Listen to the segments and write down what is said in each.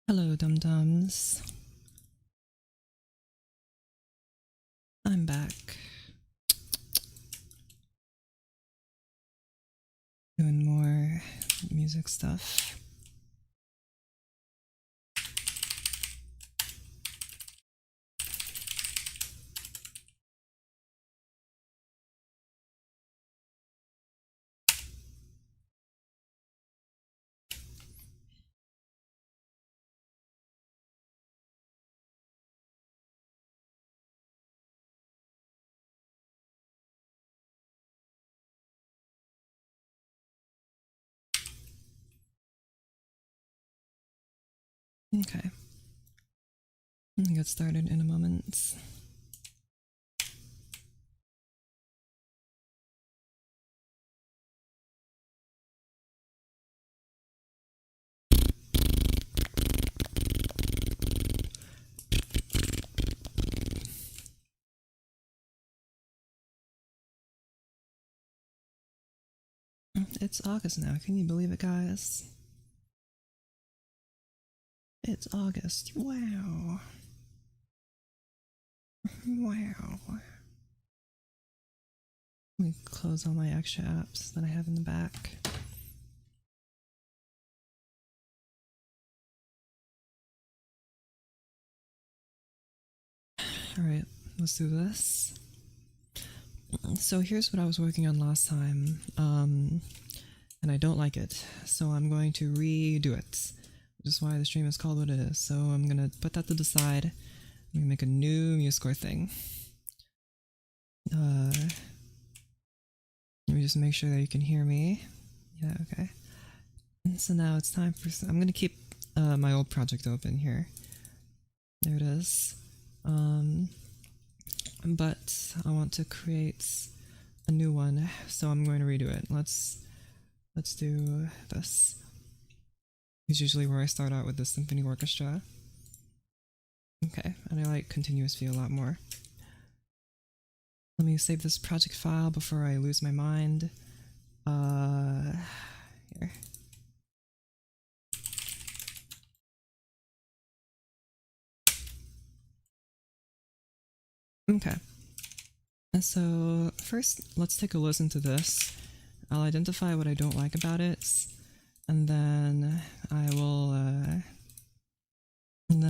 Hello, dum-dums. I'm back. Doing more music stuff. Okay. I'll get started in a moment. It's August now. Can you believe it, guys? It's August. Wow. Wow. Let me close all my extra apps that I have in the back. Alright, let's do this. So here's what I was working on last time, and I don't like it, so I'm going to redo it, which is why the stream is called what it is. So I'm gonna put that to the side. I'm gonna make a new MuseScore thing. Let me just make sure that you can hear me. Yeah, okay. And so now it's time for, I'm gonna keep my old project open here. There it is. But I want to create a new one, so I'm going to redo it. Let's do this. It's usually where I start out with the symphony orchestra. Okay, and I like continuous feel a lot more. Let me save this project file before I lose my mind. Here. Okay. And so first, let's take a listen to this. I'll identify what I don't like about it, and then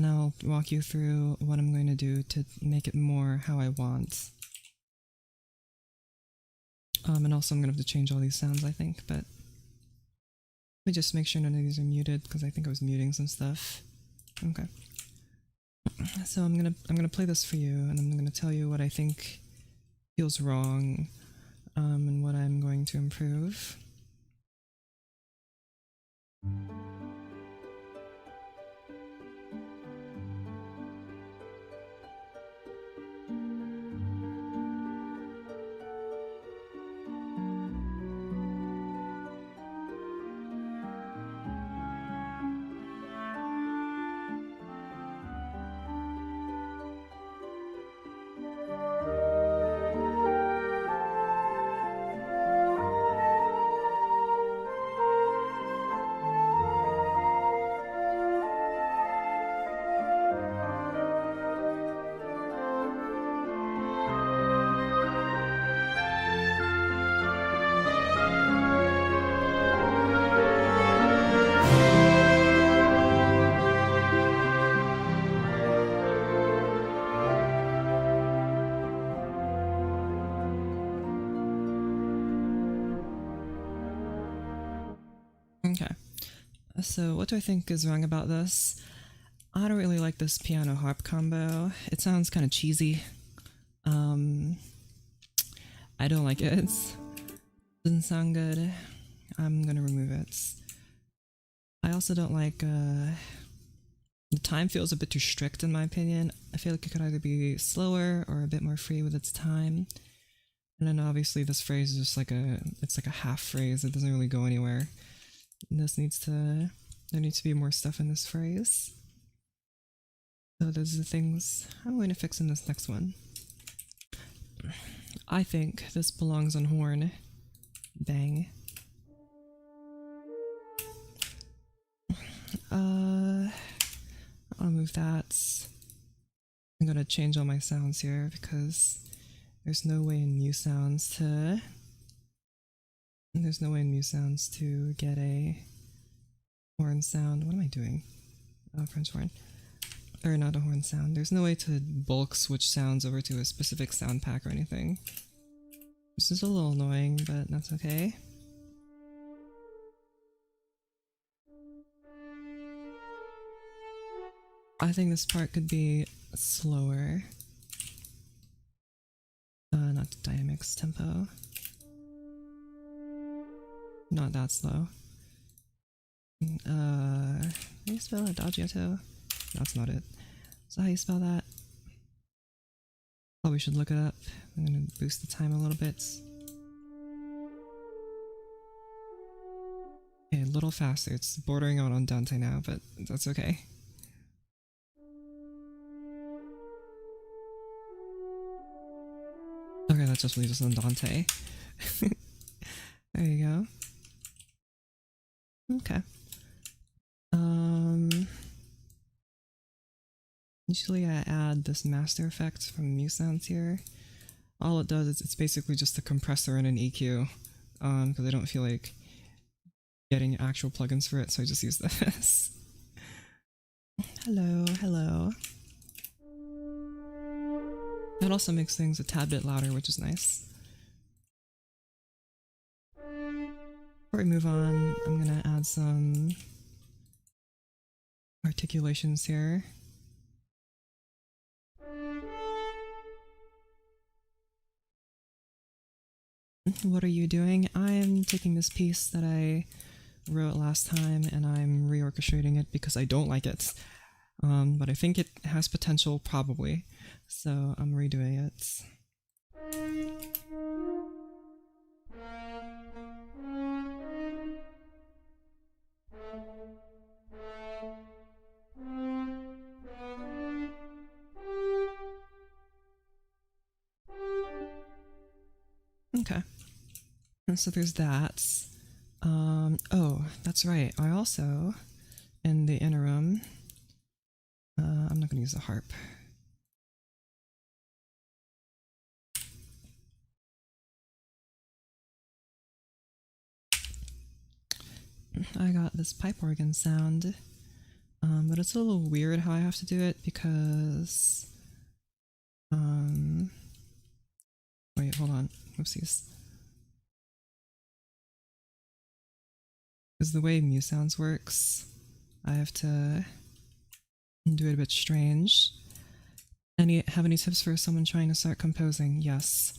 I'll walk you through what I'm going to do to make it more how I want. And also I'm gonna have to change all these sounds, I think, but let me just make sure none of these are muted because I think I was muting some stuff. Okay. So I'm gonna play this for you, and I'm gonna tell you what I think feels wrong, and what I'm going to improve. Okay, so what do I think is wrong about this? I don't really like this piano harp combo. It sounds kind of cheesy. I don't like it. It doesn't sound good. I'm gonna remove it. I also don't like, the time feels a bit too strict in my opinion. I feel like it could either be slower or a bit more free with its time. And then obviously this phrase is just like it's like a half phrase. It doesn't really go anywhere. There needs to be more stuff in this phrase. So those are the things I'm going to fix in this next one. I think this belongs on horn. Bang. I'll move that. I'm gonna change all my sounds here because there's no way in Mu Sounds to get a horn sound. What am I doing? Oh, French horn. Or not a horn sound. There's no way to bulk switch sounds over to a specific sound pack or anything. This is a little annoying, but that's okay. I think this part could be slower. Not dynamics, tempo. Not that slow. How do you spell Adagietto? That's not it. So how you spell that? Probably should look it up. I'm gonna boost the time a little bit. Okay, a little faster. It's bordering on Dante now, but that's okay. Okay, that just leaves us on Dante. There you go. Okay. Usually I add this master effect from Mu Sounds here. All it does is it's basically just a compressor and an EQ, because I don't feel like getting actual plugins for it, so I just use this. Hello, hello. That also makes things a tad bit louder, which is nice. Before we move on, I'm gonna add some articulations here. What are you doing? I'm taking this piece that I wrote last time and I'm reorchestrating it because I don't like it. But I think it has potential, probably. So I'm redoing it. Okay. And so there's that. Oh, that's right. I also, in the interim, I'm not going to use the harp. I got this pipe organ sound, but it's a little weird how I have to do it because, wait, hold on, whoopsies. Because the way Mu Sounds works, I have to do it a bit strange. Have any tips for someone trying to start composing? Yes.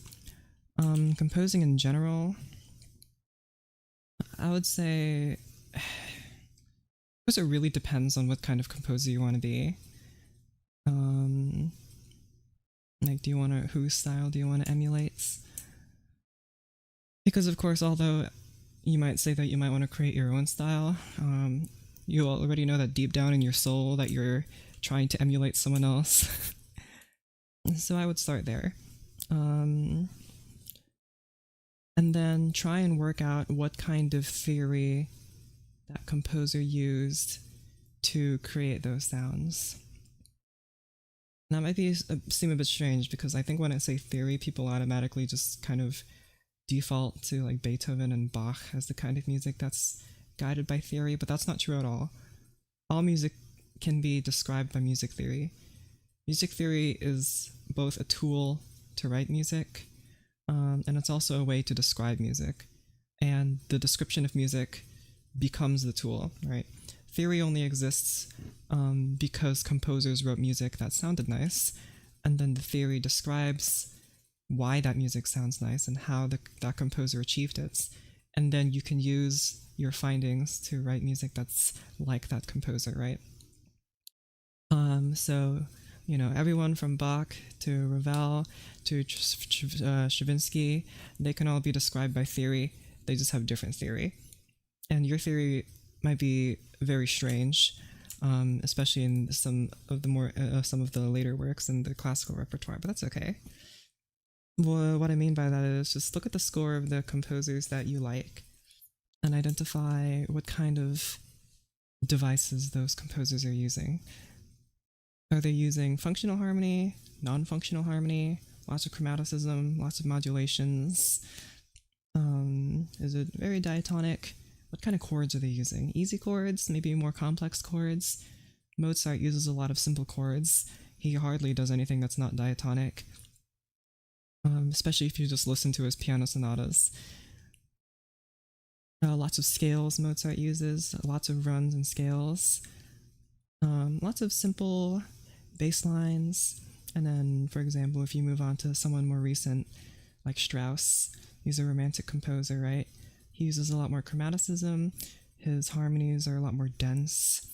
Composing in general, I would say, because it really depends on what kind of composer you want to be. Like, do you want to, whose style do you want to emulate? Because of course, although you might say that you might want to create your own style, you already know that deep down in your soul that you're trying to emulate someone else. So I would start there. And then try and work out what kind of theory that composer used to create those sounds. That might seem a bit strange because I think when I say theory, people automatically just kind of default to like Beethoven and Bach as the kind of music that's guided by theory, but that's not true at all. All music can be described by music theory. Music theory is both a tool to write music, and it's also a way to describe music. And the description of music becomes the tool, right? Theory only exists because composers wrote music that sounded nice, and then the theory describes why that music sounds nice and how that composer achieved it. And then you can use your findings to write music that's like that composer, right? So, you know, everyone from Bach to Ravel to Stravinsky, they can all be described by theory. They just have different theory. And your theory might be very strange, especially in some of the later works in the classical repertoire, but that's okay. Well, what I mean by that is just look at the score of the composers that you like and identify what kind of devices those composers are using. Are they using functional harmony, non-functional harmony, lots of chromaticism, lots of modulations? Is it very diatonic? What kind of chords are they using? Easy chords, maybe more complex chords? Mozart uses a lot of simple chords. He hardly does anything that's not diatonic, especially if you just listen to his piano sonatas. Lots of scales Mozart uses, lots of runs and scales. Lots of simple bass lines. And then, for example, if you move on to someone more recent, like Strauss, he's a romantic composer, right? He uses a lot more chromaticism. His harmonies are a lot more dense.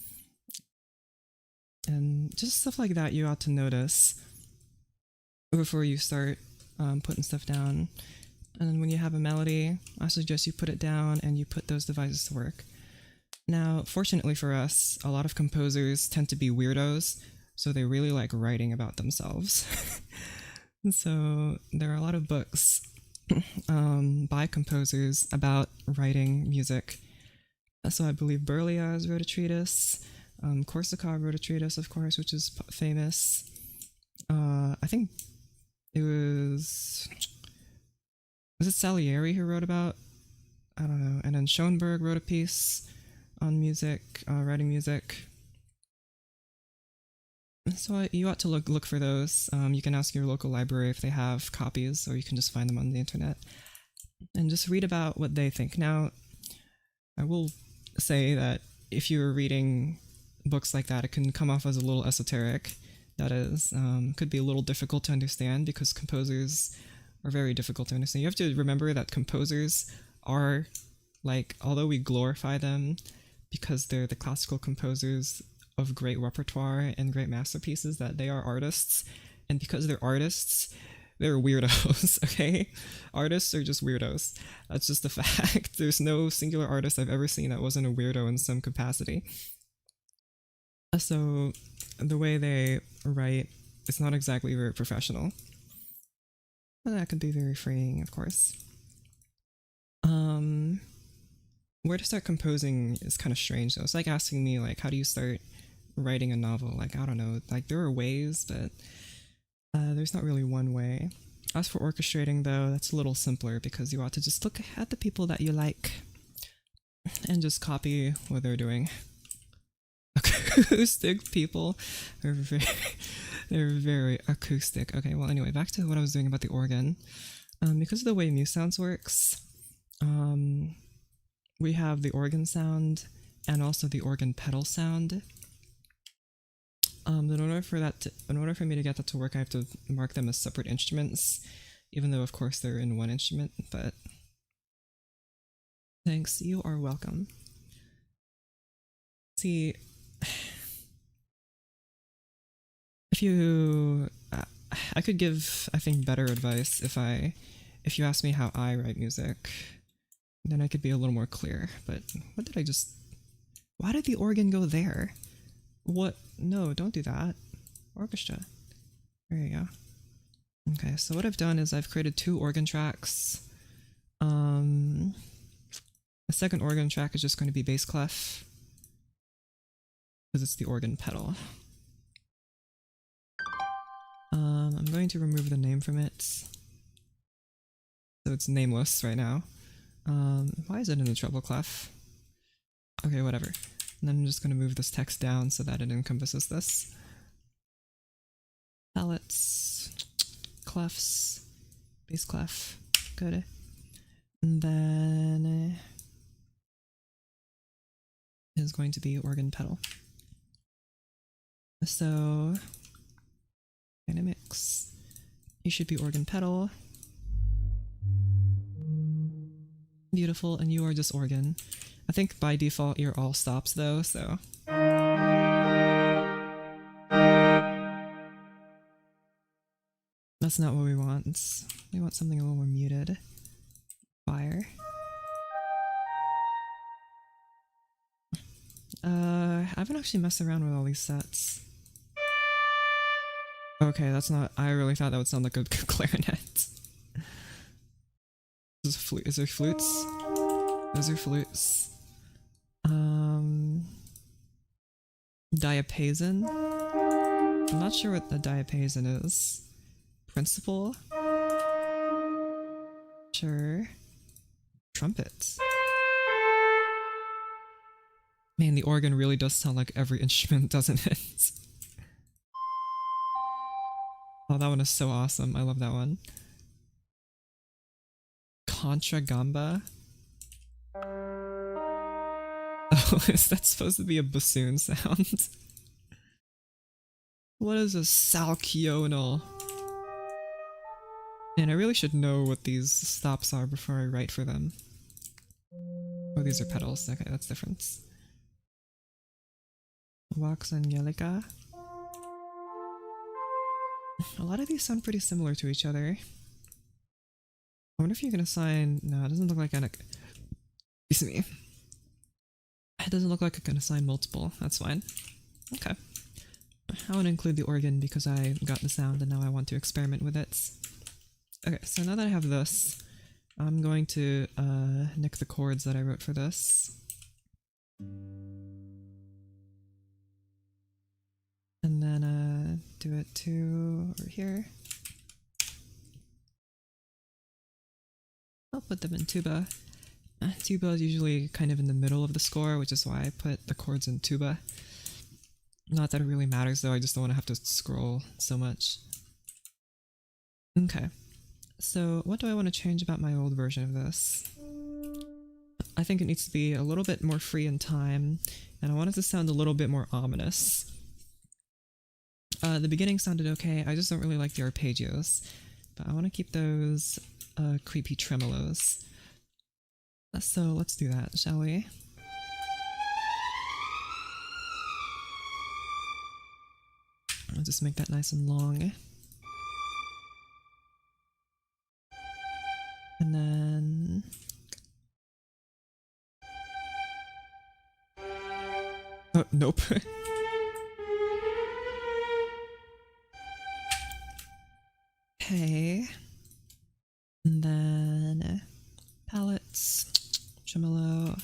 And just stuff like that you ought to notice before you start putting stuff down. And then when you have a melody, I suggest you put it down and you put those devices to work. Now, fortunately for us, a lot of composers tend to be weirdos, so they really like writing about themselves. So there are a lot of books by composers about writing music. So I believe Berlioz wrote a treatise, Korsakov wrote a treatise, of course, which is famous. I think it was it Salieri who wrote about? I don't know. And then Schoenberg wrote a piece on music, writing music. So you ought to look for those. You can ask your local library if they have copies, or you can just find them on the internet. And just read about what they think. Now, I will say that if you're reading books like that, it can come off as a little esoteric. That is, could be a little difficult to understand because composers are very difficult to understand. You have to remember that composers are, like, although we glorify them because they're the classical composers of great repertoire and great masterpieces, that they are artists. And because they're artists, they're weirdos, okay? Artists are just weirdos. That's just a fact. There's no singular artist I've ever seen that wasn't a weirdo in some capacity. So the way they write is not exactly very professional. But that could be very freeing, of course. Where to start composing is kind of strange, though. It's like asking me, like, how do you start writing a novel? Like, I don't know. Like, there are ways, but there's not really one way. As for orchestrating, though, that's a little simpler because you ought to just look at the people that you like and just copy what they're doing. Acoustic people are they're very acoustic. Okay, well, anyway, back to what I was doing about the organ. Because of the way MuSounds works, we have the organ sound and also the organ pedal sound. In order for me to get that to work, I have to mark them as separate instruments, even though of course they're in one instrument, but thanks, you are welcome. See, if you, I could give, I think, better advice if you ask me how I write music, then I could be a little more clear, but why did the organ go there? What? No, don't do that. Orchestra. There you go. Okay, so what I've done is I've created 2 organ tracks. The second organ track is just going to be bass clef, because it's the organ pedal. I'm going to remove the name from it, so it's nameless right now. Why is it in the treble clef? Okay, whatever. And then I'm just going to move this text down so that it encompasses this. Palettes, clefs, bass clef, good. And then is going to be organ pedal. So dynamics, you should be organ pedal. Beautiful, and you are just organ. I think by default you're all stops though, so. That's not what we want. We want something a little more muted. Fire. I haven't actually messed around with all these sets. Okay, that's not. I really thought that would sound like a clarinet. Is there flutes? Those are flutes. Diapason. I'm not sure what the diapason is. Principal? Sure. Trumpet. Man, the organ really does sound like every instrument, doesn't it? Oh, that one is so awesome. I love that one. Contra gamba? Oh, is that supposed to be a bassoon sound? What is a salchional? And I really should know what these stops are before I write for them. Oh, these are pedals. Okay, that's different. Vox Angelica. A lot of these sound pretty similar to each other. I wonder if you can assign... No, it doesn't look like an... Excuse me. It doesn't look like I can assign multiple. That's fine. Okay. I want to include the organ because I got the sound and now I want to experiment with it. Okay, so now that I have this, I'm going to nick the chords that I wrote for this. And then do it to over here. I'll put them in tuba. Tuba is usually kind of in the middle of the score, which is why I put the chords in tuba. Not that it really matters though, I just don't want to have to scroll so much. Okay, so what do I want to change about my old version of this? I think it needs to be a little bit more free in time, and I want it to sound a little bit more ominous. The beginning sounded okay, I just don't really like the arpeggios, but I want to keep those creepy tremolos. So let's do that, shall we? I'll just make that nice and long. And then... Oh, nope. Okay. And then... palettes. Tremolo.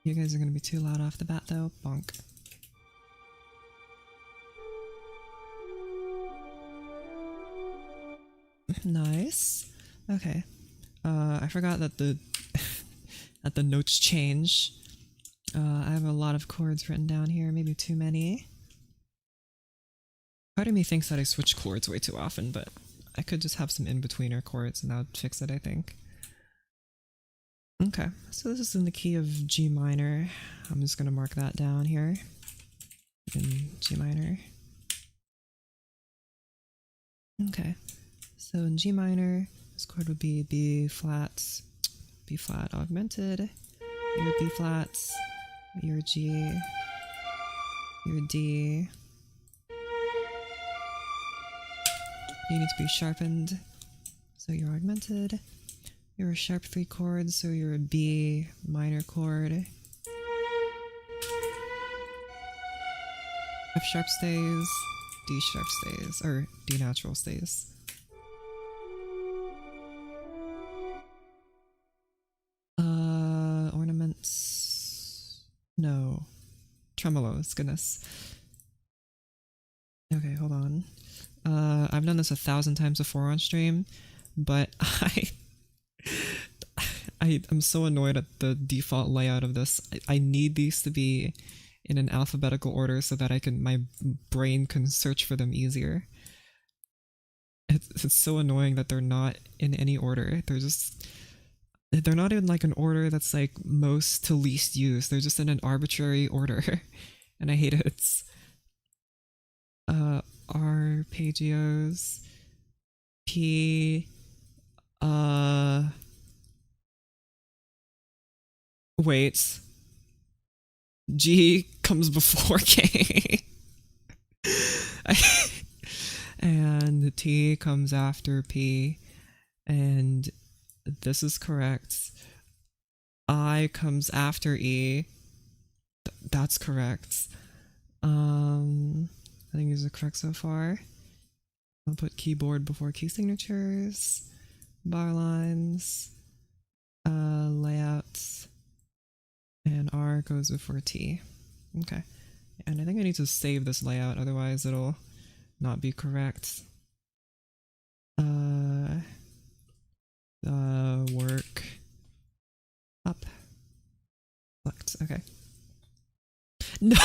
You guys are gonna be too loud off the bat though. Bonk. Nice. Okay. I forgot that the that the notes change. I have a lot of chords written down here, maybe too many. Part of me thinks that I switch chords way too often, but I could just have some in-betweener chords and that would fix it, I think. Okay, so this is in the key of G minor. I'm just gonna mark that down here. In G minor. Okay, so in G minor, this chord would be B flat augmented, your B flats, your G, your D. You need to be sharpened, so you're augmented. You're a sharp 3 chords, so you're a B minor chord. F sharp stays, D sharp stays, or D natural stays. Ornaments. No. Tremolos, goodness. Okay, hold on. I've done this 1,000 times before on stream, but I'm so annoyed at the default layout of this. I need these to be in an alphabetical order so that my brain can search for them easier. It's so annoying that they're not in any order. They're not in like an order that's like most to least used. They're just in an arbitrary order, and I hate it. Arpeggios, P, wait, G comes before K, and T comes after P, and this is correct. I comes after E, that's correct. I think these are correct so far. I'll put keyboard before key signatures, bar lines, layouts, and R goes before T. Okay, And I think I need to save this layout, otherwise it'll not be correct. Work up. Select. Okay. No,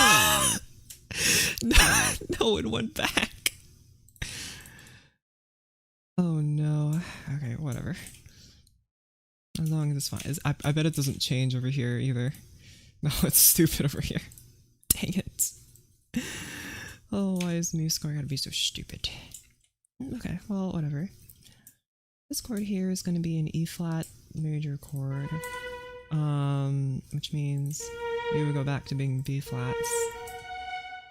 no, it went back. Oh no. Okay, whatever. As long as it's fine. I bet it doesn't change over here either. No, it's stupid over here. Dang it. Oh, why is the music score gotta be so stupid? Okay, well, whatever. This chord here is gonna be an E flat major chord. Which means you would go back to being B flats.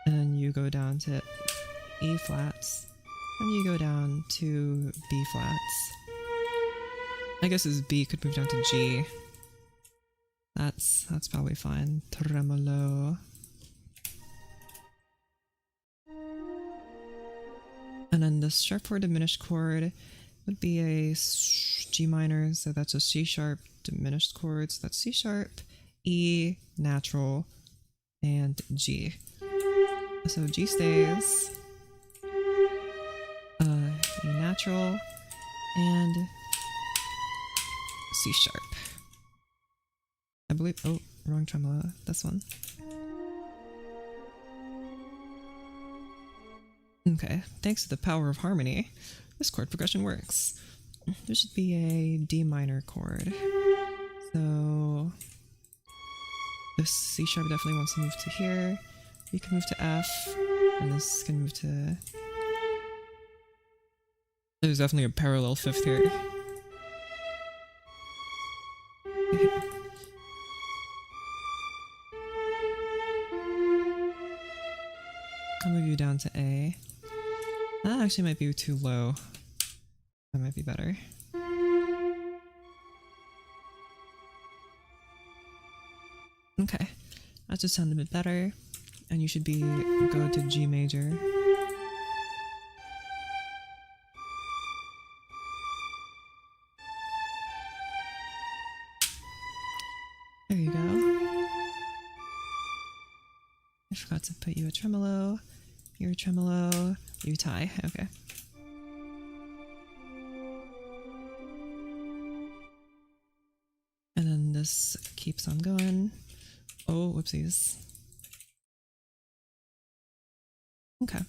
And then you go down to E flats. And you go down to B flats. I guess as B could move down to G. That's probably fine. Tremolo. And then the sharp 4 diminished chord would be a G minor, so that's a C sharp diminished chord. So that's C sharp, E, natural, and G. So G stays, E natural, and C sharp. I believe, oh, wrong tremolo, this one. Okay, thanks to the power of harmony, this chord progression works. There should be a D minor chord. So this C sharp definitely wants to move to here. You can move to F, and this can move to... There's definitely a parallel fifth here. I'll move you down to A. That actually might be too low. That might be better. Okay, that should sound a bit better. And you should go to G major. There you go. I forgot to put you a tremolo. You're a tremolo. You tie. Okay. And then this keeps on going. Oh, whoopsies. Okay.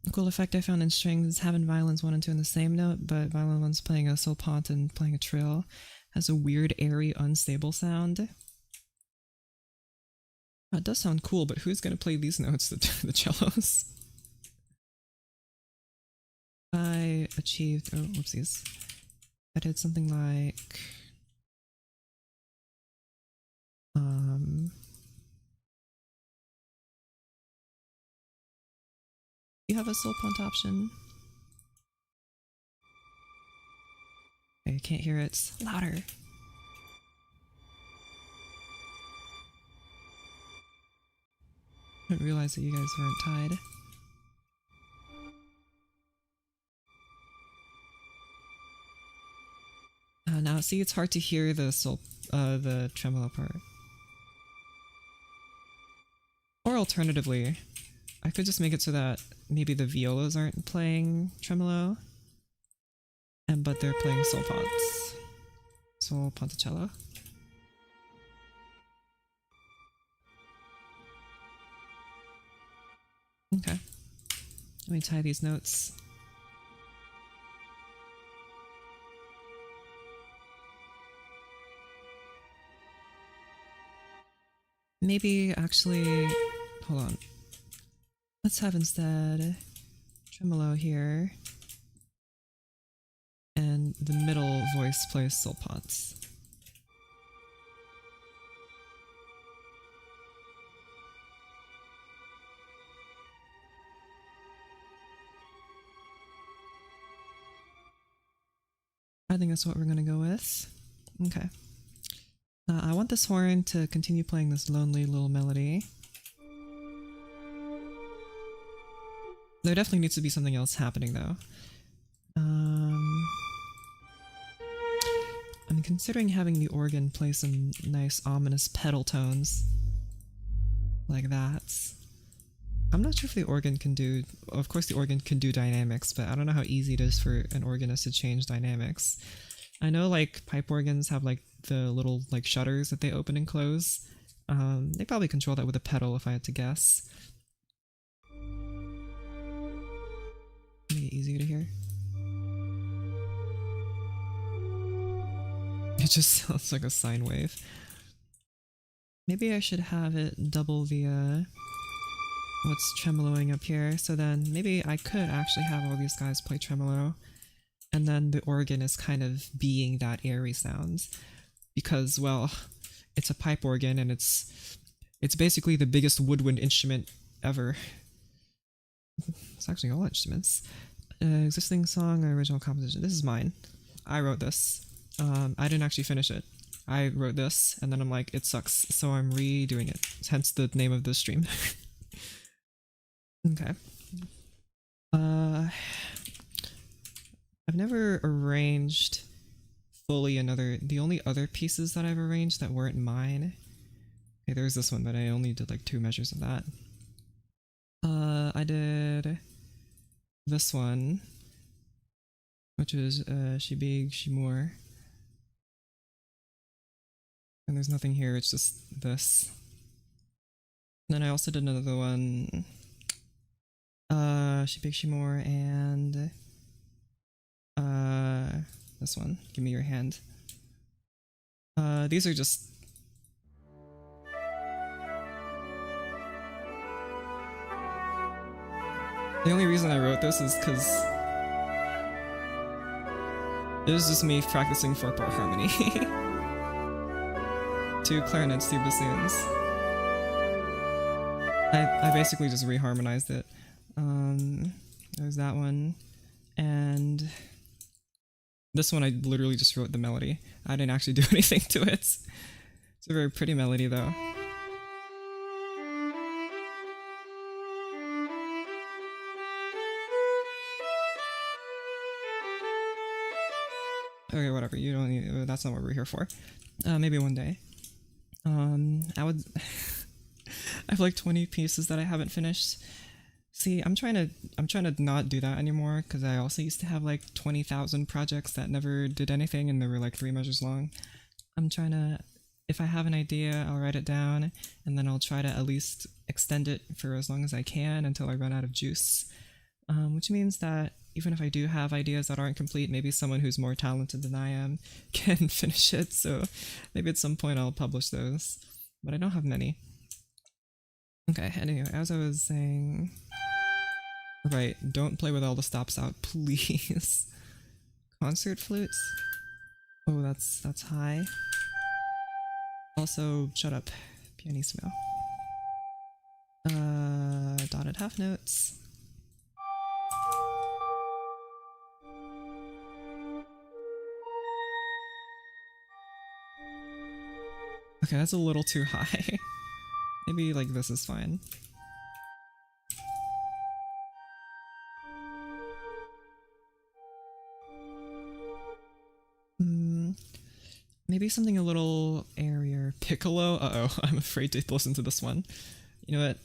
A cool effect I found in strings is having violins 1 and 2 in the same note, but violin 1's playing a sol pont and playing a trill has a weird, airy, unstable sound. It does sound cool, but who's going to play these notes, the cellos? I achieved... Oh, whoopsies. I did something like... You have a sol pont option. Okay, I can't hear it. It's louder. I didn't realize that you guys weren't tied. Now, see, it's hard to hear the tremolo part. Or alternatively, I could just make it so that maybe the violas aren't playing tremolo, but they're playing sol ponts. Sol ponticello. Okay. Let me tie these notes. Maybe actually, hold on. Let's have instead tremolo here, and the middle voice plays sol ponts. I think that's what we're gonna go with. Okay. I want this horn to continue playing this lonely little melody. There definitely needs to be something else happening though. I'm I'm considering having the organ play some nice ominous pedal tones like that. I'm not sure if the organ can do, of course the organ can do dynamics, but I don't know how easy it is for an organist to change dynamics. I know like pipe organs have like the little like shutters that they open and close. They probably control that with a pedal if I had to guess. Make it easier to hear. It just sounds like a sine wave. Maybe I should have it double the what's tremoloing up here, so then maybe I could actually have all these guys play tremolo, and then the organ is kind of being that airy sound, because, well, it's a pipe organ and it's basically the biggest woodwind instrument ever. It's actually all instruments. Existing song or original composition. This is mine. I wrote this. I didn't actually finish it. I wrote this, and then I'm like, it sucks, so I'm redoing it. Hence the name of this stream. Okay. I've never arranged fully the only other pieces that I've arranged that weren't mine. Okay, there's this one, but I only did like 2 measures of that. I did this one, which is She Big, She More. And there's nothing here, it's just this. And then I also did another one, She Big, She More, and this one, Give Me Your Hand. These are just the only reason I wrote this is because it was just me practicing 4-part harmony. 2 clarinets, 2 bassoons. I basically just reharmonized it. There's that one, and this one I literally just wrote the melody. I didn't actually do anything to it. It's a very pretty melody though. Okay, whatever, you don't need, that's not what we're here for. Maybe one day. I would I have like 20 pieces that I haven't finished. See, I'm trying to not do that anymore, because I also used to have like 20,000 projects that never did anything and they were like 3 measures long. I'm trying to, if I have an idea, I'll write it down, and then I'll try to at least extend it for as long as I can until I run out of juice. Which means that even if I do have ideas that aren't complete, maybe someone who's more talented than I am can finish it, so maybe at some point I'll publish those. But I don't have many. Okay, anyway, as I was saying... Right, don't play with all the stops out, please. Concert flutes? Oh, that's high. Also, shut up, pianissimo. Dotted half notes. Okay, that's a little too high. Maybe like this is fine. Maybe something a little airier. Piccolo? Uh-oh, I'm afraid to listen to this one. You know what?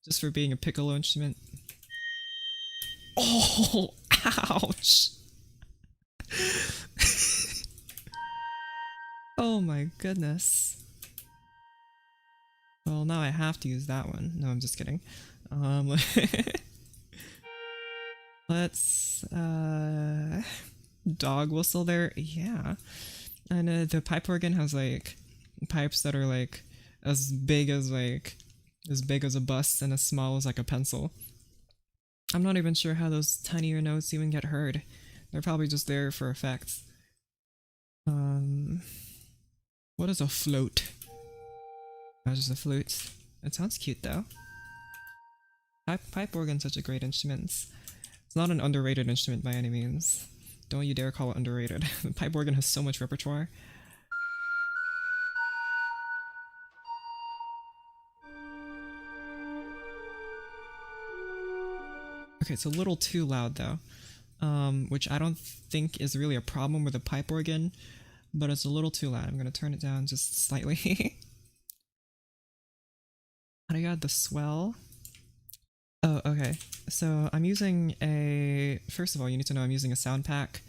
Just for being a piccolo instrument. Oh, ouch! Oh my goodness. Well, now I have to use that one. No, I'm just kidding. Let's, dog whistle there? Yeah. And the pipe organ has like pipes that are like as big as a bus and as small as like a pencil. I'm not even sure how those tinier notes even get heard. They're probably just there for effect. What is a float? That's just a flute. It sounds cute though. Pipe organ's such a great instrument. It's not an underrated instrument by any means. Don't you dare call it underrated. The pipe organ has so much repertoire. Okay, it's a little too loud though, which I don't think is really a problem with a pipe organ. but it's a little too loud. I'm gonna turn it down just slightly. How do you add the swell? Oh, okay. So I'm using first of all, you need to know I'm using a sound pack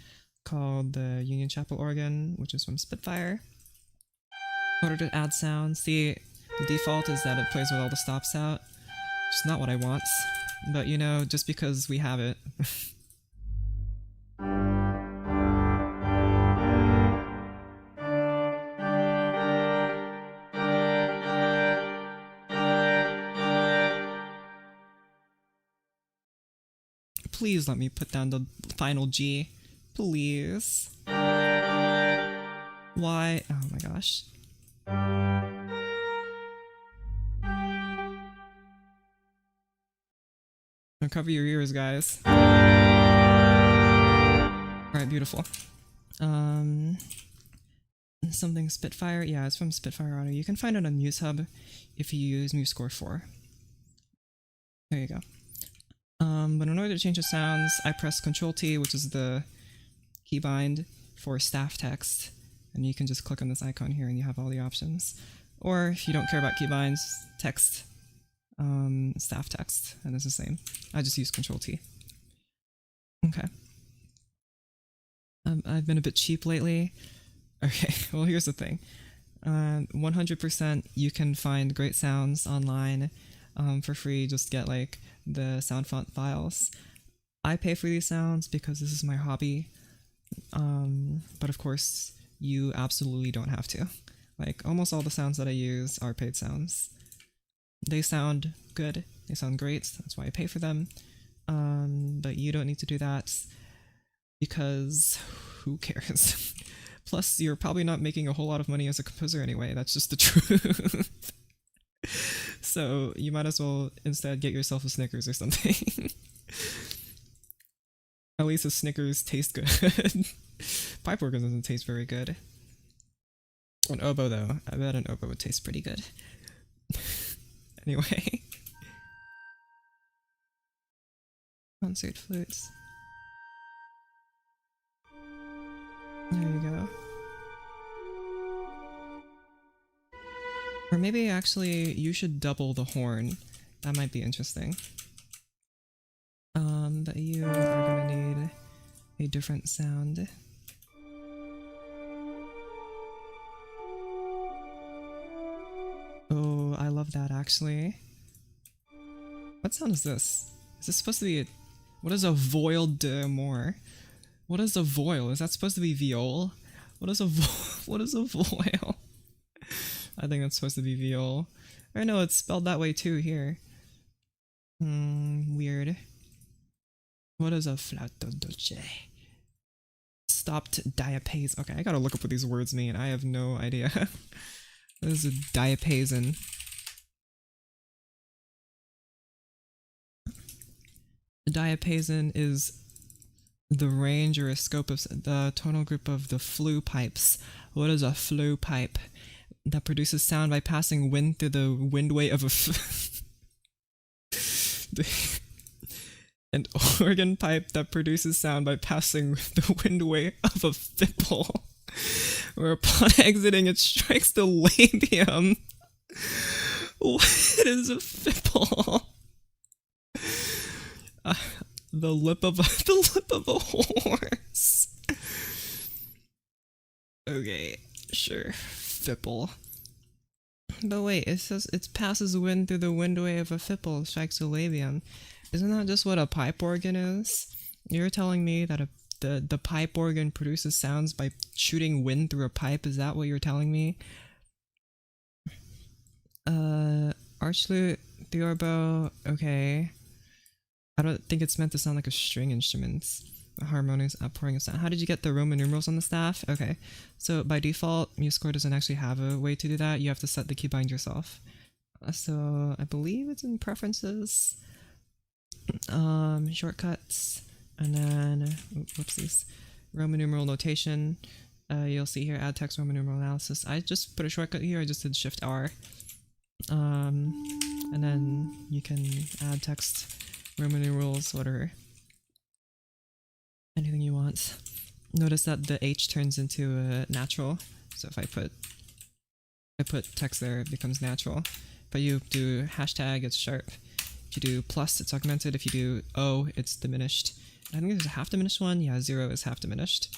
called the Union Chapel organ, which is from Spitfire. In order to add sounds, the default is that it plays with all the stops out. Which is not what I want, but you know, just because we have it. Please let me put down the final G. Please. Why? Oh my gosh. Now cover your ears, guys. Alright, beautiful. Something Spitfire? Yeah, it's from Spitfire Audio. You can find it on MuseHub if you use MuseScore 4. There you go. But in order to change the sounds, I press Ctrl-T, which is the keybind for staff text, and you can just click on this icon here and you have all the options. Or if you don't care about keybinds, text, staff text, and it's the same. I just use Ctrl-T. Okay. I've been a bit cheap lately. Okay, well here's the thing. 100% you can find great sounds online for free. Just get like the sound font files. I pay for these sounds because this is my hobby, but of course you absolutely don't have to. Like almost all the sounds that I use are paid sounds. They sound good, they sound great, that's why I pay for them, but you don't need to do that because who cares? Plus you're probably not making a whole lot of money as a composer anyway, that's just the truth. So you might as well instead get yourself a Snickers or something. At least the Snickers taste good. Pipe organ doesn't taste very good. An oboe though, I bet an oboe would taste pretty good. Anyway. Concert flutes. There you go. Or maybe actually you should double the horn. That might be interesting. But you are gonna need a different sound. Oh, I love that actually. What sound is this? Is this supposed to be what is a voile de more? What is a voile? Is that supposed to be viol? What is a what is a voile? I think that's supposed to be viol. Or no, it's spelled that way too here. Weird. What is a flauto dolce? Stopped diapason. Okay, I gotta look up what these words mean. I have no idea. What is a diapason? A diapason is the range or a scope of the tonal group of the flue pipes. What is a flue pipe? That produces sound by passing wind through the windway of a an organ pipe that produces sound by passing the windway of a fipple, where upon exiting it strikes the labium. What is a fipple? The lip of a horse. Okay, sure. Fipple. But wait, it says it passes wind through the windway of a fipple, strikes a labium. Isn't that just what a pipe organ is? You're telling me that the pipe organ produces sounds by shooting wind through a pipe? Is that what you're telling me? Archlute, theorbo, okay. I don't think it's meant to sound like a string instrument. A harmonious outpouring of sound. How did you get the Roman numerals on the staff? Okay, so by default, MuseScore doesn't actually have a way to do that. You have to set the keybind yourself. So I believe it's in preferences, shortcuts, and then whoopsies, Roman numeral notation. You'll see here add text Roman numeral analysis. I just put a shortcut here. I just did Shift R, and then you can add text Roman numerals, whatever. Anything you want. notice that the H turns into a natural. So if I put text there, it becomes natural. But you do hashtag, it's sharp. If you do plus, it's augmented. If you do O, it's diminished. I think there's a half diminished one. Yeah, 0 is half diminished.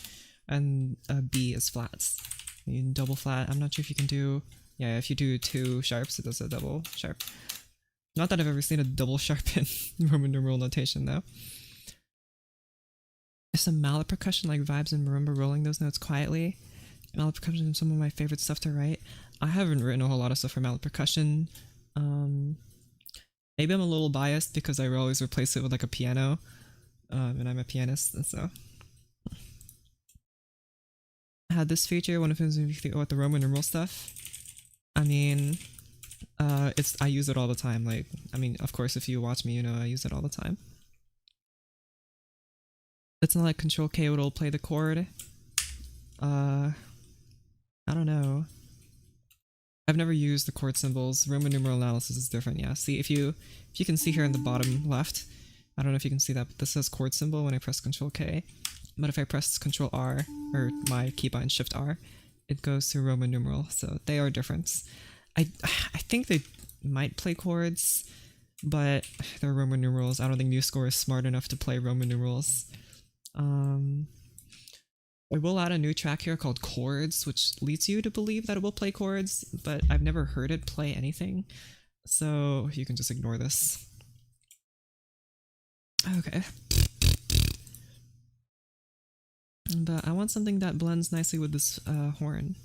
And B is flats. You can double flat. I'm not sure if you can do... Yeah, if you do 2 sharps, it does a double sharp. Not that I've ever seen a double sharp in Roman numeral notation, though. There's some mallet percussion like vibes and marimba rolling those notes quietly. Mallet percussion is some of my favorite stuff to write. I haven't written a whole lot of stuff for mallet percussion. Maybe I'm a little biased because I always replace it with like a piano, and I'm a pianist, and so I had this feature. One of them with the Roman numeral stuff. I mean, I use it all the time. Like, I mean, of course, if you watch me, you know I use it all the time. It's not like Control K will play the chord. I don't know. I've never used the chord symbols. Roman numeral analysis is different. Yeah. See, if you can see here in the bottom left, I don't know if you can see that, but this says chord symbol when I press Control K. But if I press Control R or my keybind Shift R, it goes to Roman numeral. So they are different. I think they might play chords, but they're Roman numerals. I don't think MuseScore is smart enough to play Roman numerals. I will add a new track here called Chords, which leads you to believe that it will play chords, but I've never heard it play anything, so you can just ignore this. Okay. But I want something that blends nicely with this horn.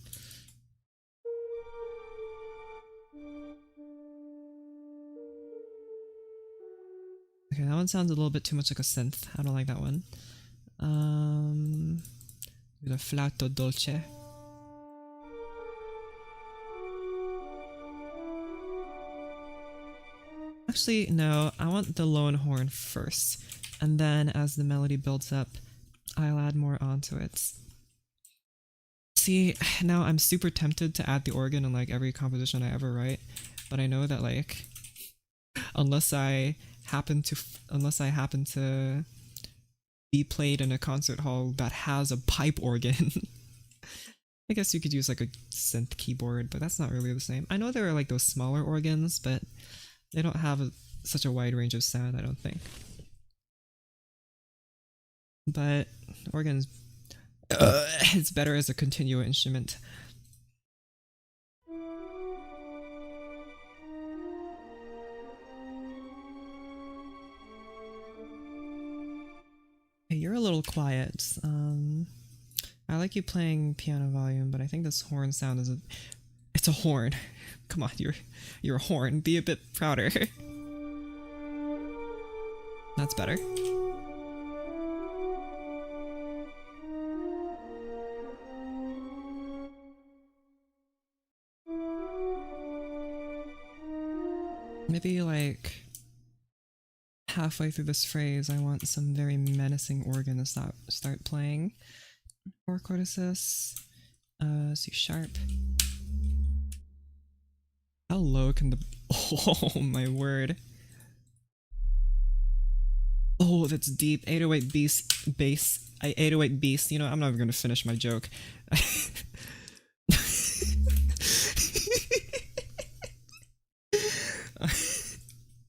Okay, that one sounds a little bit too much like a synth. I don't like that one. The flauto dolce. Actually, no, I want the lone horn first, and then as the melody builds up, I'll add more onto it. See, now I'm super tempted to add the organ in like every composition I ever write, but I know that like, unless I happen to be played in a concert hall that has a pipe organ. I guess you could use like a synth keyboard, but that's not really the same. I know there are like those smaller organs, but they don't have such a wide range of sound, I don't think. But organs, it's better as a continuous instrument. Hey, you're a little quiet. I like you playing piano volume, but I think this horn sound is it's a horn. Come on, you're a horn. Be a bit prouder. That's better. Maybe like halfway through this phrase, I want some very menacing organ to start playing. Four chord assist, C sharp. How low can the... Oh my word. Oh, that's deep. 808 bass. 808 beast. You know, I'm not even gonna finish my joke.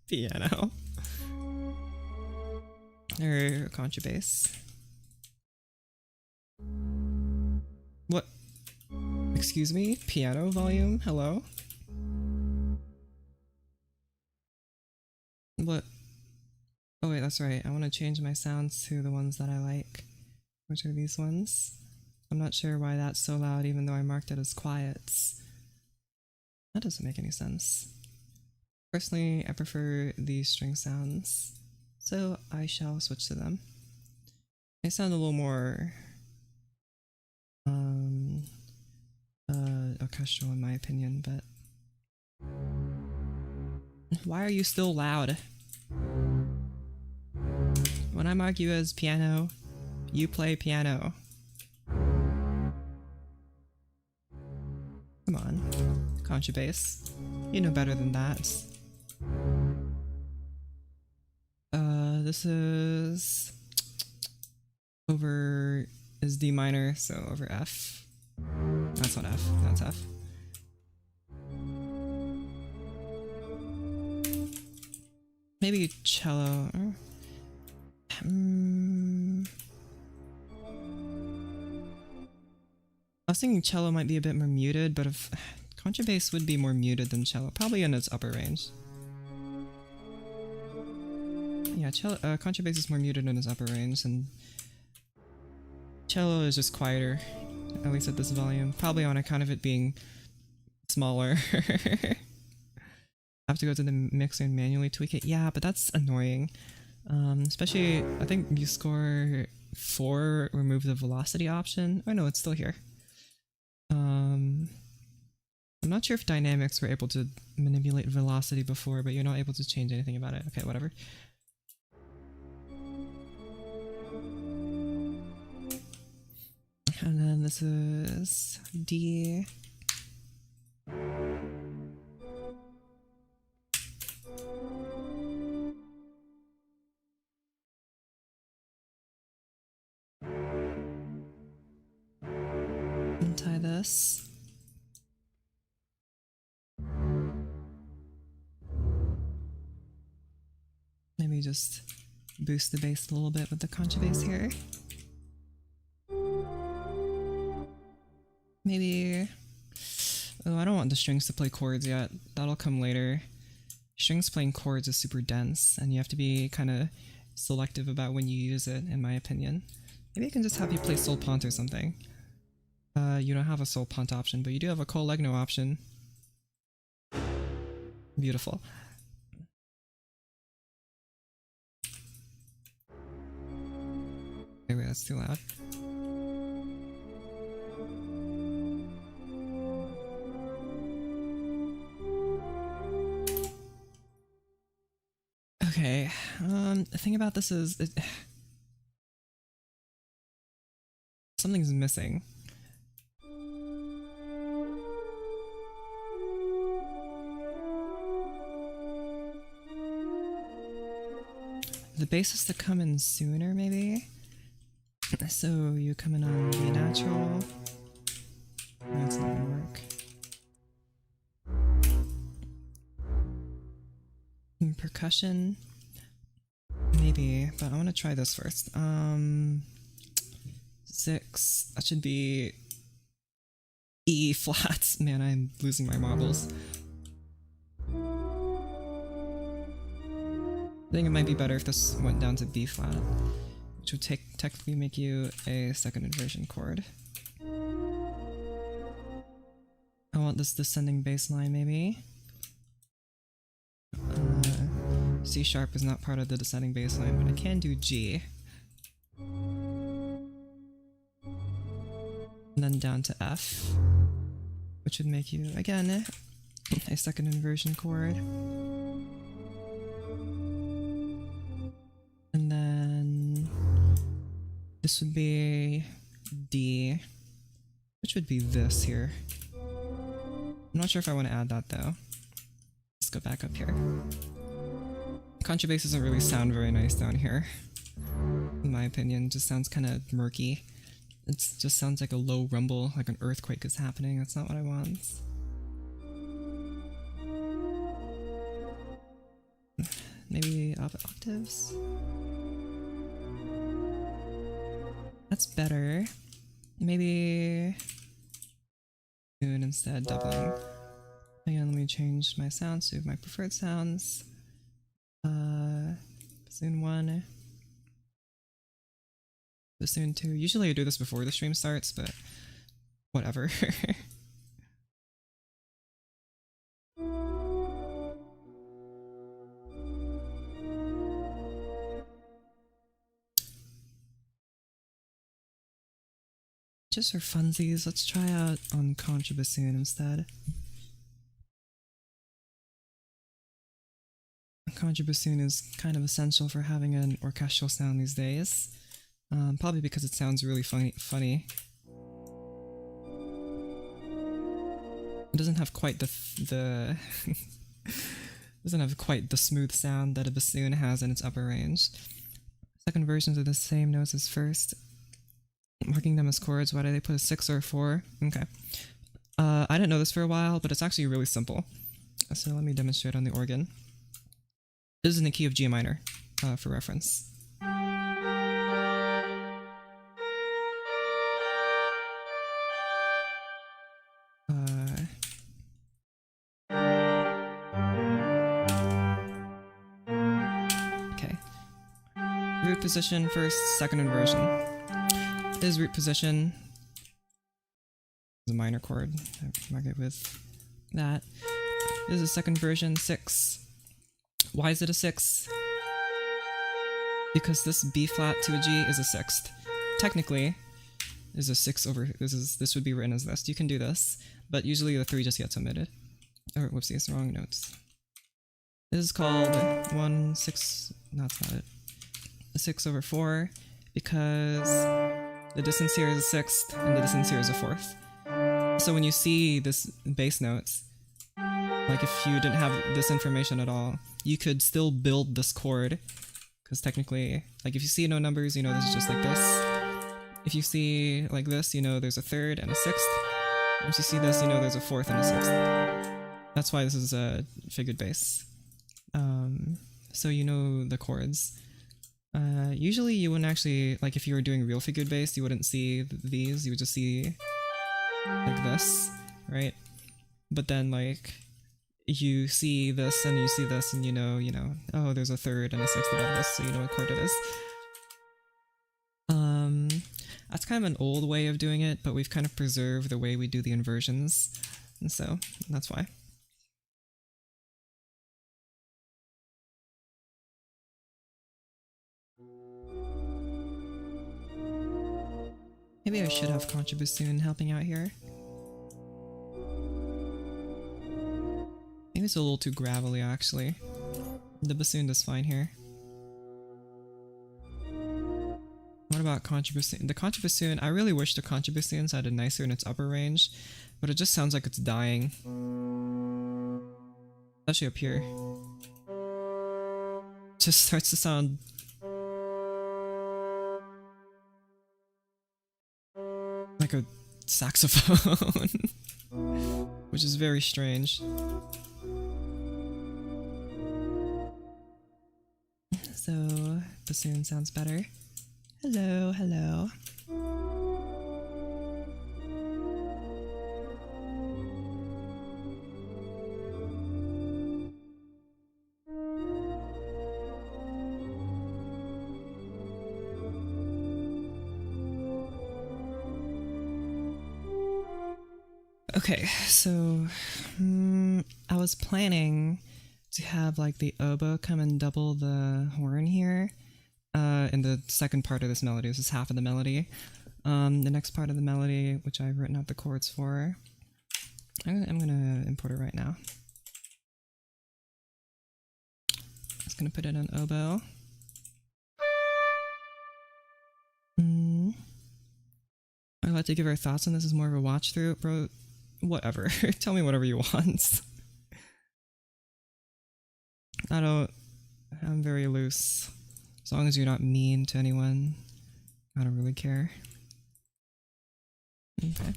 Piano. Or contrabass. What? Excuse me? Piano volume? Hello? What? Oh wait, that's right. I want to change my sounds to the ones that I like, which are these ones. I'm not sure why that's so loud even though I marked it as quiet. That doesn't make any sense. Personally, I prefer these string sounds, so I shall switch to them. They sound a little more orchestral in my opinion, but why are you still loud? When I mark you as piano, you play piano. Come on, contrabass. You know better than that. This is over is D minor, so over F. That's not F, that's F. Maybe cello. I was thinking cello might be a bit more muted, but if contrabass would be more muted than cello, probably in its upper range. Yeah, cello, contrabass is more muted in its upper range, and cello is just quieter, at least at this volume. Probably on account of it being smaller. I have to go to the mixer and manually tweak it. Yeah, but that's annoying. Especially, I think MuseScore 4 removed the velocity option. Oh no, it's still here. I'm not sure if dynamics were able to manipulate velocity before, but you're not able to change anything about it. Okay, whatever. And then this is D. Untie this. Maybe just boost the bass a little bit with the contrabass here. Maybe... Oh, I don't want the strings to play chords yet. That'll come later. Strings playing chords is super dense, and you have to be kind of selective about when you use it, in my opinion. Maybe I can just have you play sol pont or something. You don't have a sol pont option, but you do have a col legno option. Beautiful. Wait, that's too loud. Okay, the thing about this is something's missing. The bass has to come in sooner, maybe? So you come in on B natural. That's not gonna work. And percussion. Maybe, but I want to try this first. 6. That should be E flat. Man, I'm losing my marbles. I think it might be better if this went down to B flat, which would technically make you a second inversion chord. I want this descending bass line, maybe. C sharp is not part of the descending bass line, but I can do G. And then down to F, which would make you, again, a second inversion chord. And then this would be D, which would be this here. I'm not sure if I want to add that though. Let's go back up here. Contrabass doesn't really sound very nice down here, in my opinion. It just sounds kind of murky. It just sounds like a low rumble, like an earthquake is happening. That's not what I want. Maybe up octaves? That's better. Maybe doing instead doubling. Again, let me change my sounds to my preferred sounds. Bassoon 1. Bassoon 2. Usually I do this before the stream starts, but whatever. Just for funsies, let's try out on contrabassoon instead. Contrabassoon is kind of essential for having an orchestral sound these days. Probably because it sounds really funny. It doesn't have quite the doesn't have quite the smooth sound that a bassoon has in its upper range. Second versions are the same notes as first. Marking them as chords. Why do they put a 6 or a 4? Okay. I didn't know this for a while, but it's actually really simple. So let me demonstrate on the organ. This is in the key of G minor, for reference. Okay. Root position first, second inversion. Is root position is a minor chord. I mark it with that. This is a second version, 6. Why is it a 6? Because this B flat to a G is a 6th. Technically, is a 6 over. This would be written as this. You can do this, but usually the 3 just gets omitted. Or whoopsies, wrong notes. This is called 1 6. No, that's not it. A 6 over 4 because the distance here is a 6th and the distance here is a 4th. So when you see this bass notes, like if you didn't have this information at all, you could still build this chord, because technically, like if you see no numbers, you know this is just like this. If you see like this, you know there's a 3rd and a 6th. Once you see this, you know there's a 4th and a 6th. That's why this is a figured bass. So you know the chords. Usually you wouldn't actually, like if you were doing real figured bass, you wouldn't see these, you would just see like this, right? But then like you see this and you see this and you know, oh, there's a 3rd and a 6th above this, so you know what chord it is. That's kind of an old way of doing it, but we've kind of preserved the way we do the inversions, and so that's why. Maybe I should have contrabassoon helping out here. Maybe it's a little too gravelly actually. The bassoon does fine here. What about contrabassoon? The contrabassoon, I really wish the contrabassoon sounded nicer in its upper range, but it just sounds like it's dying. Especially up here. It just starts to sound like a saxophone, which is very strange. So, bassoon sounds better. Hello, hello. Okay, so I was planning to have like the oboe come and double the horn here in the second part of this melody. This is half of the melody. The next part of the melody, which I've written out the chords for, I'm gonna import it right now. I'm just gonna put it on oboe. I'd like to give our thoughts on this as more of a watch through, bro. Whatever. Tell me whatever you want. I'm very loose. As long as you're not mean to anyone, I don't really care. Okay.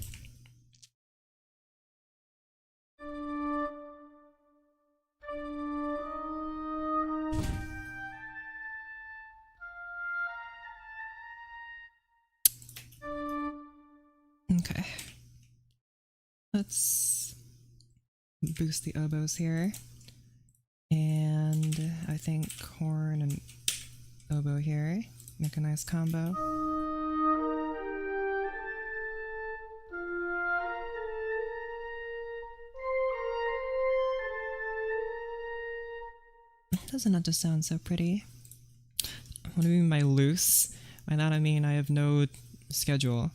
Okay. Let's boost the oboes here. And I think horn and oboe here make a nice combo. Doesn't have to sound so pretty. What do you mean by loose? By that I mean I have no schedule,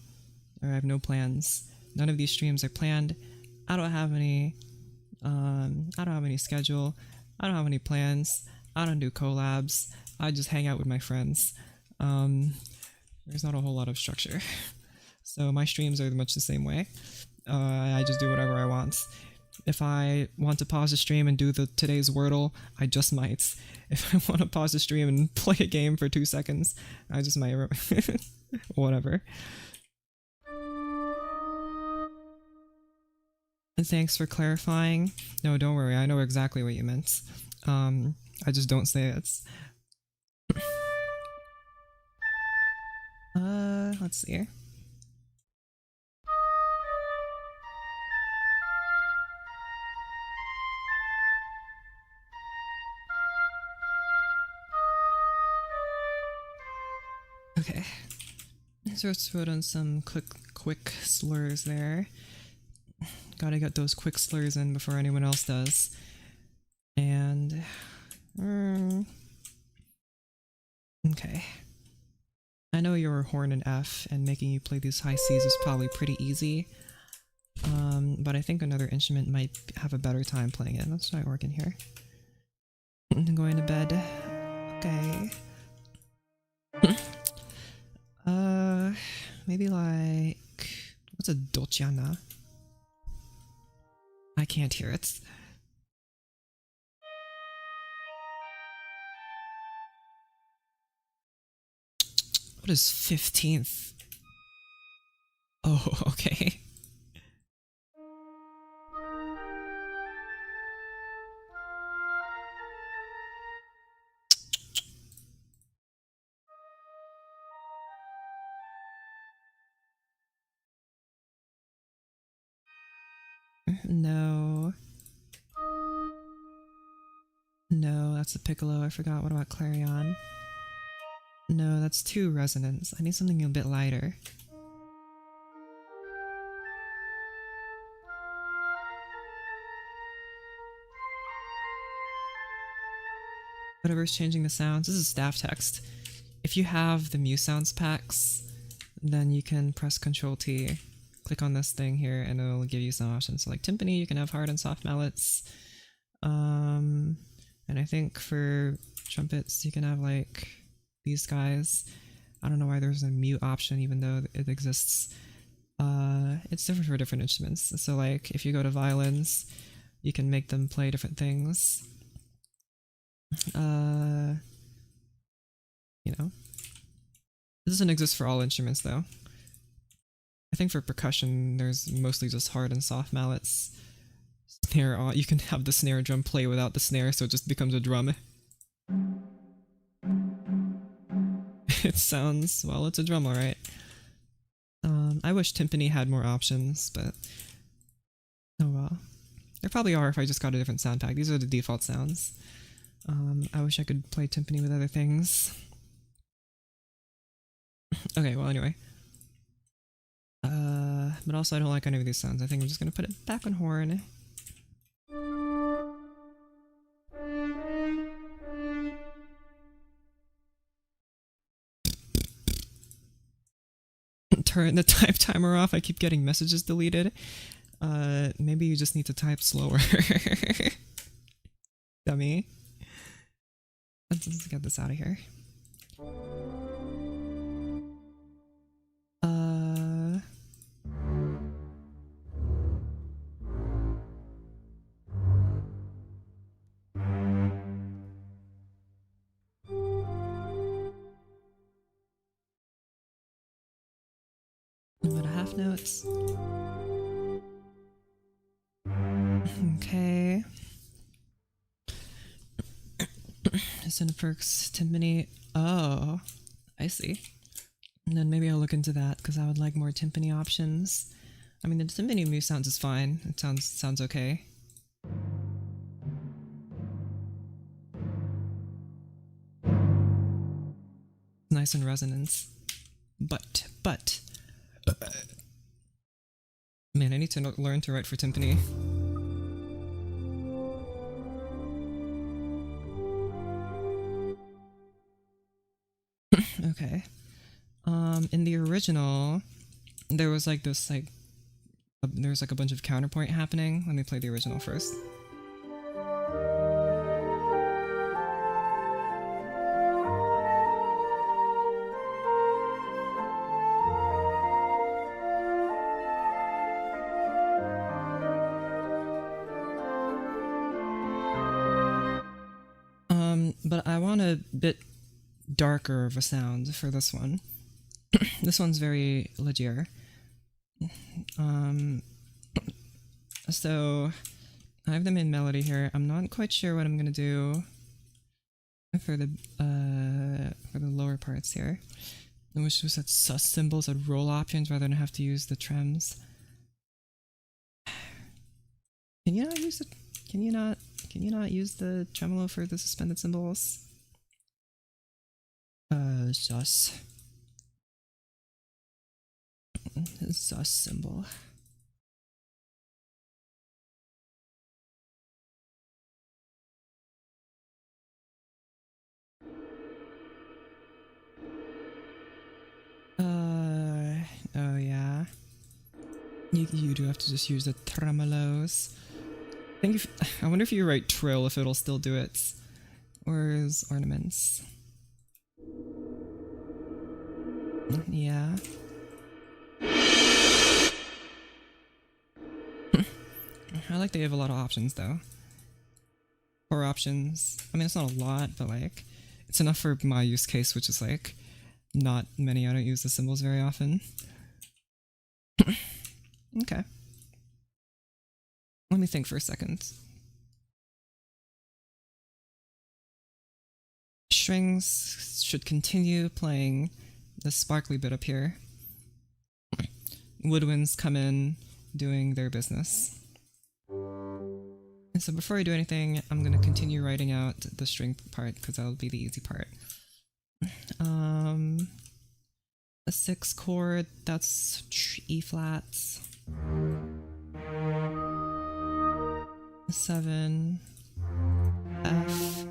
or I have no plans. None of these streams are planned. I don't have any schedule. I don't have any plans. I don't do collabs. I just hang out with my friends. There's not a whole lot of structure. So my streams are much the same way. I just do whatever I want. If I want to pause the stream and do today's Wordle, I just might. If I want to pause the stream and play a game for 2 seconds, I just might. Whatever. And thanks for clarifying. No, don't worry, I know exactly what you meant. I just don't say it. Let's see. Okay. So let's put on some quick slurs there. Gotta get those quick slurs in before anyone else does. And okay. I know you're a horn in F, and making you play these high Cs is probably pretty easy. But I think another instrument might have a better time playing it. Let's try organ here. Going to bed. Okay. Maybe like... What's a dolciana? I can't hear it. What is 15th? Oh, okay. No. No, that's a piccolo. I forgot. What about clarion? No, that's 2 resonance. I need something a bit lighter. Whatever's changing the sounds. This is staff text. If you have the MuSounds packs, then you can press Ctrl T, click on this thing here, and it'll give you some options. So like timpani, you can have hard and soft mallets. And I think for trumpets, you can have like these guys. I don't know why there's a mute option, even though it exists. It's different for different instruments. So like if you go to violins, you can make them play different things. You know, it doesn't exist for all instruments though. I think for percussion, there's mostly just hard and soft mallets. Snare, you can have the snare drum play without the snare, so it just becomes a drum. It sounds, well, it's a drum, alright. I wish timpani had more options, but oh well. There probably are if I just got a different sound pack. These are the default sounds. I wish I could play timpani with other things. Okay, well, anyway. But also I don't like any of these sounds. I think I'm just gonna put it back on horn. Turn the type timer off. I keep getting messages deleted. Maybe you just need to type slower. Dummy. Let's get this out of here. About a half notes. Okay. Cineperks, timpani. Oh, I see. And then maybe I'll look into that because I would like more timpani options. I mean, the timpani MuSounds is fine. It sounds okay. Nice in resonance. But man, I need to learn to write for timpani. Okay. In the original, there was like this there's like a bunch of counterpoint happening. Let me play the original first. But I want a bit darker of a sound for this one. This one's very leger. So I have the main melody here. I'm not quite sure what I'm gonna do for the lower parts here. I wish we had sus symbols at roll options rather than have to use the trims. Can you not use the can you not use the tremolo for the suspended symbols? Sus. Sus symbol. Oh yeah. You do have to just use the tremolos. I wonder if you write trill if it'll still do it. Where's ornaments? Yeah. I like they have a lot of options though. 4 options. I mean, it's not a lot, but like, it's enough for my use case, which is like, not many. I don't use the symbols very often. Okay. Let me think for a second. Strings should continue playing the sparkly bit up here. Woodwinds come in doing their business. And so before I do anything, I'm going to continue writing out the string part because that'll be the easy part. A 6 chord, that's E flats. A 7, F,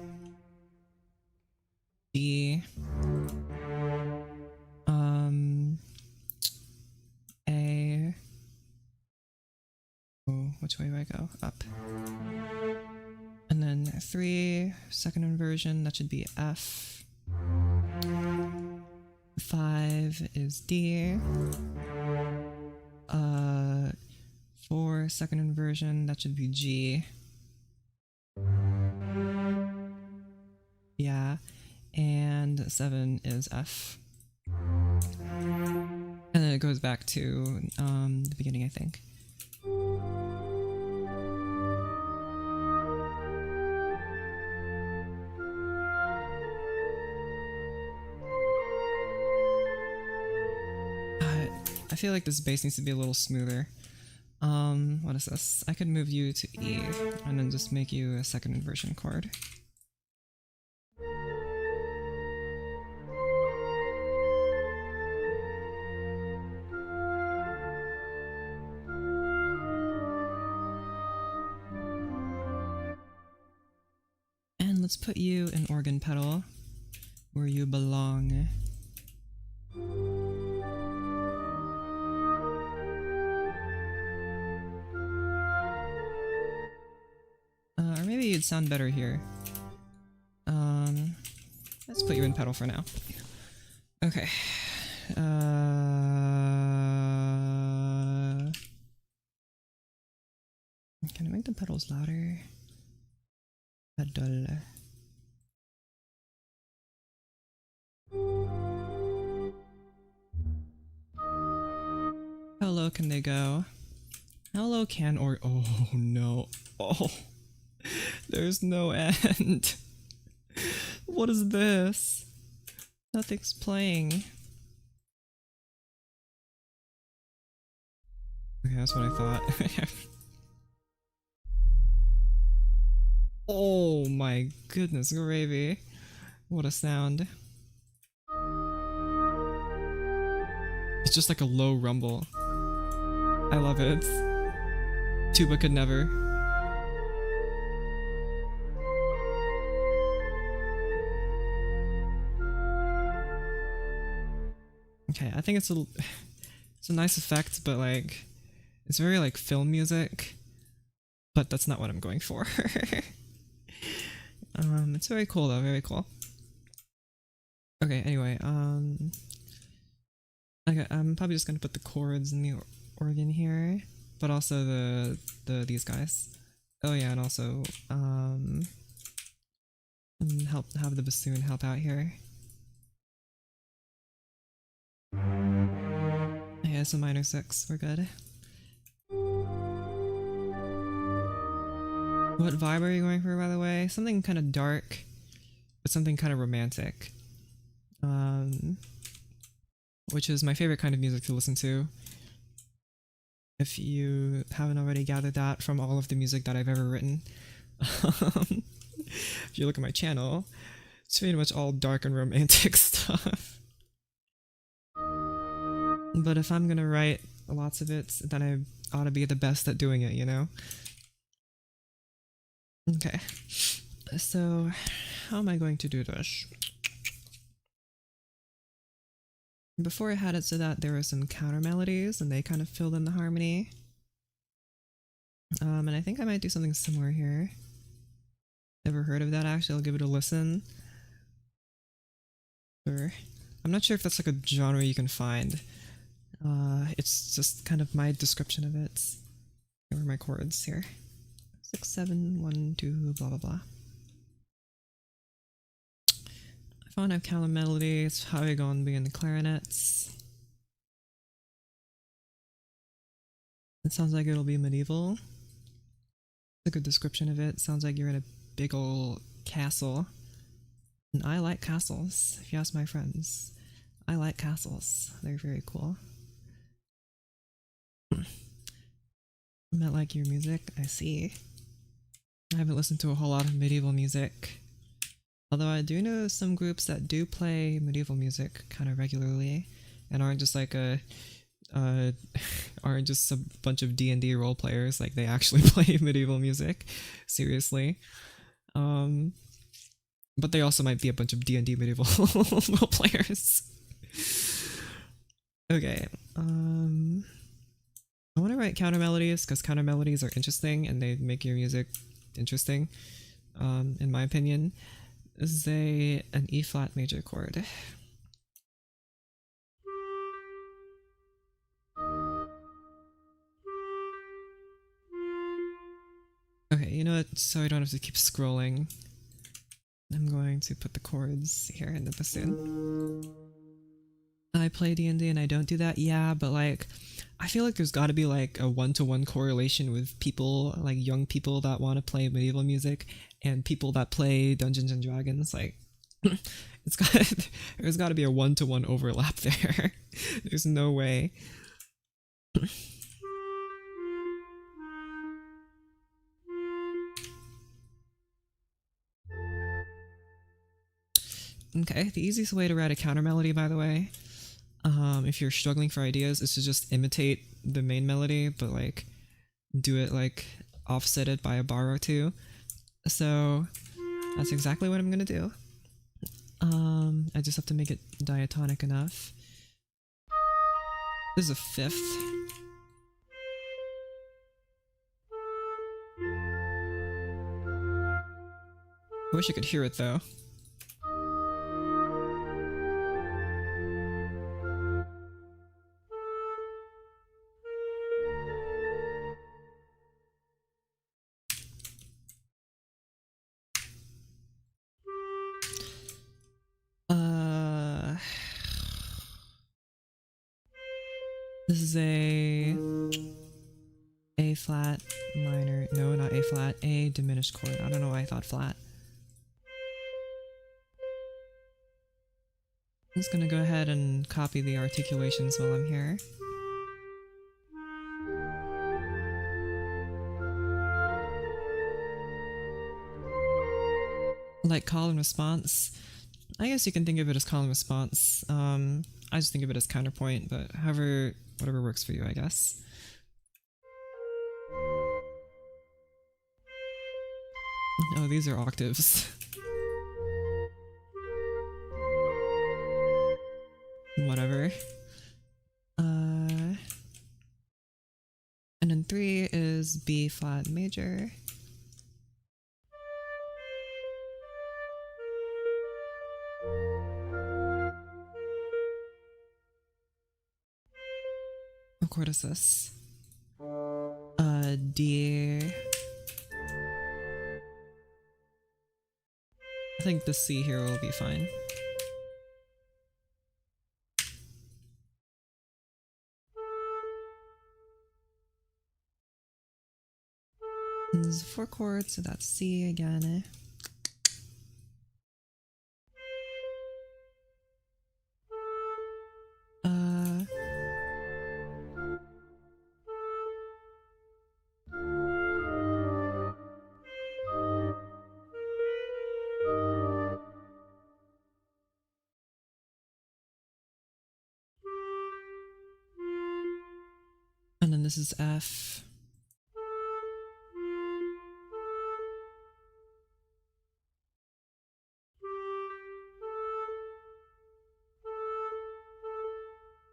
G, A. Oh, which way do I go? Up. And then 3, second inversion, that should be F. 5 is D. 4, second inversion, that should be G. Yeah. And 7 is F. And then it goes back to the beginning, I think. I feel like this bass needs to be a little smoother. What is this? I could move you to E and then just make you a second inversion chord. And let's put you in organ pedal where you belong. Or maybe you'd sound better here. Let's put you in pedal for now. Okay. Can I make the pedals louder? Pedal. How low can they go? How low can or oh no. Oh. There's no end. What is this? Nothing's playing. Okay, that's what I thought. Oh my goodness gravy. What a sound. It's just like a low rumble. I love it. Tuba could never. Okay, I think it's a nice effect, but like it's very like film music, but that's not what I'm going for. It's very cool though, very cool. Okay, anyway, I'm probably just gonna put the chords in the organ here, but also these guys. Oh yeah, and also have the bassoon help out here. Yeah, it's a minor 6. We're good. What vibe are you going for, by the way? Something kind of dark, but something kind of romantic. Which is my favorite kind of music to listen to. If you haven't already gathered that from all of the music that I've ever written. If you look at my channel, it's pretty much all dark and romantic stuff. But if I'm gonna write lots of it, then I ought to be the best at doing it, you know? Okay. So, how am I going to do this? Before I had it so that there were some counter melodies and they kind of filled in the harmony. And I think I might do something similar here. Never heard of that actually, I'll give it a listen. Or, I'm not sure if that's like a genre you can find. It's just kind of my description of it. Here are my chords here. 6, 7, 1, 2, blah blah blah. I found out counter melodies, how we gonna be in the clarinets. It sounds like it'll be medieval. It's a good description of it. Sounds like you're in a big old castle. And I like castles, if you ask my friends. I like castles. They're very cool. I might like your music, I see. I haven't listened to a whole lot of medieval music. Although I do know some groups that do play medieval music kind of regularly and aren't just like aren't just a bunch of D&D role players, like they actually play medieval music, seriously. But they also might be a bunch of D&D medieval role players. Okay, I want to write counter melodies because counter melodies are interesting and they make your music interesting, in my opinion. This is an E flat major chord. Okay, you know what? So I don't have to keep scrolling. I'm going to put the chords here in the bassoon. I play D&D and I don't do that, yeah, but like, I feel like there's got to be like a one-to-one correlation with people, like young people that want to play medieval music and people that play Dungeons and Dragons. Like, there's got to be a one-to-one overlap there. There's no way. Okay, the easiest way to write a counter melody, by the way, if you're struggling for ideas, is to just imitate the main melody, but like do it like offset it by a bar or two. So that's exactly what I'm gonna do. I just have to make it diatonic enough. This is a fifth. I wish I could hear it though. This is A flat minor, no, not A flat, A diminished chord. I don't know why I thought flat. I'm just gonna go ahead and copy the articulations while I'm here. Like call and response. I guess you can think of it as call and response. I just think of it as counterpoint, but whatever works for you, I guess. Oh, these are octaves. Whatever. And then 3 is B flat major. What chord is this? D. I think the C here will be fine. one's 4 chords, so that's C again. And then this is F.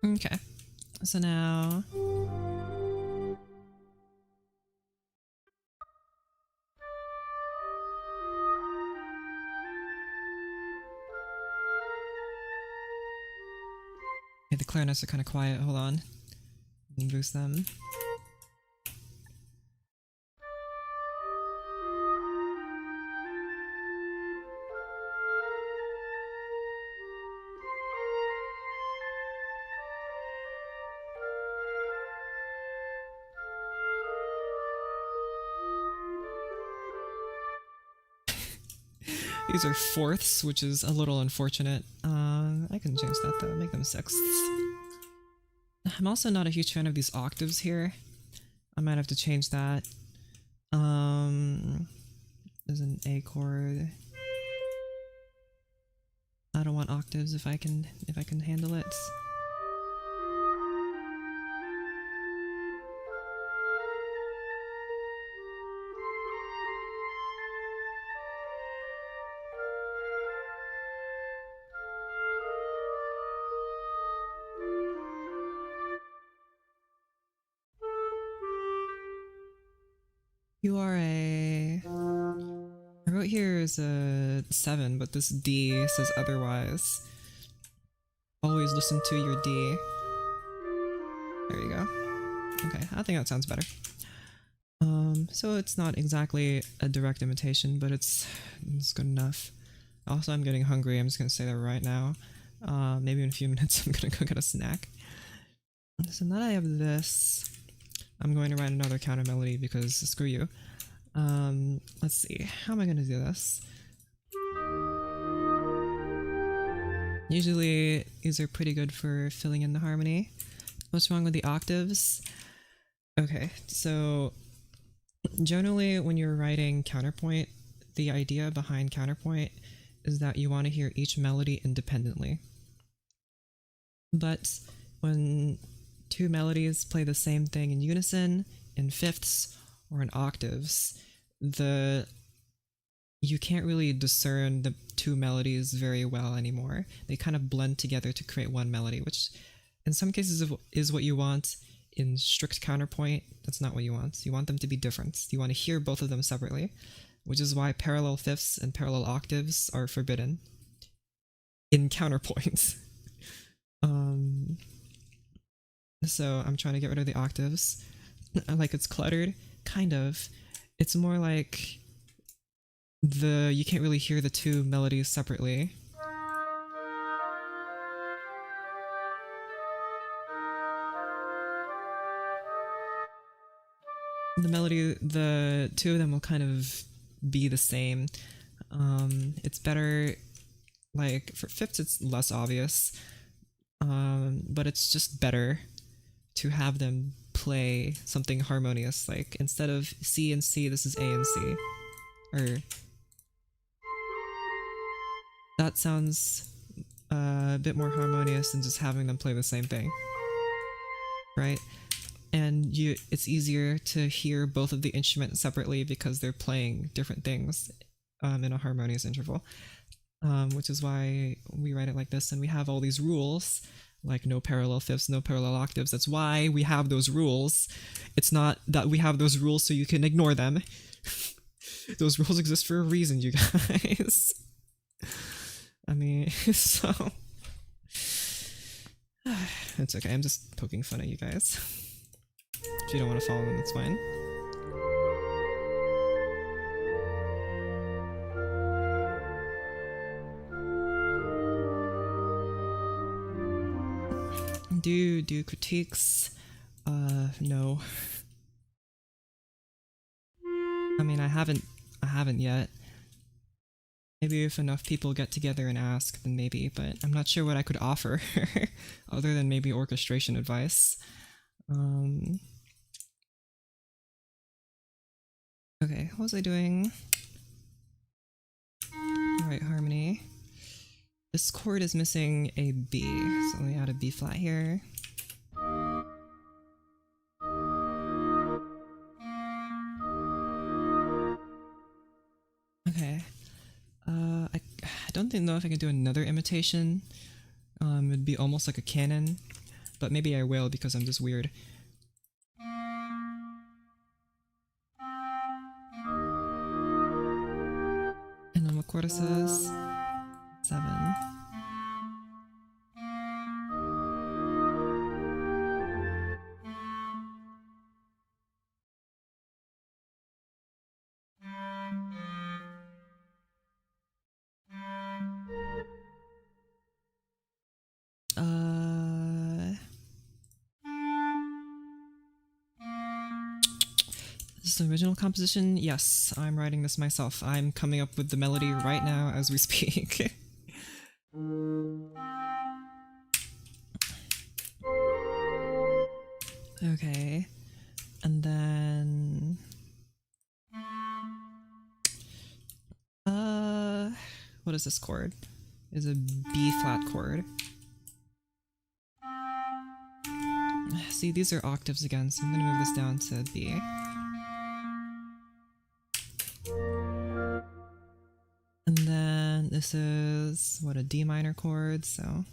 Okay, so now okay, the clarinets are kind of quiet. Hold on, let me boost them. These are fourths, which is a little unfortunate. I can change that though, make them sixths. I'm also not a huge fan of these octaves here. I might have to change that. There's an A chord. I don't want octaves if I can handle it. You are a... I wrote here is a 7, but this D says otherwise. Always listen to your D. There you go. Okay, I think that sounds better. So it's not exactly a direct imitation, but it's good enough. Also, I'm getting hungry. I'm just gonna say that right now. Maybe in a few minutes I'm gonna go get a snack. So now that I have this, I'm going to write another counter melody because screw you. Let's see, how am I gonna do this? Usually these are pretty good for filling in the harmony. What's wrong with the octaves? Okay, so generally when you're writing counterpoint, the idea behind counterpoint is that you want to hear each melody independently. But when two melodies play the same thing in unison, in fifths, or in octaves, you can't really discern the two melodies very well anymore. They kind of blend together to create one melody, which in some cases is what you want. In strict counterpoint, that's not what you want. You want them to be different. You want to hear both of them separately, which is why parallel fifths and parallel octaves are forbidden in counterpoint. So I'm trying to get rid of the octaves. Like it's cluttered, kind of. It's more like you can't really hear the two melodies separately. The two of them will kind of be the same. It's better, like for fifths it's less obvious, but it's just better to have them play something harmonious. Like instead of C and C, this is A and C. Or that sounds a bit more harmonious than just having them play the same thing, right? And it's easier to hear both of the instruments separately because they're playing different things in a harmonious interval, which is why we write it like this. And we have all these rules, like no parallel fifths, no parallel octaves. That's why we have those rules. It's not that we have those rules so you can ignore them. Those rules exist for a reason, you guys. I mean, so... It's okay, I'm just poking fun at you guys. If you don't want to follow them, that's fine. Do critiques? No. I I haven't yet. Maybe if enough people get together and ask, then maybe, but I'm not sure what I could offer other than maybe orchestration advice. Okay, what was I doing? Alright, harmony. This chord is missing a B, so let me add a B flat here. Okay. I don't know if I can do another imitation. It'd be almost like a canon, but maybe I will because I'm just weird. And then what chord is this? 7. Is this the original composition? Yes, I'm writing this myself. I'm coming up with the melody right now as we speak. Okay, and then what is this chord? It's a B flat chord. See, these are octaves again, so I'm gonna move this down to B. And then this is, what, a D minor chord, so...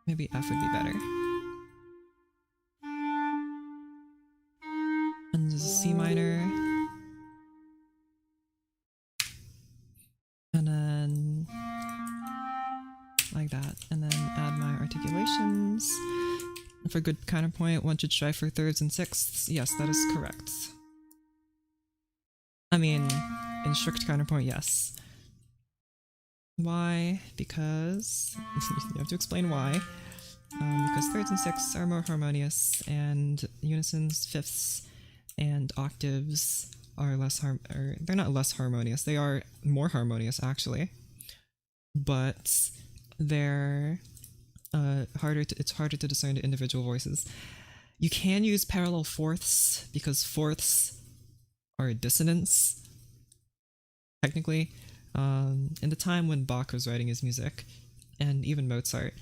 maybe F would be better. And this is C minor. And then... like that. And then add my articulations. For good counterpoint, one should strive for thirds and sixths. Yes, that is correct. I mean, in strict counterpoint, yes. Why? Because... you have to explain why. Because thirds and sixths are more harmonious, and unisons, fifths, and octaves are less they're not less harmonious, they are more harmonious, actually. But they're it's harder to discern the individual voices. You can use parallel fourths, because fourths are dissonance, technically. In the time when Bach was writing his music, and even Mozart,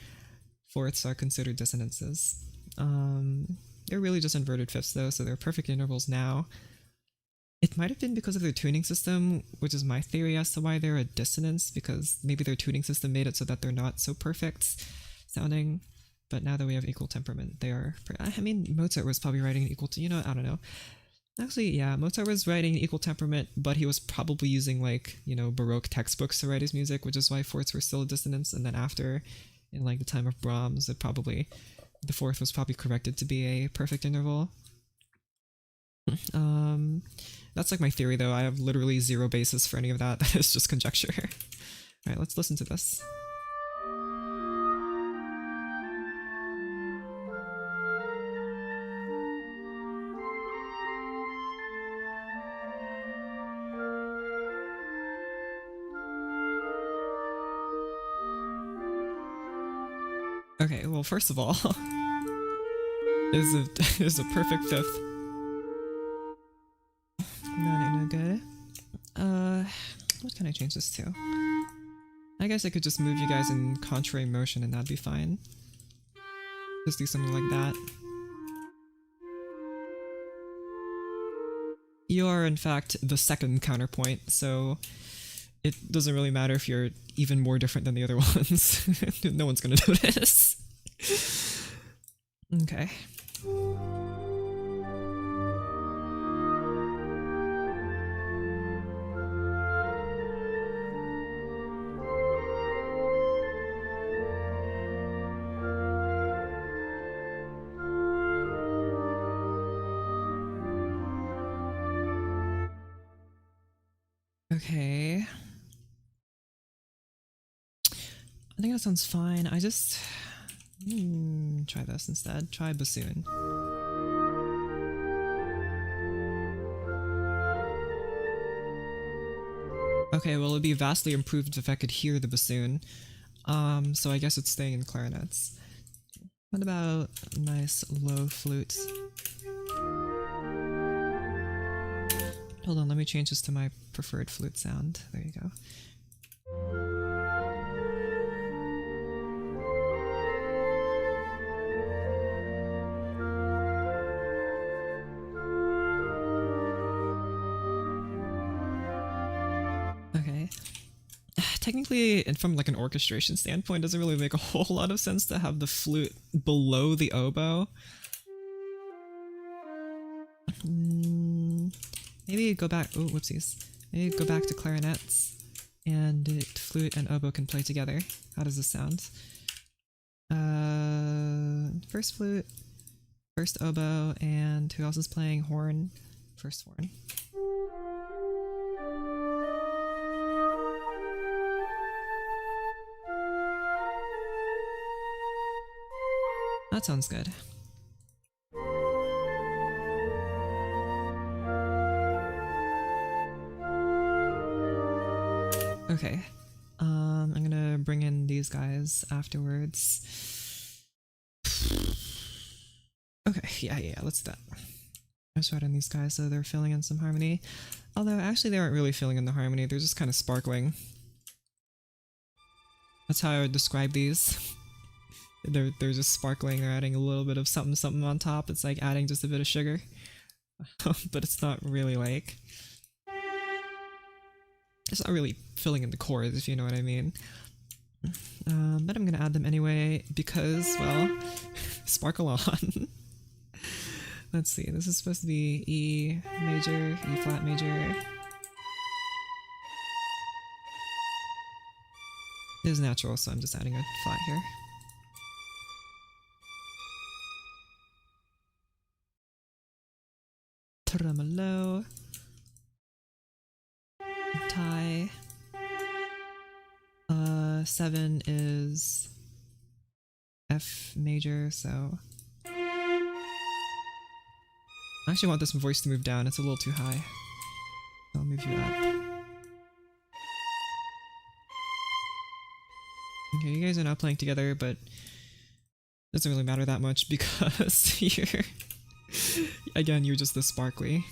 fourths are considered dissonances. They're really just inverted fifths though, so they're perfect intervals now. It might have been because of their tuning system, which is my theory as to why they're a dissonance, because maybe their tuning system made it so that they're not so perfect sounding. But now that we have equal temperament, they are... I mean, Mozart was probably writing an equal... I don't know. Actually, yeah, Mozart was writing equal temperament, but he was probably using, like, Baroque textbooks to write his music, which is why fourths were still a dissonance. And then after, in, like, the time of Brahms, the fourth was probably corrected to be a perfect interval. That's like my theory, though. I have literally zero basis for any of that. That is just conjecture. Alright, let's listen to this. Okay, well, first of all, is a perfect fifth. No good. What can I change this to? I guess I could just move you guys in contrary motion and that'd be fine. Just do something like that. You are, in fact, the second counterpoint, so it doesn't really matter if you're even more different than the other ones. No one's gonna notice. Okay. Okay. I think that sounds fine. I just... try this instead. Try bassoon. Okay, well it'd be vastly improved if I could hear the bassoon. So I guess it's staying in clarinets. What about nice low flutes? Hold on, let me change this to my preferred flute sound. There you go. Okay. Technically, and from like an orchestration standpoint, it doesn't really make a whole lot of sense to have the flute below the oboe. Maybe go back. Oh, whoopsies. Maybe go back to clarinets, and flute and oboe can play together. How does this sound? First flute, first oboe, and who else is playing horn? First horn. That sounds good. Okay. I'm gonna bring in these guys afterwards. Okay, yeah, let's do that. Let's write in these guys so they're filling in some harmony. Although, actually, they aren't really filling in the harmony, they're just kind of sparkling. That's how I would describe these. They're just sparkling, they're adding a little bit of something something on top. It's like adding just a bit of sugar. But it's not really like... It's not really filling in the chords, if you know what I mean. But I'm gonna add them anyway because, well, sparkle on. Let's see, this is supposed to be E major, E flat major. It is natural, so I'm just adding a flat here. Tremolo. Tie. 7 is F major, so... I actually want this voice to move down, it's a little too high. I'll move you up. Okay, you guys are not playing together, but it doesn't really matter that much because you're... Again, you're just the sparkly.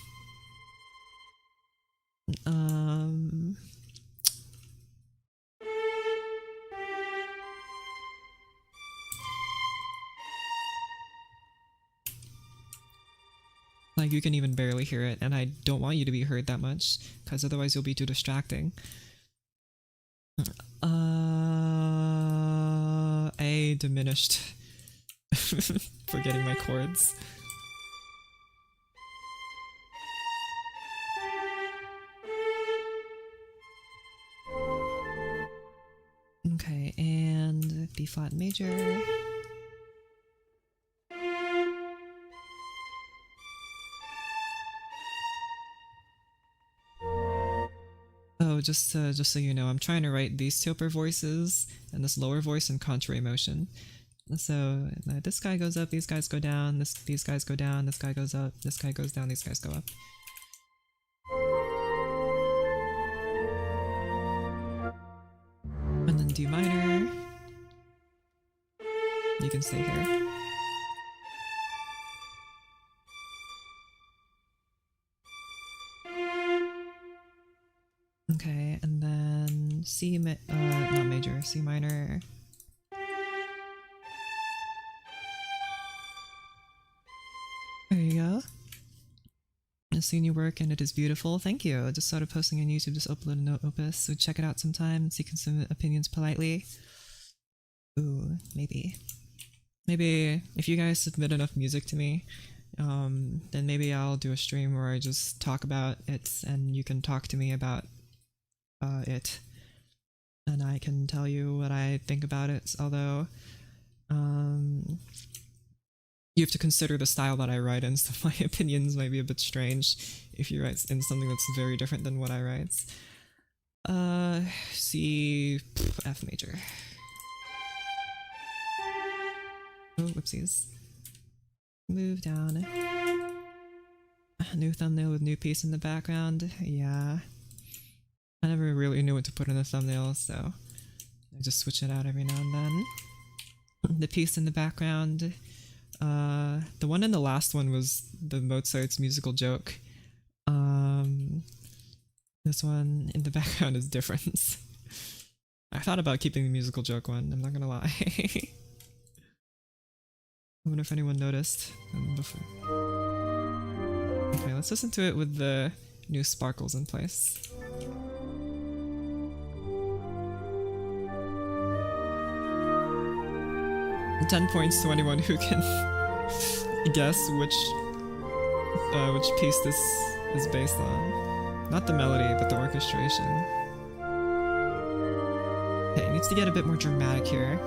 Like, you can even barely hear it, and I don't want you to be heard that much, because otherwise you'll be too distracting. A diminished. Forgetting my chords. Okay, and B flat major. Oh, just so you know, I'm trying to write these two upper voices and this lower voice in contrary motion. So this guy goes up, these guys go down, these guys go down, this guy goes up, this guy goes down, these guys go up. And then D minor. You can stay here. Okay, and then not major, C minor. There you go. I've seen your work and it is beautiful. Thank you. I just started posting on YouTube, just uploaded no opus, so check it out sometime and so you can submit opinions politely. Ooh, maybe. Maybe if you guys submit enough music to me, then maybe I'll do a stream where I just talk about it and you can talk to me about it. And I can tell you what I think about it, although you have to consider the style that I write in, so my opinions might be a bit strange if you write in something that's very different than what I write. C, F major. Oh, whoopsies. Move down. New thumbnail with new piece in the background. Yeah. I never really knew what to put in the thumbnail, so I just switch it out every now and then. The piece in the background, the one in the last one was the Mozart's musical joke. This one in the background is different. I thought about keeping the musical joke one, I'm not gonna lie. I wonder if anyone noticed before. Okay, let's listen to it with the new sparkles in place. 10 points to anyone who can guess which piece this is based on. Not the melody, but the orchestration. Okay, it needs to get a bit more dramatic here.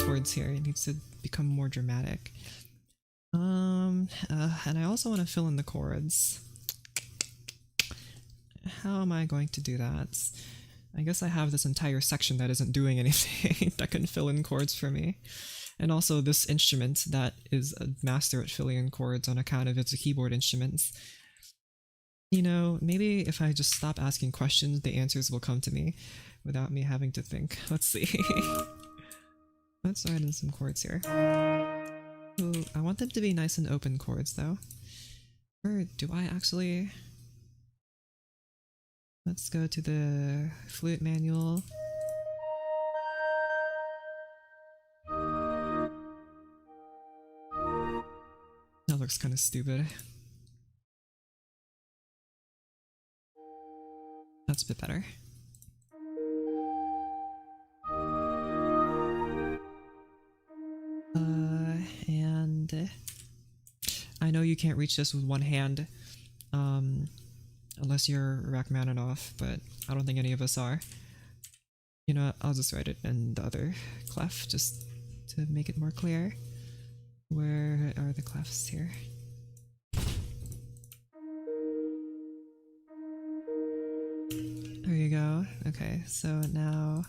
Towards here, it needs to become more dramatic. And I also want to fill in the chords. How am I going to do that? I guess I have this entire section that isn't doing anything that can fill in chords for me. And also this instrument that is a master at filling in chords on account of it's a keyboard instrument. You know, maybe if I just stop asking questions, the answers will come to me without me having to think. Let's see. Let's write in some chords here. Ooh, I want them to be nice and open chords though. Or do I actually? Let's go to the flute manual. That looks kind of stupid. That's a bit better. And I know you can't reach this with one hand, unless you're Rachmaninoff, but I don't think any of us are. You know what, I'll just write it in the other clef just to make it more clear. Where are the clefs here? There you go. Okay, so now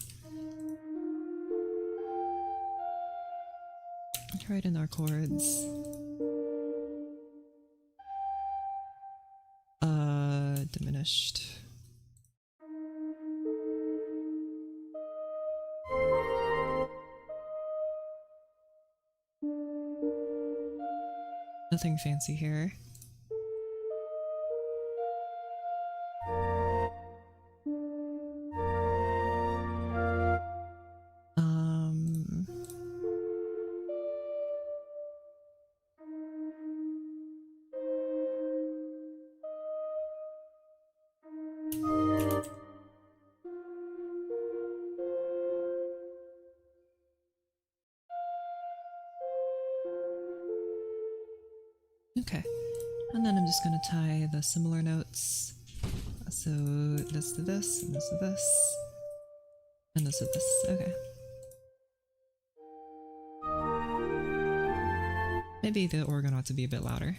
write in our chords. Diminished. Nothing fancy here. Okay, and then I'm just gonna tie the similar notes. So this to this, and this to this, and this to this. Okay. Maybe the organ ought to be a bit louder.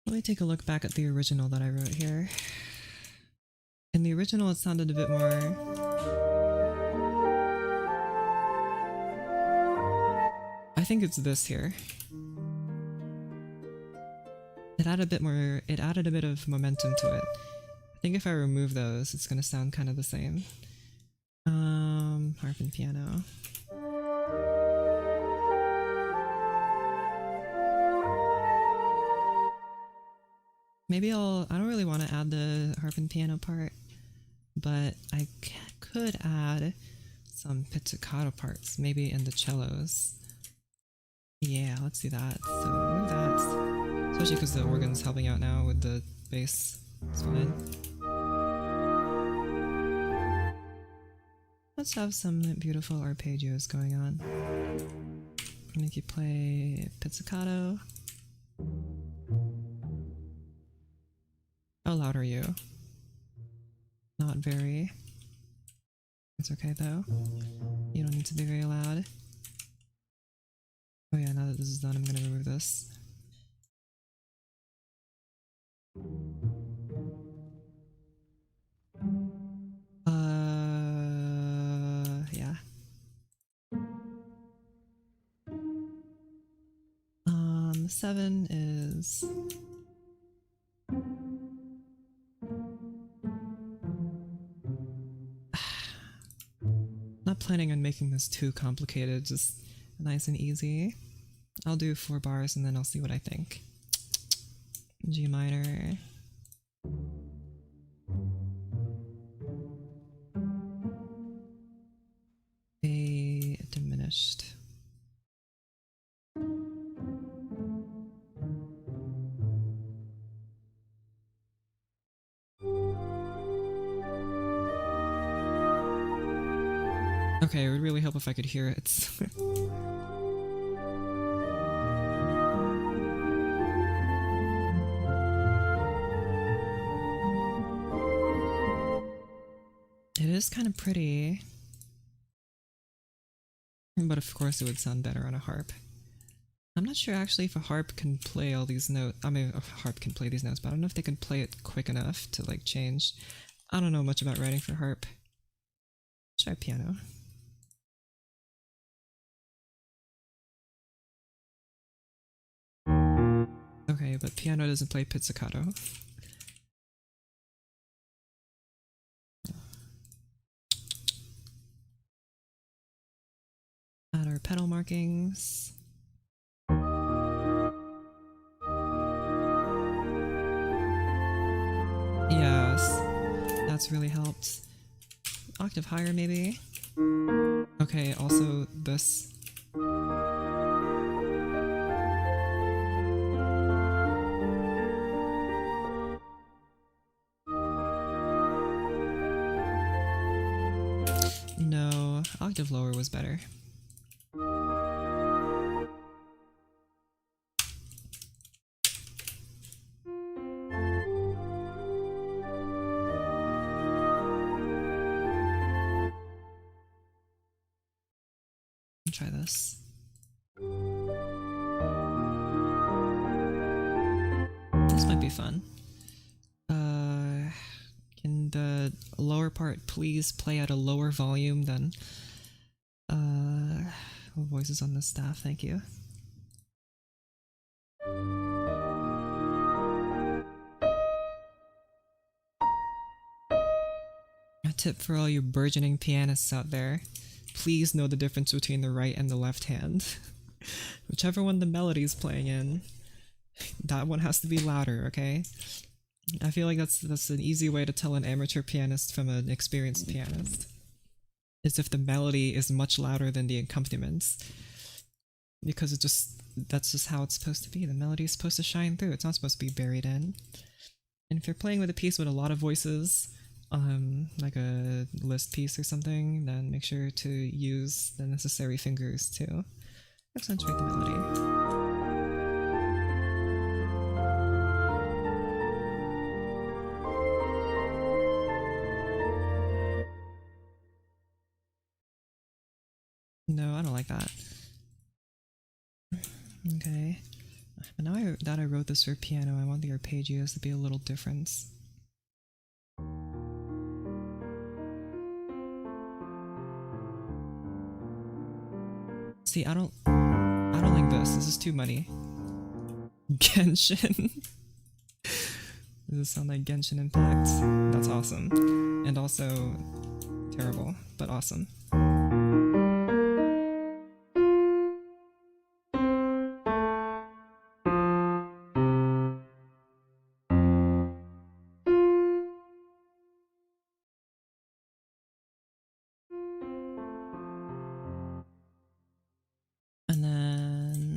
Let me take a look back at the original that I wrote here. In the original, it sounded a bit more... I think it's this here. It added a bit of momentum to it. I think if I remove those, it's gonna sound kind of the same. Harp and piano. Maybe I don't really want to add the harp and piano part, but I could add some pizzicato parts, maybe in the cellos. Yeah, let's do that. So move that, especially because the organ's helping out now with the bass. It's fine. Let's have some beautiful arpeggios going on. Make you play pizzicato. How loud are you? Not very. It's okay though. You don't need to be very loud. Oh yeah, now that this is done, I'm gonna remove this. Yeah. 7 is... Not planning on making this too complicated, just nice and easy. I'll do 4 bars and then I'll see what I think. G minor. A diminished. Okay, it would really help if I could hear it. It is kind of pretty. But of course it would sound better on a harp. I'm not sure actually if a harp can play all these notes. I mean, a harp can play these notes, but I don't know if they can play it quick enough to like change. I don't know much about writing for harp. Try piano. Okay, but piano doesn't play pizzicato. Add our pedal markings. Yes, that's really helped. Octave higher maybe? Okay, also this. No, octave lower was better. Try this. This might be fun. Can the lower part please play at a lower volume than voices on the staff, thank you. A tip for all you burgeoning pianists out there. Please know the difference between the right and the left hand. Whichever one the melody is playing in, that one has to be louder, okay? I feel like that's an easy way to tell an amateur pianist from an experienced pianist. Is if the melody is much louder than the accompaniments. Because that's just how it's supposed to be. The melody is supposed to shine through. It's not supposed to be buried in. And if you're playing with a piece with a lot of voices, like a Liszt piece or something, then make sure to use the necessary fingers to accentuate the melody. No, I don't like that. Okay. But now that I wrote this for piano, I want the arpeggios to be a little different. See, I don't like this. This is too muddy. Genshin. Does this sound like Genshin Impact? That's awesome. And also terrible, but awesome. And then...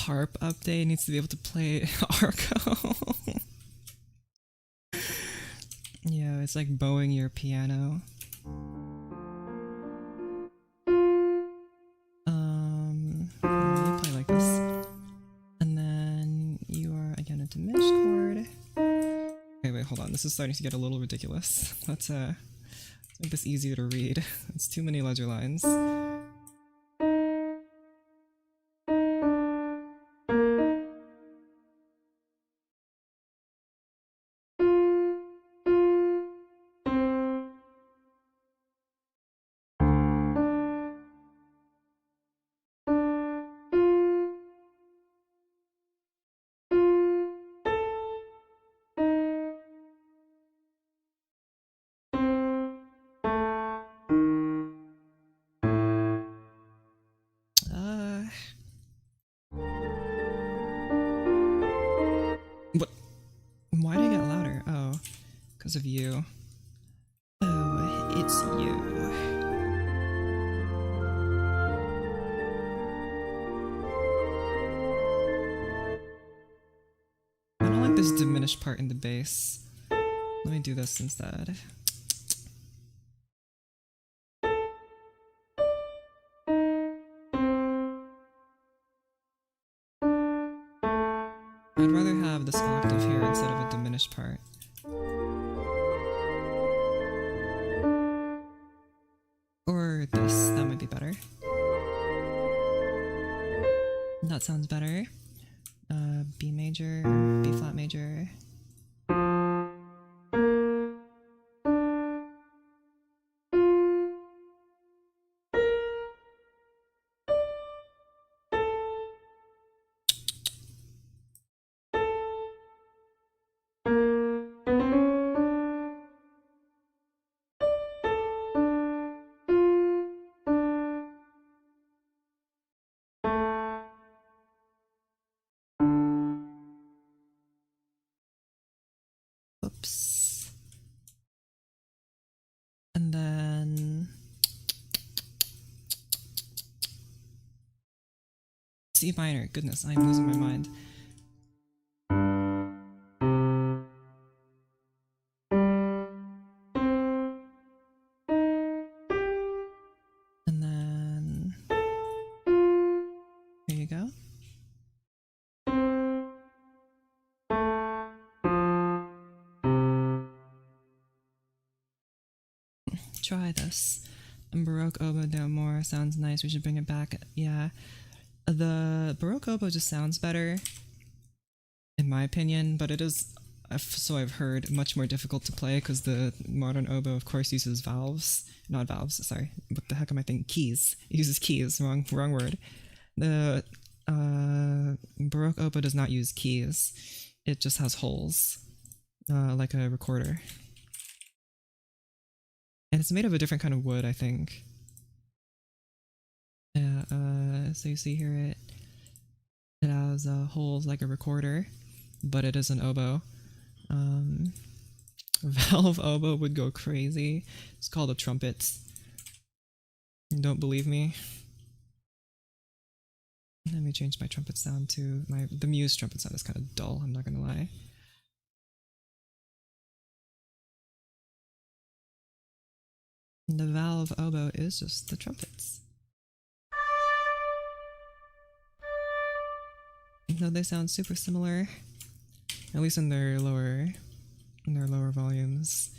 harp update needs to be able to play arco. Yeah, it's like bowing your piano. You play like this. And then you are again a diminished chord. Okay, wait, hold on. This is starting to get a little ridiculous. Let's make this easier to read. It's too many ledger lines. What? Why did I get louder? Oh, because of you. Oh, it's you. I don't like this diminished part in the bass. Let me do this instead. I'd rather have this octave here instead of a diminished part. Or this, that might be better. That sounds better. B major, B flat major. Oops. And then C minor. Goodness, I'm losing my mind. And then there you go. Try this. Baroque oboe no more. Sounds nice. We should bring it back. Yeah. The Baroque oboe just sounds better, in my opinion, but it is, so I've heard, much more difficult to play because the modern oboe, of course, uses valves. Not valves, sorry. What the heck am I thinking? Keys. It uses keys. Wrong word. The Baroque oboe does not use keys. It just has holes, like a recorder. And it's made of a different kind of wood, I think. Yeah, so you see here it has holes like a recorder, but it is an oboe. Valve oboe would go crazy. It's called a trumpet. Don't believe me? Let me change my trumpet sound to the Muse trumpet sound is kind of dull, I'm not gonna lie. And the valve oboe is just the trumpets. Though they sound super similar, at least in their lower volumes.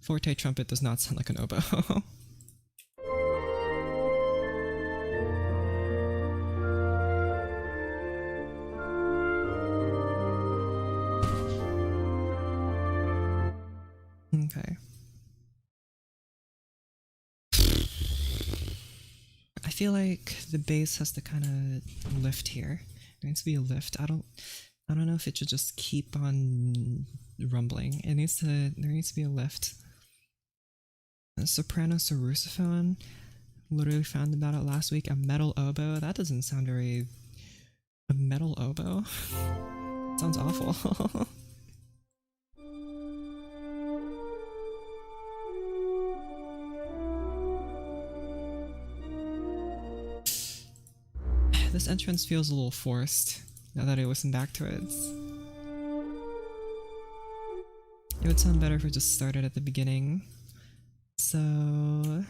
Forte trumpet does not sound like an oboe. Okay. I feel like the bass has to kind of lift here. There needs to be a lift. I don't know if it should just keep on rumbling. There needs to be a lift. A soprano sousaphone. Literally found about it last week. A metal oboe. That doesn't sound very. A metal oboe? Sounds awful. This entrance feels a little forced. now that I listen back to it. It would sound better if it just started at the beginning. So...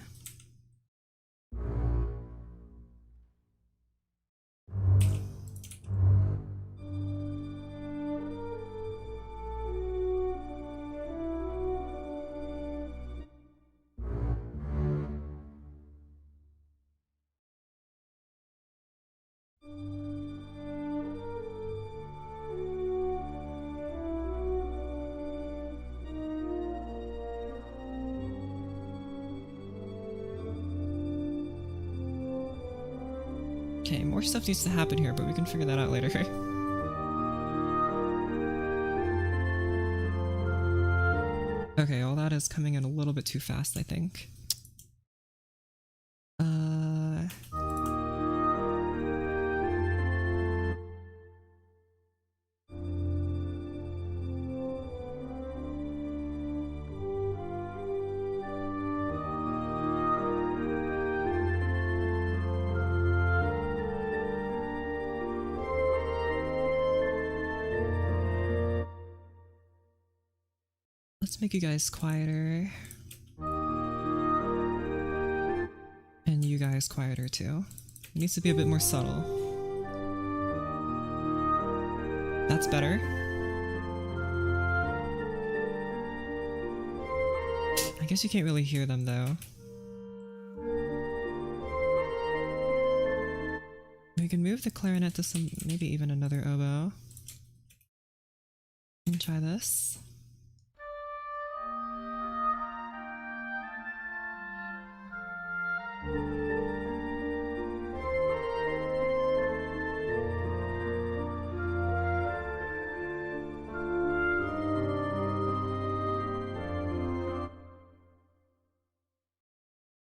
Okay, more stuff needs to happen here, but we can figure that out later. Okay, all that is coming in a little bit too fast, I think. Let's make you guys quieter. And you guys quieter too. It needs to be a bit more subtle. That's better. I guess you can't really hear them though. We can move the clarinet to some, maybe even another oboe. And try this.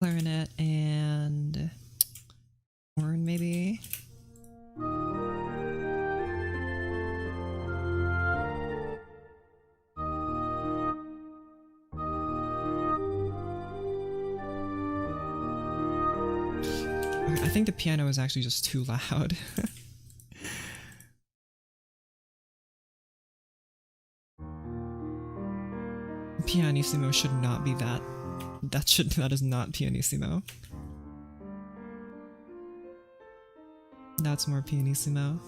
Clarinet and horn, maybe. I think the piano is actually just too loud. Pianissimo should not be that. That is not pianissimo. That's more pianissimo.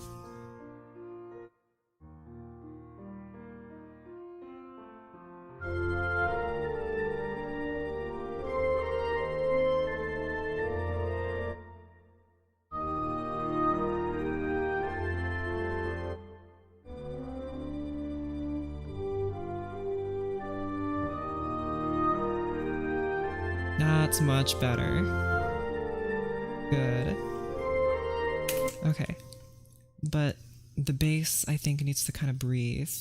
That's much better. Good. Okay. But the bass, I think, needs to kind of breathe.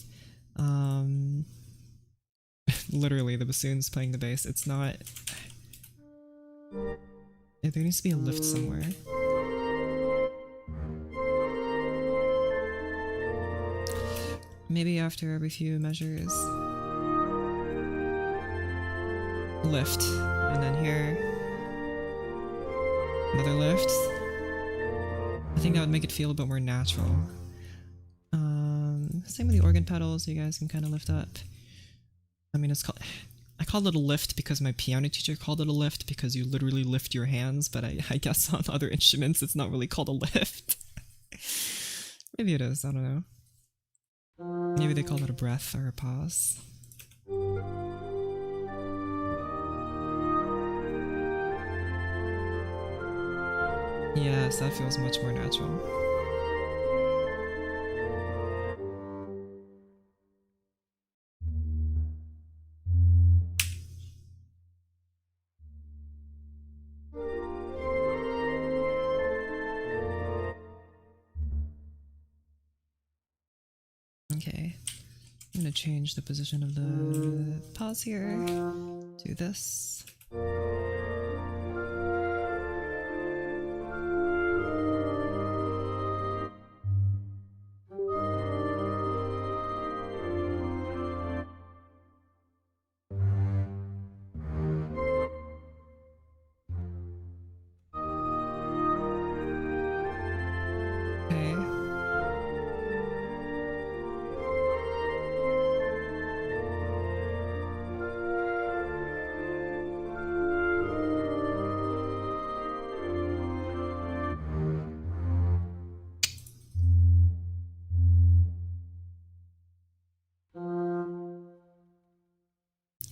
Literally, the bassoon's playing the bass. It's not... There needs to be a lift somewhere. Maybe after every few measures. Lift. And then here, another lift. I think that would make it feel a bit more natural. Same with the organ pedals, you guys can kind of lift up. I mean, I call it a lift because my piano teacher called it a lift because you literally lift your hands, but I guess on other instruments it's not really called a lift. Maybe it is, I don't know. Maybe they call it a breath or a pause. Yes, that feels much more natural. Okay, I'm gonna change the position of the pause here to this.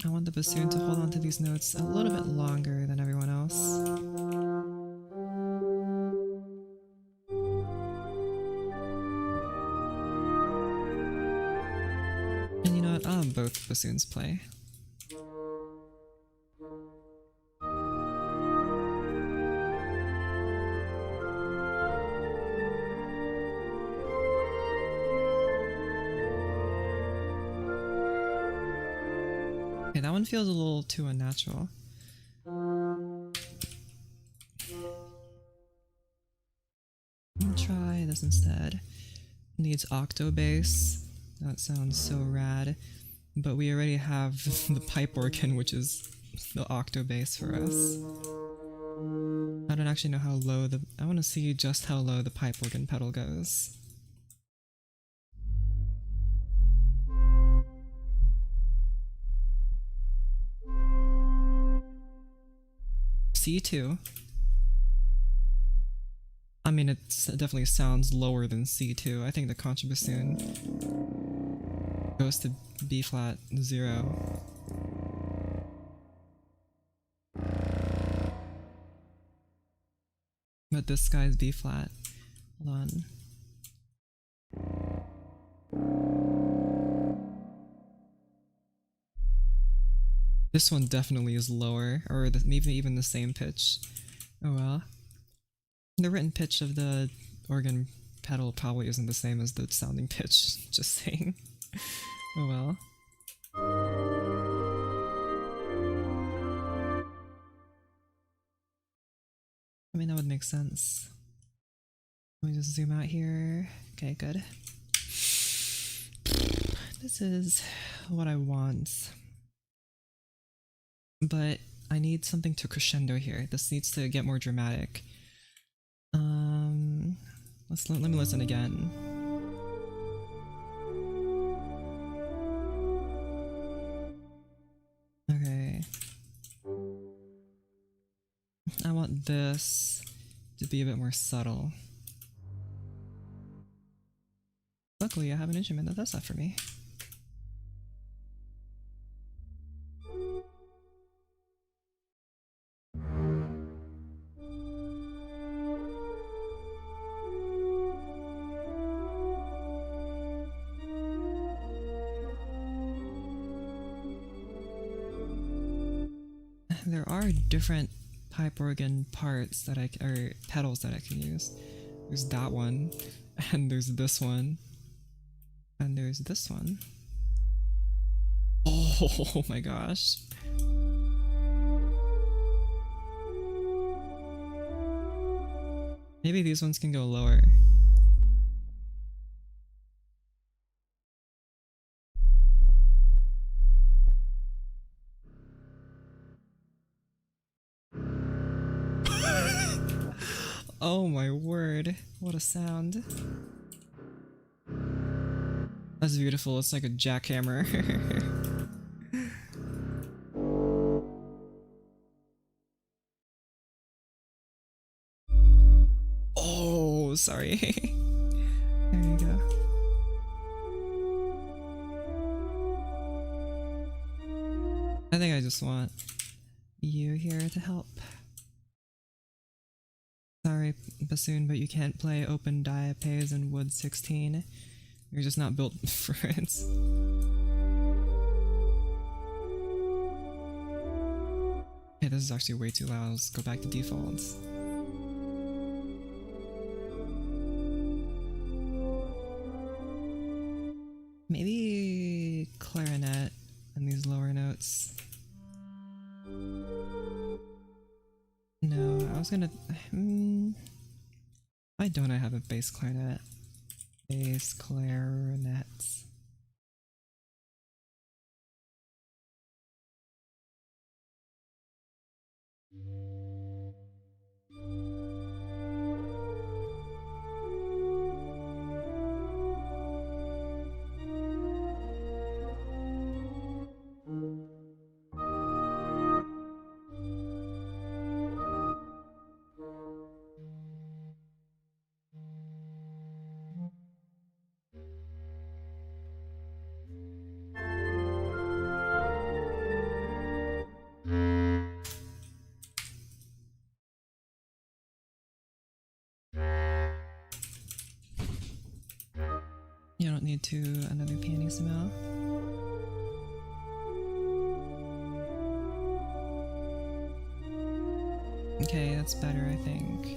I want the bassoon to hold on to these notes a little bit longer than everyone else. And you know what? I'll have both bassoons play. Okay, that one feels a little too unnatural. Try this instead. Needs octo bass. That sounds so rad. But we already have the pipe organ, which is the octo bass for us. I don't actually know how low the... I want to see just how low the pipe organ pedal goes. C2. I mean, it definitely sounds lower than C2. I think the contrabassoon goes to B flat 0. But this guy's B flat. Hold on. This one definitely is lower, or maybe even the same pitch. Oh well. The written pitch of the organ pedal probably isn't the same as the sounding pitch, just saying. Oh well. I mean, that would make sense. Let me just zoom out here. Okay, good. This is what I want. But I need something to crescendo here. This needs to get more dramatic. Let me listen again. Okay. I want this to be a bit more subtle. Luckily, I have an instrument that does that for me. There are different pipe organ parts that or pedals that I can use. There's that one, and there's this one, and there's this one. Oh my gosh. Maybe these ones can go lower. Oh my word, what a sound. That's beautiful, it's like a jackhammer. Oh, sorry. There you go. I think I just want you here to help. Sorry, bassoon, but you can't play open diapase in wood 16. You're just not built for it. Okay, this is actually way too loud. Let's go back to defaults. Maybe clarinet and these lower notes. No, I was gonna... why don't I have a bass clarinet? Bass clarinets. You don't need to another pianissimo. Okay, that's better, I think.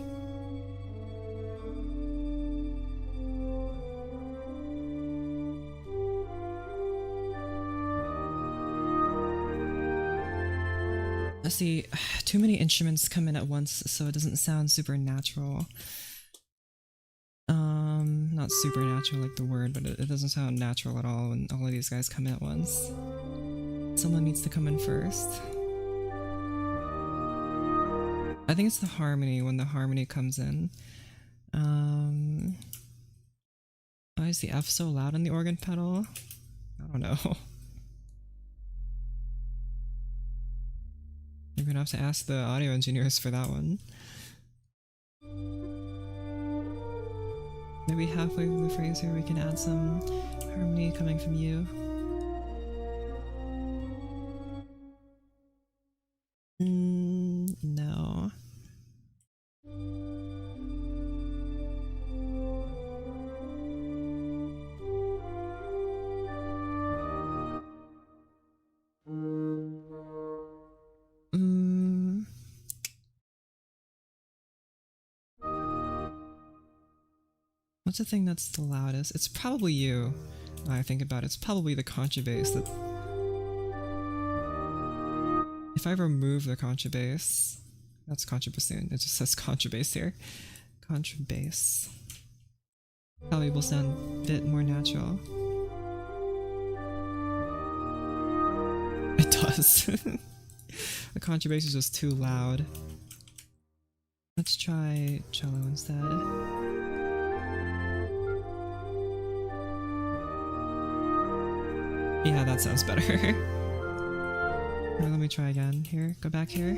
Let's see, too many instruments come in at once, so it doesn't sound super natural. Not supernatural like the word, but it doesn't sound natural at all when all of these guys come in at once. Someone needs to come in first. I think it's the harmony, when the harmony comes in. Why is the F so loud on the organ pedal? I don't know. You're gonna have to ask the audio engineers for that one. Maybe halfway through the phrase here we can add some harmony coming from you. No. What's the thing that's the loudest? It's probably you. Now I think about it, it's probably the contrabass that... If I remove the contrabass... That's contrabassoon, it just says contrabass here. Contrabass. Probably will sound a bit more natural. It does. The contrabass is just too loud. Let's try cello instead. Yeah, that sounds better. Here, let me try again. Here, go back here.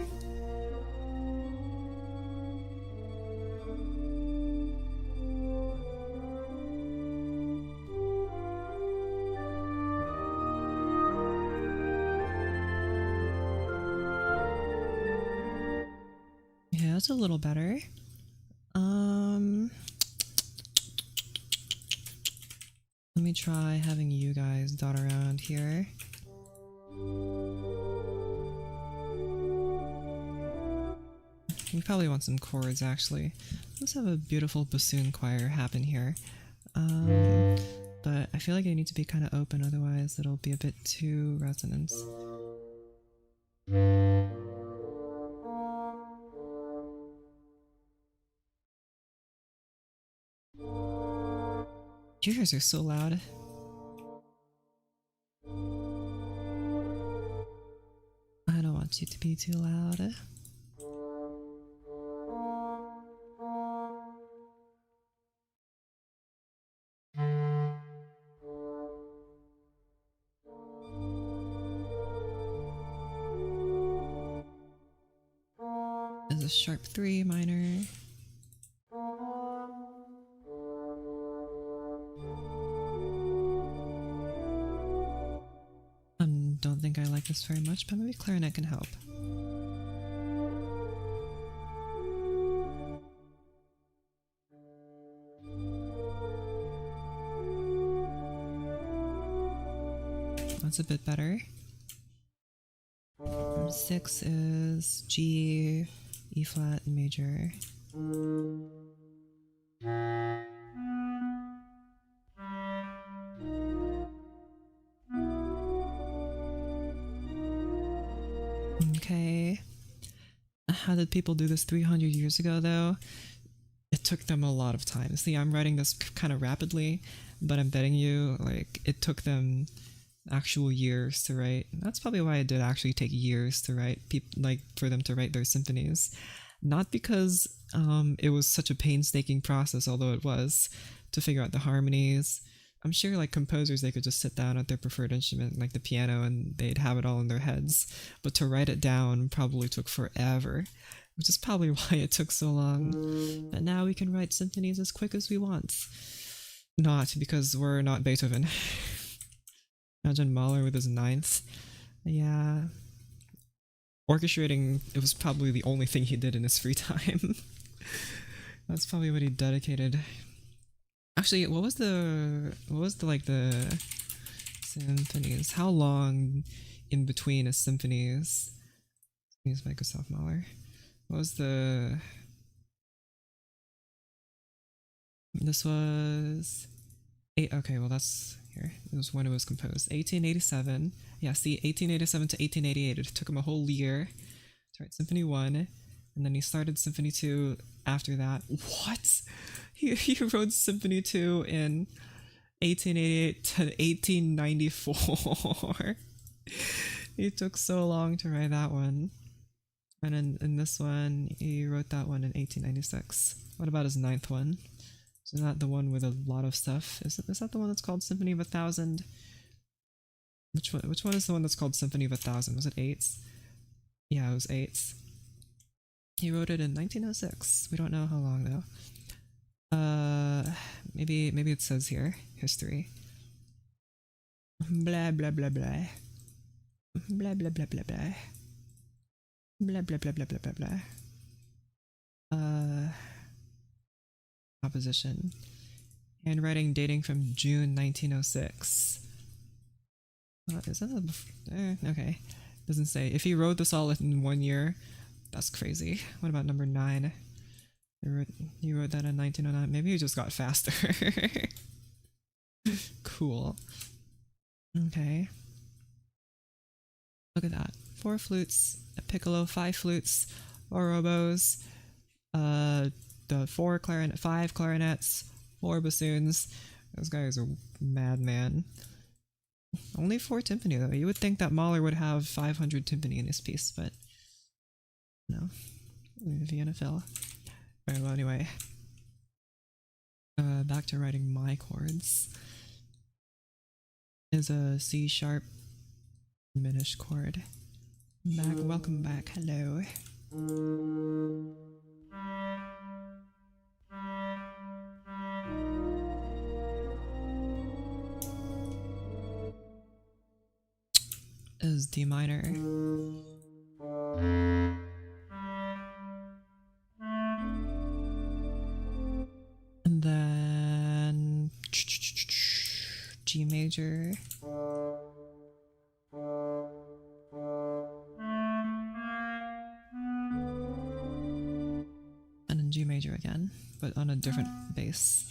Yeah, that's a little better. Let me try having you guys dot around here. We probably want some chords actually. Let's have a beautiful bassoon choir happen here. But I feel like I need to be kind of open, otherwise it'll be a bit too resonant. Yours are so loud. I don't want you to be too loud. There's a sharp 3 minor. Don't think I like this very much, but maybe clarinet can help. That's a bit better. 6 is G, E flat, and major. Okay. How did people do this 300 years ago though? It took them a lot of time. See, I'm writing this kind of rapidly, but I'm betting you, like, it took them actual years to write. That's probably why it did actually take years to write, like, for them to write their symphonies. Not because it was such a painstaking process, although it was, to figure out the harmonies. I'm sure, like, composers, they could just sit down at their preferred instrument, like the piano, and they'd have it all in their heads. But to write it down probably took forever, which is probably why it took so long. But now we can write symphonies as quick as we want. Not because we're not Beethoven. Imagine Mahler with his 9th. Yeah. Orchestrating, it was probably the only thing he did in his free time. That's probably what he dedicated Actually, what was the like the symphonies? How long in between is symphonies? Use Microsoft Mahler. What was the? This was eight. Okay, well that's here. It was when it was composed. 1887. Yeah, see, 1887 to 1888. It took him a whole year to write Symphony 1, and then he started Symphony 2 after that. What? He wrote Symphony 2 in 1888 to 1894. It took so long to write that one. And in this one, he wrote that one in 1896. What about his ninth one? Is that the one with a lot of stuff? Is that the one that's called Symphony of 1,000? Which one is the one that's called Symphony of 1,000? Was it eights? Yeah, it was eights. He wrote it in 1906. We don't know how long though. Maybe it says here history. Blah blah blah blah. Blah blah blah blah blah. Blah blah blah blah blah blah blah. Composition. Handwriting dating from June 1906. Is that okay. Doesn't say. If he wrote this all in 1 year, that's crazy. What about number 9? He wrote that in 1909. Maybe he just got faster. Cool. Okay. Look at that. 4 flutes, a piccolo, 5 flutes, 4 oboes, the 5 clarinets, 4 bassoons. This guy is a madman. Only 4 timpani though. You would think that Mahler would have 500 timpani in his piece, but no. Vienna Phil. Alright, well anyway. Back to writing my chords. Is a C sharp diminished chord. Welcome back, hello. Is D minor. And then G major. And then G major again, but on a different bass.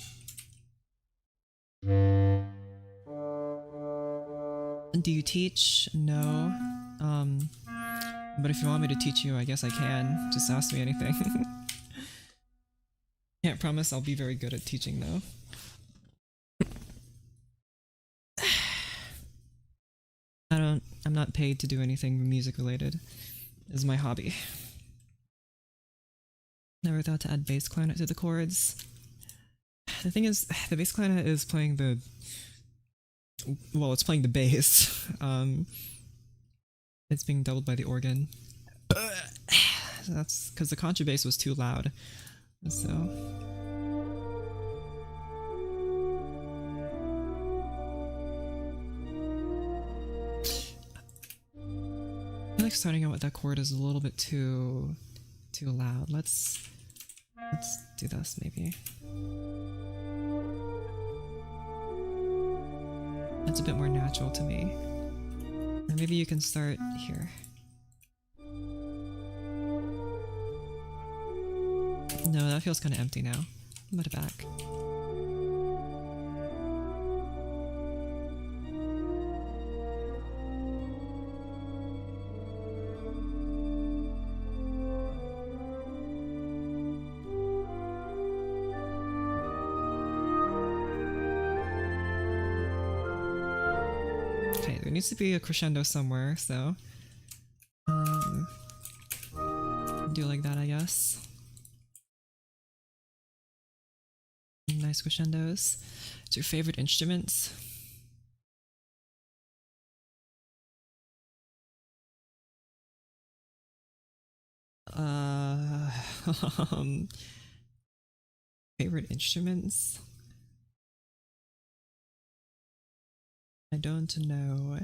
Do you teach? No. But if you want me to teach you, I guess I can. Just ask me anything. Can't promise I'll be very good at teaching though. I'm not paid to do anything music related. This is my hobby. Never thought to add bass clarinet to the chords. The thing is, the bass clarinet is playing the... Well, it's playing the bass. It's being doubled by the organ. So that's because the contrabass was too loud. So... I feel like starting out with that chord is a little bit too loud. Let's do this maybe. That's a bit more natural to me. Or maybe you can start here. No, that feels kind of empty now. Put it back. Okay, there needs to be a crescendo somewhere, so do like that, I guess. Nice crescendos. What's your favorite instruments? Favorite instruments? I don't know.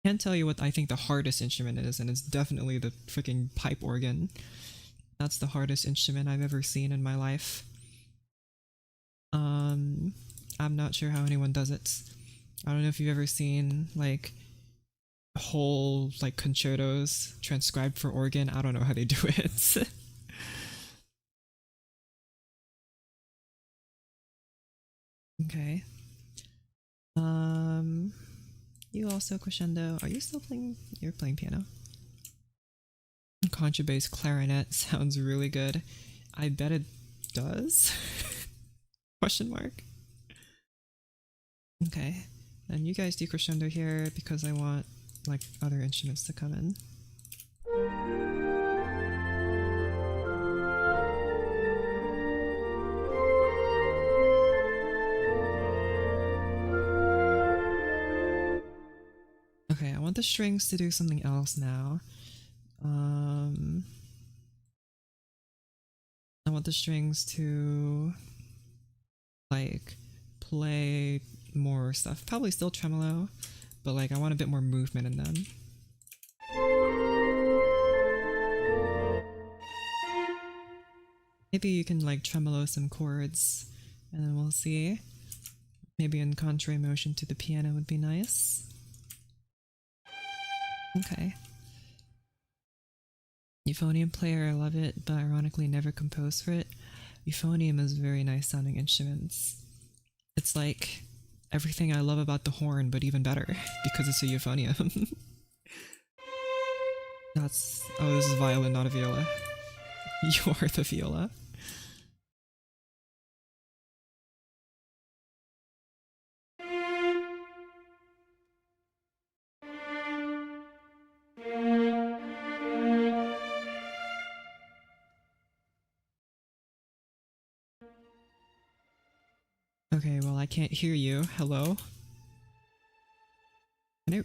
Can't tell you what I think the hardest instrument is, and it's definitely the freaking pipe organ. That's the hardest instrument I've ever seen in my life. I'm not sure how anyone does it. I don't know if you've ever seen like whole like concertos transcribed for organ. I don't know how they do it. Okay. You also crescendo. Are you still playing? You're playing piano. Contrabass clarinet sounds really good. I bet it does. Question mark. Okay. And you guys do crescendo here because I want like other instruments to come in. Okay, I want the strings to do something else now. I want the strings to like play more stuff. Probably still tremolo, but like I want a bit more movement in them. Maybe you can like tremolo some chords and then we'll see. Maybe in contrary motion to the piano would be nice. Okay. Euphonium player, I love it, but ironically never composed for it. Euphonium is very nice sounding instruments. It's like everything I love about the horn, but even better, because it's a euphonium. That's... oh, this is violin, not a viola. You're the viola. Okay, well I can't hear you. Hello? I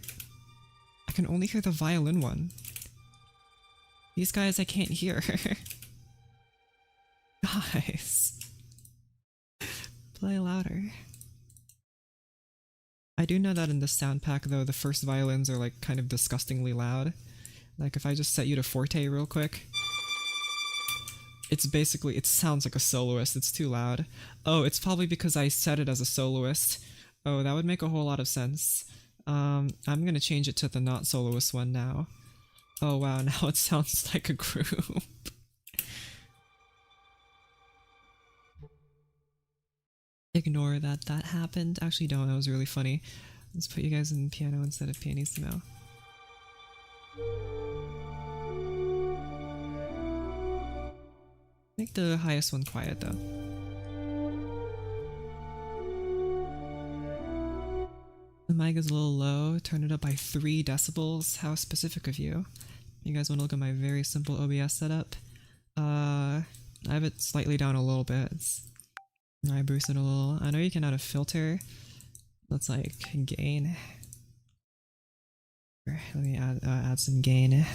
can only hear the violin one. These guys I can't hear. Guys. Play louder. I do know that in the sound pack though, the first violins are like kind of disgustingly loud. Like if I just set you to forte real quick. It's basically, it sounds like a soloist, it's too loud. Oh, it's probably because I set it as a soloist. Oh, that would make a whole lot of sense. I'm gonna change it to the not soloist one now. Oh wow, now it sounds like a group. Ignore that that happened. Actually don't, that was really funny. Let's put you guys in piano instead of pianissimo. Make the highest one quiet though. The mic is a little low, turn it up by 3 decibels. How specific of you. You guys want to look at my very simple OBS setup? I have it slightly down a little bit. I boosted a little. I know you can add a filter. Let's like gain. Let me add some gain.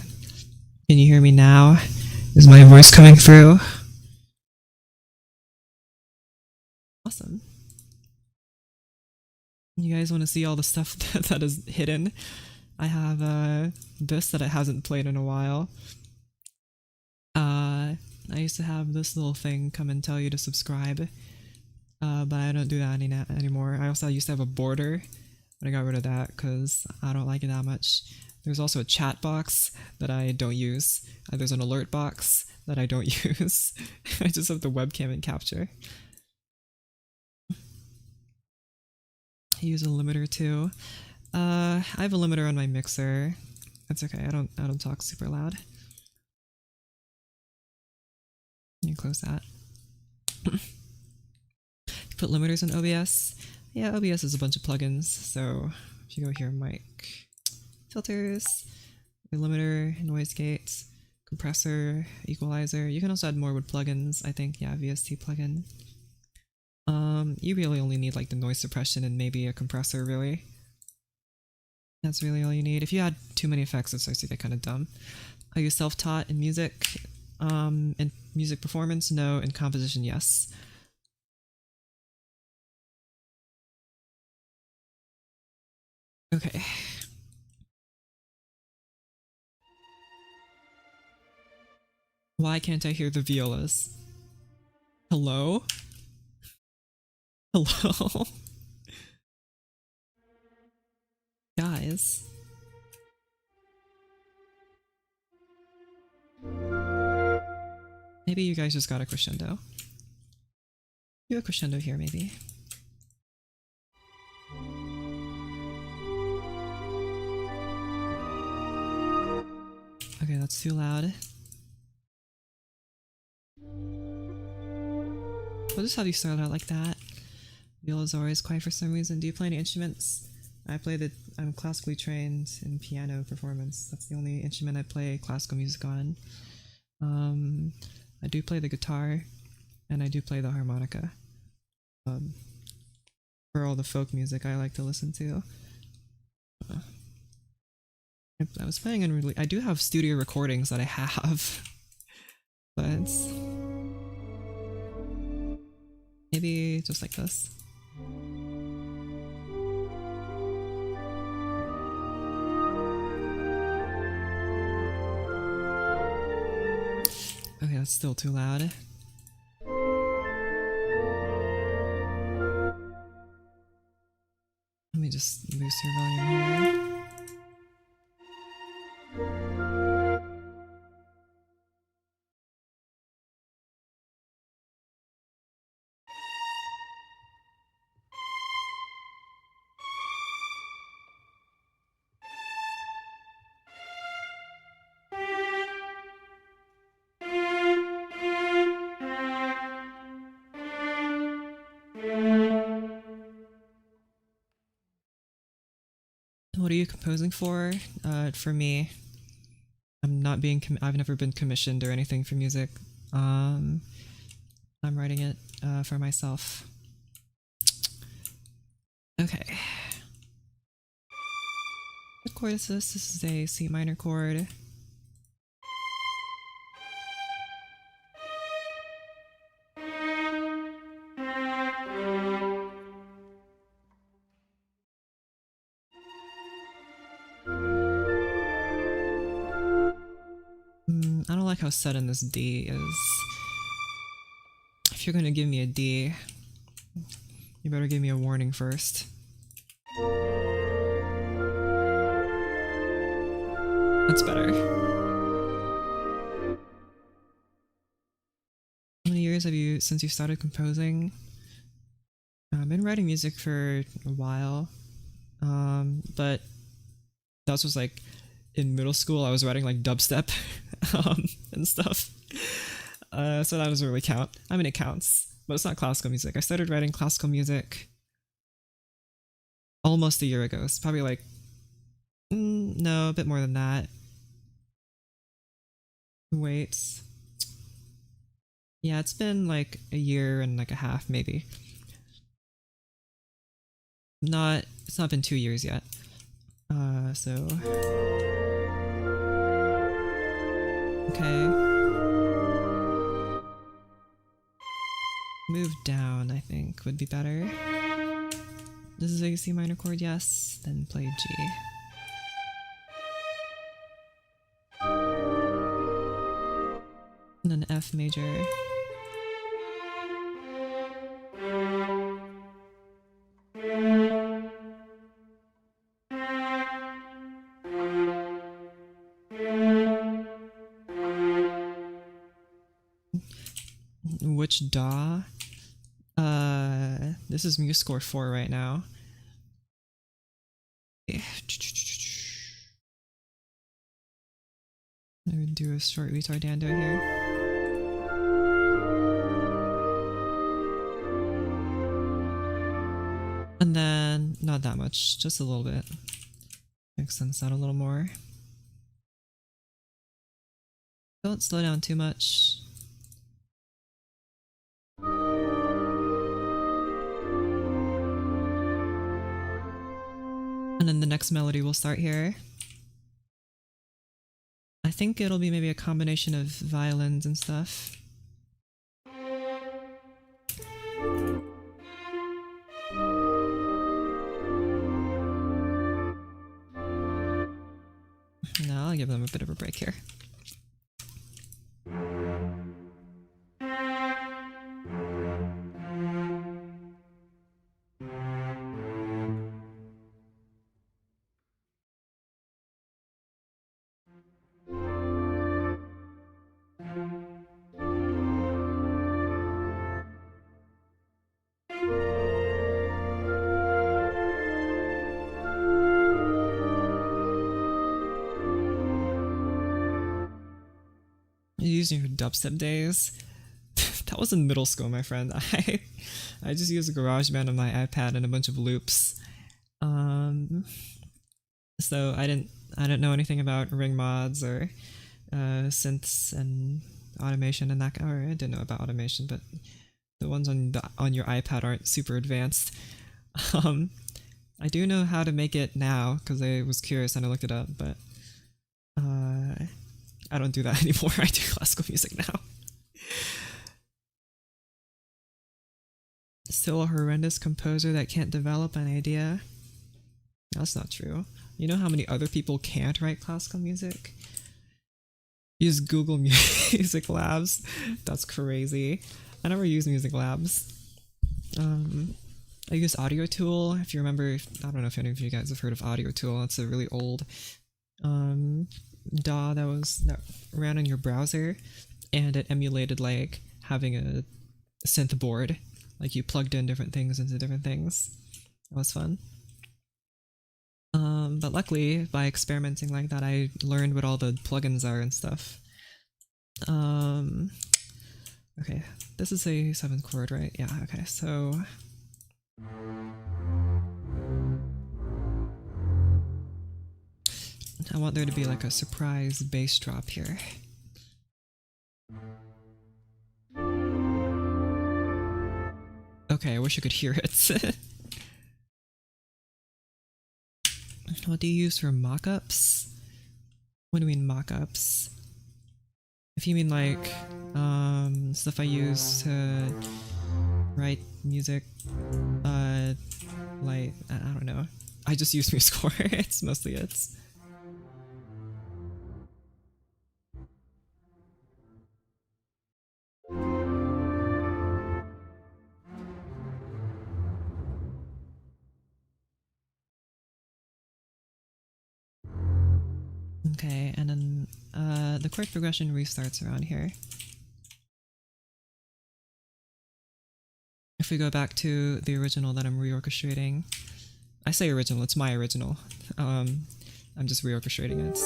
Can you hear me now? Is my voice coming through? Awesome. You guys want to see all the stuff that is hidden? I have this that it hasn't played in a while. I used to have this little thing come and tell you to subscribe, but I don't do that anymore. I also used to have a border, but I got rid of that because I don't like it that much. There's also a chat box that I don't use. There's an alert box that I don't use. I just have the webcam and capture. I use a limiter too. I have a limiter on my mixer. That's okay. I don't talk super loud. You close that. Put limiters in OBS. Yeah, OBS is a bunch of plugins. So if you go here, mic, filters, a limiter, noise gate, compressor, equalizer. You can also add more with plugins. I think yeah, VST plugin. You really only need like the noise suppression and maybe a compressor, really. That's really all you need. If you add too many effects, it starts to get kind of dumb. Are you self-taught in music? In music performance, no. In composition, yes. Okay. Why can't I hear the violas? Hello? Hello? guys. Maybe you guys just got a crescendo. Do a crescendo here, maybe. Okay, that's too loud. We'll just have you start out like that. Viola is always quiet for some reason. Do you play any instruments? I'm classically trained in piano performance. That's the only instrument I play classical music on. I do play the guitar, and I do play the harmonica. For all the folk music I like to listen to. I was planning on I do have studio recordings that I have, but maybe just like this. Okay, that's still too loud. Let me just boost your volume here. What are you composing for? For me, I've never been commissioned or anything for music. I'm writing it for myself. Okay. What chord is this? This is a C minor chord. I don't like how sudden this D is. If you're gonna give me a D, you better give me a warning first. That's better. How many years have you, since you started composing? I've been writing music for a while, but that was like in middle school. I was writing like dubstep and stuff, so that doesn't really count. I mean, it counts, but it's not classical music. I started writing classical music almost a year ago. It's probably like no, a bit more than that. Wait, yeah, it's been like a year and like a half, maybe. It's not been 2 years yet. So okay. Move down, I think, would be better. This is a C minor chord, yes. Then play G. And then F major. Which DAW? This is Muse Score 4 right now. I would do a short retardando here. And then, not that much, just a little bit. Extends out a little more. Don't slow down too much. And then the next melody will start here. I think it'll be maybe a combination of violins and stuff. No, I'll give them a bit of a break here. using your dubstep days? That was in middle school, my friend. I just used a GarageBand on my iPad and a bunch of loops. So I didn't know anything about ring mods or synths and automation and that. Or I didn't know about automation, but the ones on your iPad aren't super advanced. I do know how to make it now because I was curious and I looked it up, but I don't do that anymore. I do classical music now. Still a horrendous composer that can't develop an idea? That's not true. You know how many other people can't write classical music? Use Google Music Labs. That's crazy. I never use Music Labs. I use Audio Tool. If you remember, I don't know if any of you guys have heard of Audio Tool. It's a really old DAW that ran on your browser, and it emulated like having a synth board. Like you plugged in different things into different things. That was fun. But luckily, by experimenting like that, I learned what all the plugins are and stuff. Okay, this is a 7th chord, right? Yeah, okay, so... I want there to be like a surprise bass drop here. Okay, I wish I could hear it. What do you use for mock-ups? What do you mean mock-ups? If you mean like stuff I use to write music, like I don't know. I just use MuseScore. It's mostly it. Okay, and then the chord progression restarts around here. If we go back to the original that I'm reorchestrating, I say original, it's my original. I'm just reorchestrating it.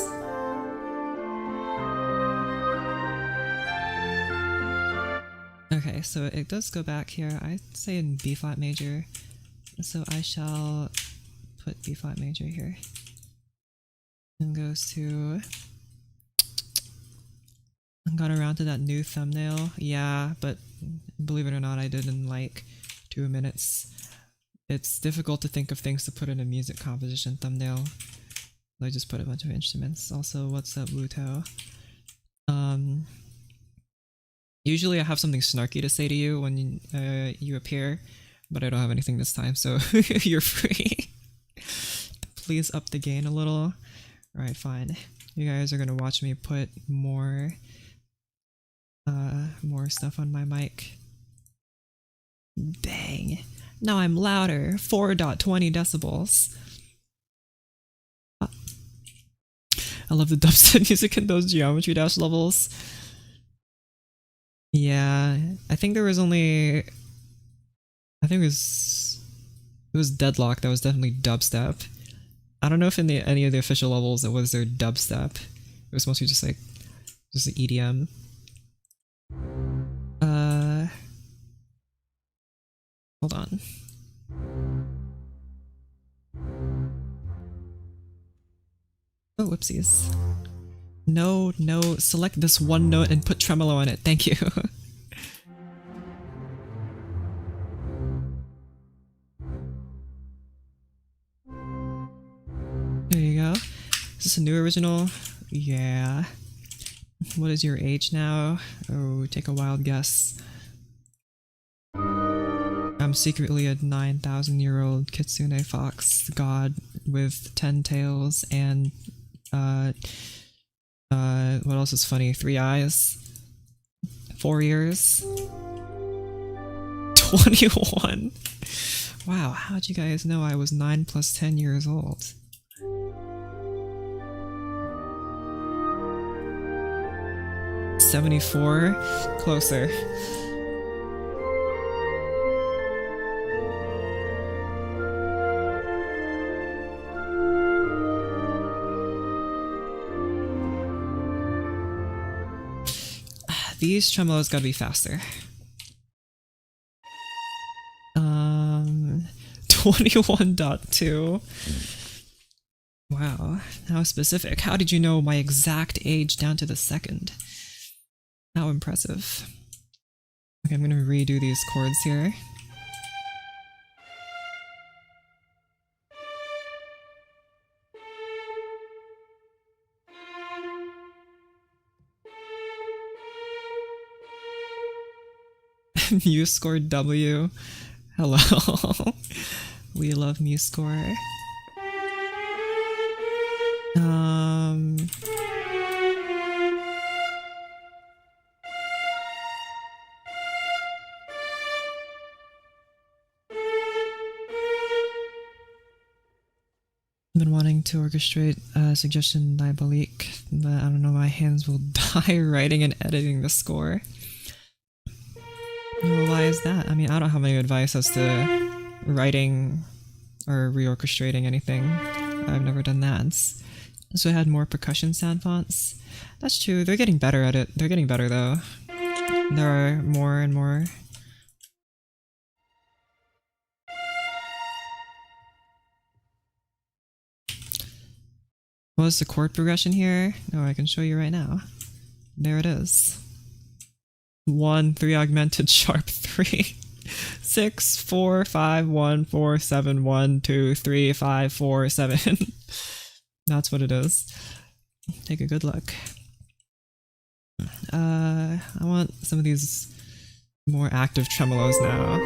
Okay, so it does go back here. I say in B flat major, so I shall put B flat major here. And goes to... I got around to that new thumbnail. Yeah, but believe it or not, I did in like 2 minutes. It's difficult to think of things to put in a music composition thumbnail. I just put a bunch of instruments. Also, what's up, Wuto? Usually I have something snarky to say to you when you appear, but I don't have anything this time, so you're free. Please up the gain a little. Alright, fine. You guys are gonna watch me put more stuff on my mic. Dang. Now I'm louder. 4.20 decibels. I love the dubstep music in those Geometry Dash levels. Yeah, I think there was only... I think it was Deadlock that was definitely dubstep. I don't know if in any of the official levels it was their dubstep. It was mostly just like the EDM. Hold on. Oh, whoopsies. No, select this one note and put tremolo on it. Thank you. There you go. Is this a new original? Yeah. What is your age now? Oh, take a wild guess. I'm secretly a 9,000-year-old kitsune fox god with 10 tails and what else is funny? 3 eyes, 4 ears, 21. Wow, how'd you guys know I was 9 plus 10 years old? $74? Closer. these tremolos gotta be faster. 21.2. Wow, how specific. How did you know my exact age down to the second? How impressive. Okay, I'm gonna redo these chords here. MuseScore W. Hello. We love MuseScore. I've been wanting to orchestrate a suggestion diabolique, but I don't know, my hands will die writing and editing the score. Well, why is that? I mean, I don't have any advice as to writing or reorchestrating anything. I've never done that. So I had more percussion sound fonts. That's true, they're getting better at it. They're getting better though. There are more and more. What was the chord progression here? Oh, I can show you right now. There it is. 1, 3 augmented, sharp 3. 6, 4, 5, 1, 4, 7, 1, 2, 3, 5, 4, 7. That's what it is. Take a good look. I want some of these more active tremolos now.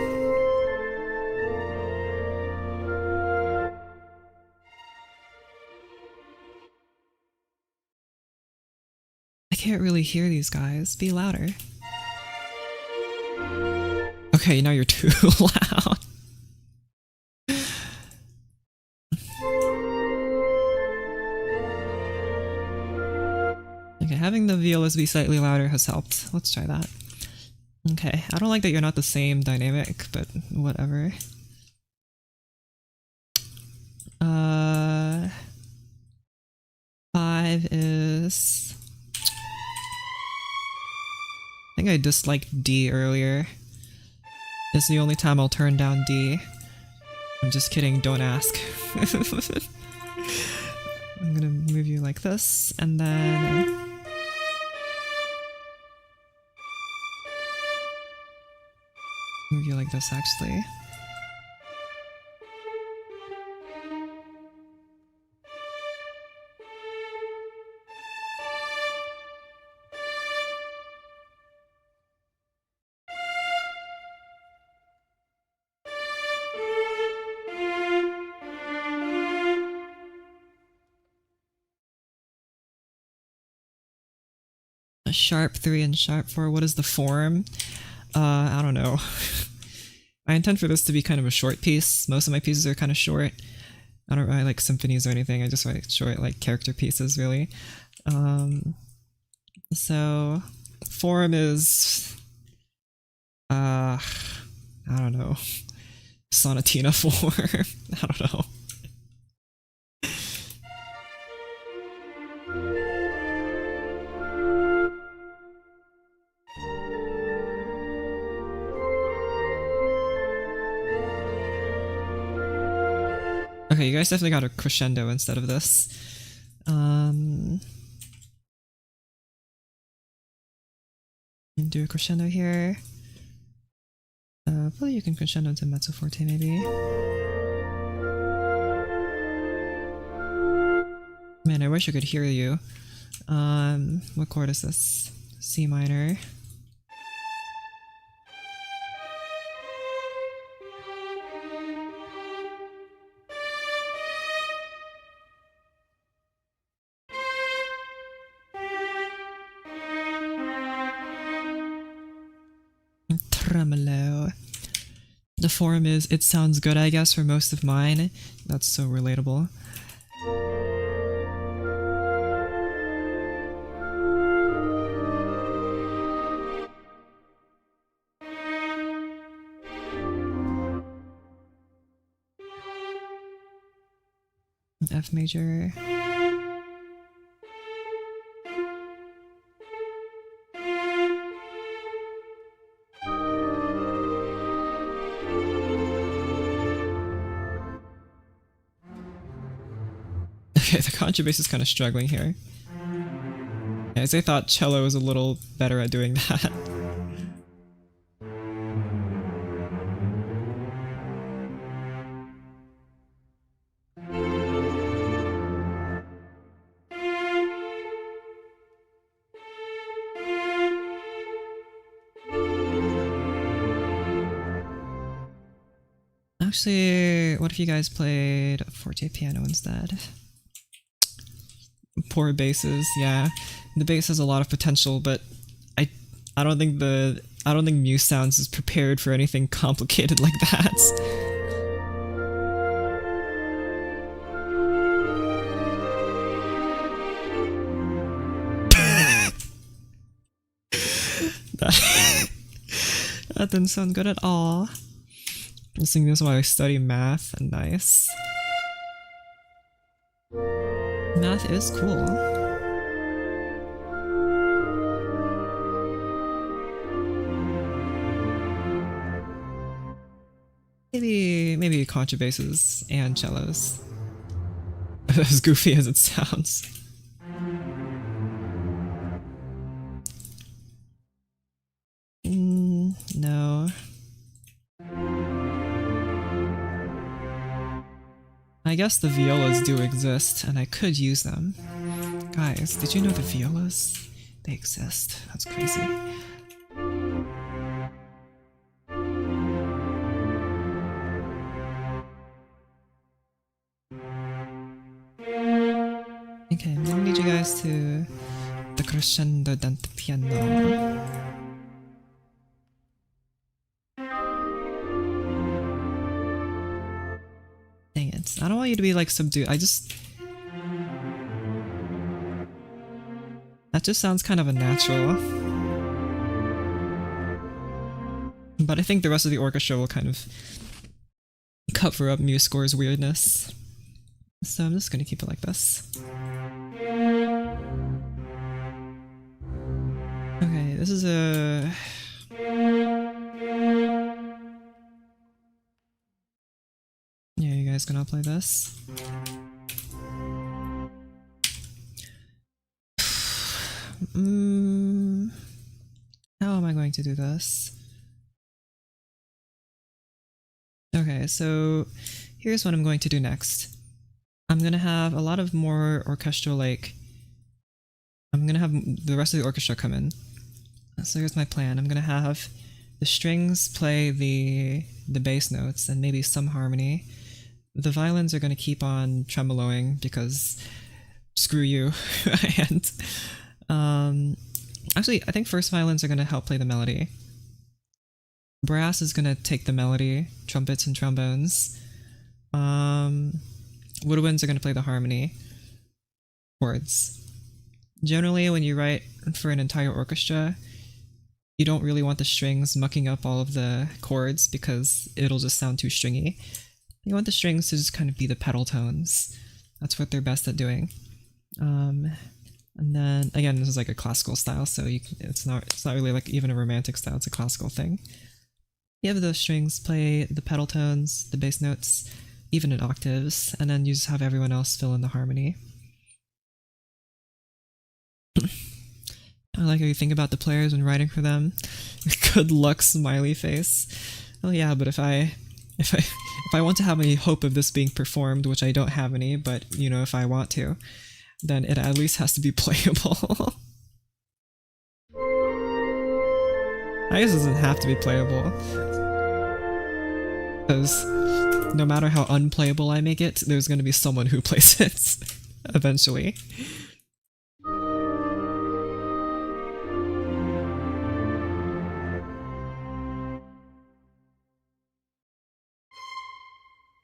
I can't really hear these guys. Be louder. Okay, now you're too loud. Okay, having the violas be slightly louder has helped. Let's try that. Okay, I don't like that you're not the same dynamic, but whatever. 5 is... I think I disliked D earlier. It's the only time I'll turn down D. I'm just kidding, don't ask. I'm gonna move you like this, and then... move you like this, actually. A sharp 3 and sharp 4, what is the form? I don't know. I intend for this to be kind of a short piece. Most of my pieces are kind of short. I don't write like symphonies or anything, I just write short like character pieces really. So form is I don't know. Sonatina form. I don't know. Okay, you guys definitely got a crescendo instead of this. Do a crescendo here. Probably you can crescendo to mezzo forte maybe. Man, I wish I could hear you. What chord is this? C minor. Tremolo. The form is it sounds good, I guess, for most of mine. That's so relatable. F major. Okay, the contrabass is kind of struggling here. As I thought cello was a little better at doing that. Actually, what if you guys played forte piano instead? Poor basses, yeah. The bass has a lot of potential, but I don't think Muse Sounds is prepared for anything complicated like that. That didn't sound good at all. I'm singing this while I study math. Nice. Math is cool. Maybe contrabasses and cellos. As goofy as it sounds. No. I guess the violas do exist, and I could use them. Guys, did you know the violas? They exist. That's crazy. Okay, I'm gonna need you guys to the crescendo dante piano. Dang it. I don't want you to be like subdued. That just sounds kind of unnatural. But I think the rest of the orchestra will kind of cover up MuseScore's weirdness. So I'm just gonna keep it like this. Okay, this is a... Yeah, you guys gonna play this? How am I going to do this? Okay, so here's what I'm going to do next. I'm gonna have a lot of more orchestral, like... I'm gonna have the rest of the orchestra come in. So here's my plan. I'm gonna have the strings play the bass notes and maybe some harmony. The violins are gonna keep on tremoloing because screw you. And actually, I think first violins are gonna help play the melody. Brass is gonna take the melody, trumpets and trombones. Woodwinds are gonna play the harmony, chords. Generally, when you write for an entire orchestra, you don't really want the strings mucking up all of the chords because it'll just sound too stringy. You want the strings to just kind of be the pedal tones. That's what they're best at doing. And then again, this is like a classical style, so it's not really like even a romantic style. It's a classical thing. You have the strings play the pedal tones, the bass notes, even in octaves, and then you just have everyone else fill in the harmony. I like how you think about the players when writing for them. Good luck, smiley face. Oh yeah, but if I want to have any hope of this being performed, which I don't have any, but you know, if I want to, then it at least has to be playable. I guess it doesn't have to be playable, because no matter how unplayable I make it, there's going to be someone who plays it eventually.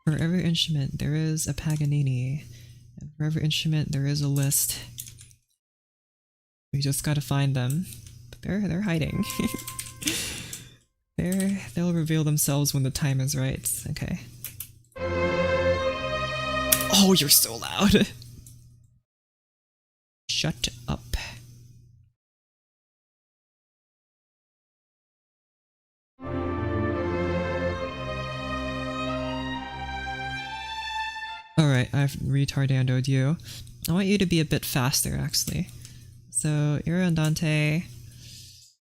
For every instrument, there is a Paganini, and for every instrument, there is a list. We just gotta find them. But they're hiding. They'll reveal themselves when the time is right. Okay. Oh, you're so loud. Shut up. Alright, I've retardandoed you. I want you to be a bit faster, actually. So, Ir Andante,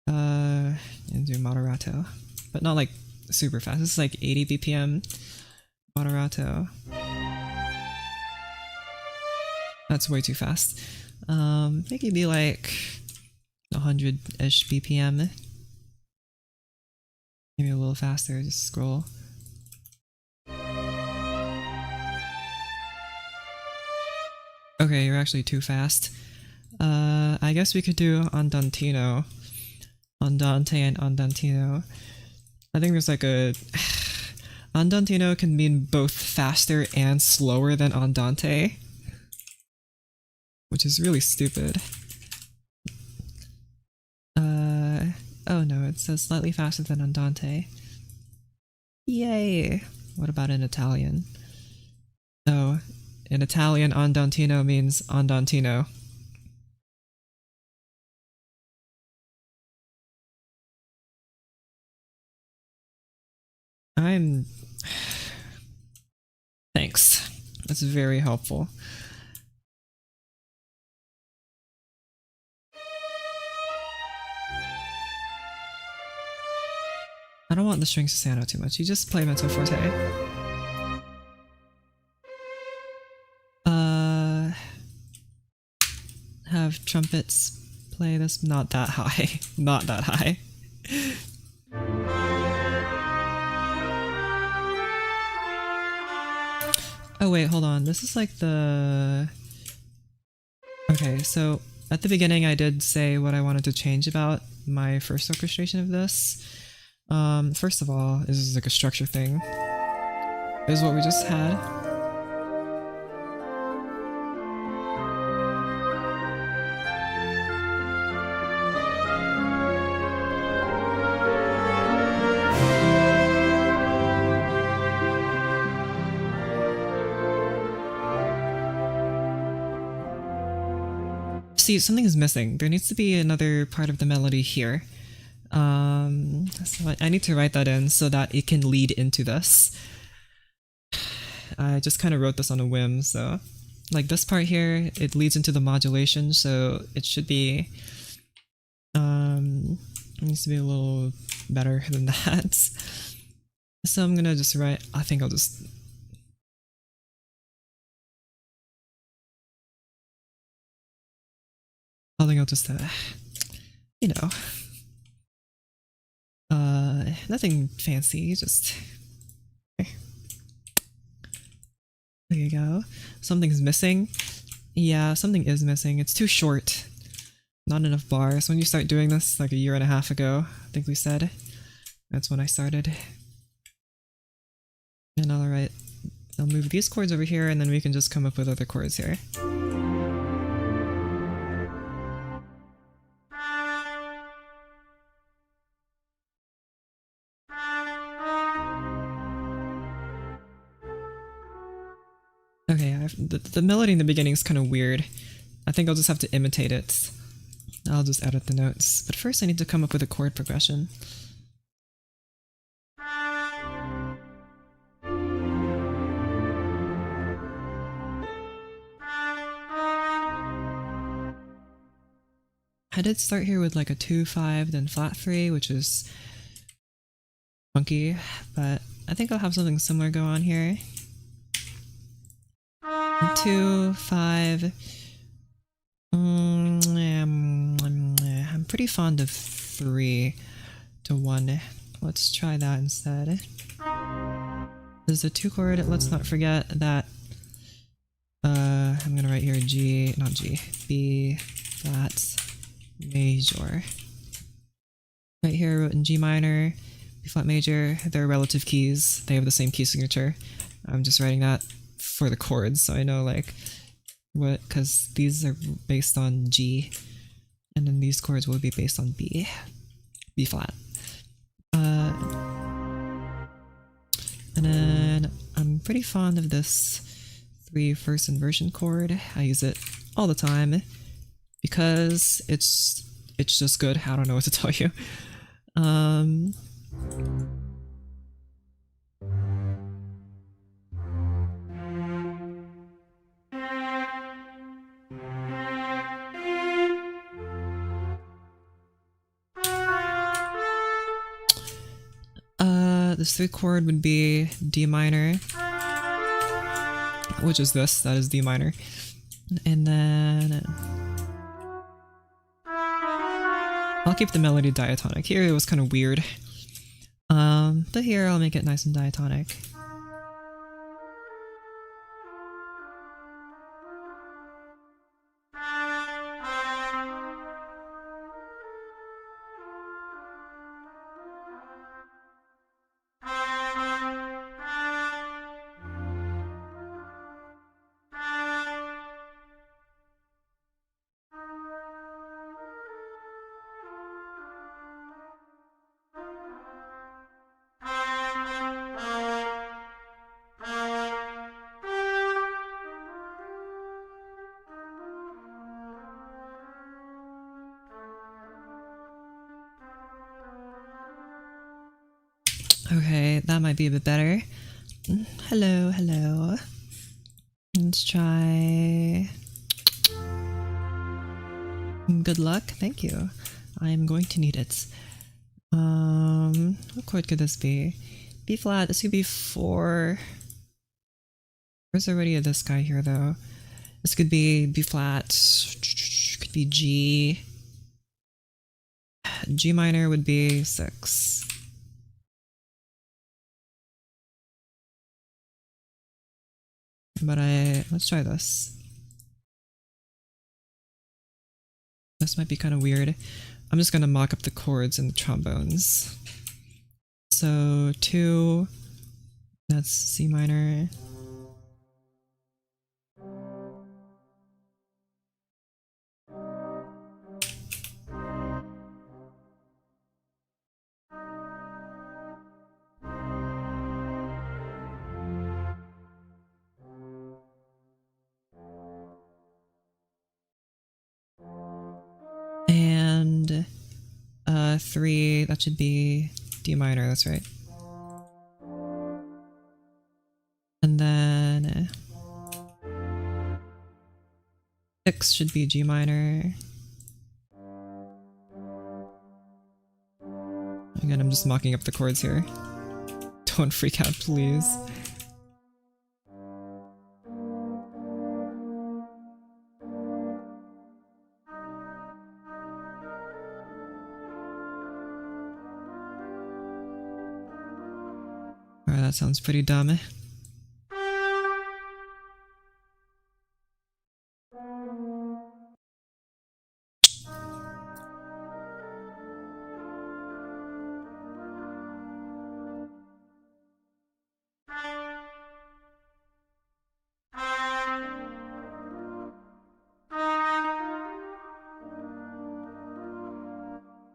and do moderato. But not like super fast. This is like 80 BPM moderato. That's way too fast. Make it be like 100-ish BPM. Maybe a little faster, just scroll. Okay, you're actually too fast. I guess we could do Andantino. Andante and Andantino. I think there's like a... Andantino can mean both faster and slower than Andante. Which is really stupid. Oh no, it says slightly faster than Andante. Yay! What about in Italian? Oh, in Italian, Andantino means Andantino. Thanks. That's very helpful. I don't want the strings to stand out too much. You just play mezzo forte. Have trumpets play this. Not that high. Not that high. Oh wait, hold on. This is like the... Okay, so at the beginning I did say what I wanted to change about my first orchestration of this. First of all, this is like a structure thing. This is what we just had. See, something is missing. There needs to be another part of the melody here. So I need to write that in so that it can lead into this. I just kind of wrote this on a whim, so... Like this part here, it leads into the modulation, so it should be... it needs to be a little better than that. So I'm gonna just write... I think I'll just... you know... nothing fancy, just... There you go. Something's missing. Yeah, something is missing. It's too short. Not enough bars. When you start doing this, like a year and a half ago, I think we said. That's when I started. And I'll move these chords over here, and then we can just come up with other chords here. Okay, the melody in the beginning is kind of weird. I think I'll just have to imitate it. I'll just edit the notes. But first I need to come up with a chord progression. I did start here with like a 2-5, then flat 3, which is funky, but I think I'll have something similar go on here. 2, 5. I'm pretty fond of 3 to 1. Let's try that instead. There's a 2 chord. Let's not forget that. I'm gonna write here G, not G, B flat major. Right here, I wrote in G minor, B flat major. They're relative keys. They have the same key signature. I'm just writing that for the chords, so I know like what, because these are based on G, and then these chords will be based on B flat. And then I'm pretty fond of this 3 first inversion chord. I use it all the time because it's just good. I don't know what to tell you. This 3 chord would be D minor, which is this, that is D minor. And then I'll keep the melody diatonic. Here it was kind of weird. But here I'll make it nice and diatonic. Okay, that might be a bit better. Hello, hello. Let's try... Good luck, thank you. I'm going to need it. What chord could this be? B flat, this could be 4. There's already a this guy here though. This could be B flat, could be G. G minor would be 6. But let's try this. This might be kind of weird. I'm just gonna mock up the chords and the trombones. So 2, that's C minor. And 3, that should be D minor, that's right. And then 6 should be G minor. Again, I'm just mocking up the chords here. Don't freak out, please. Alright, that sounds pretty dumb.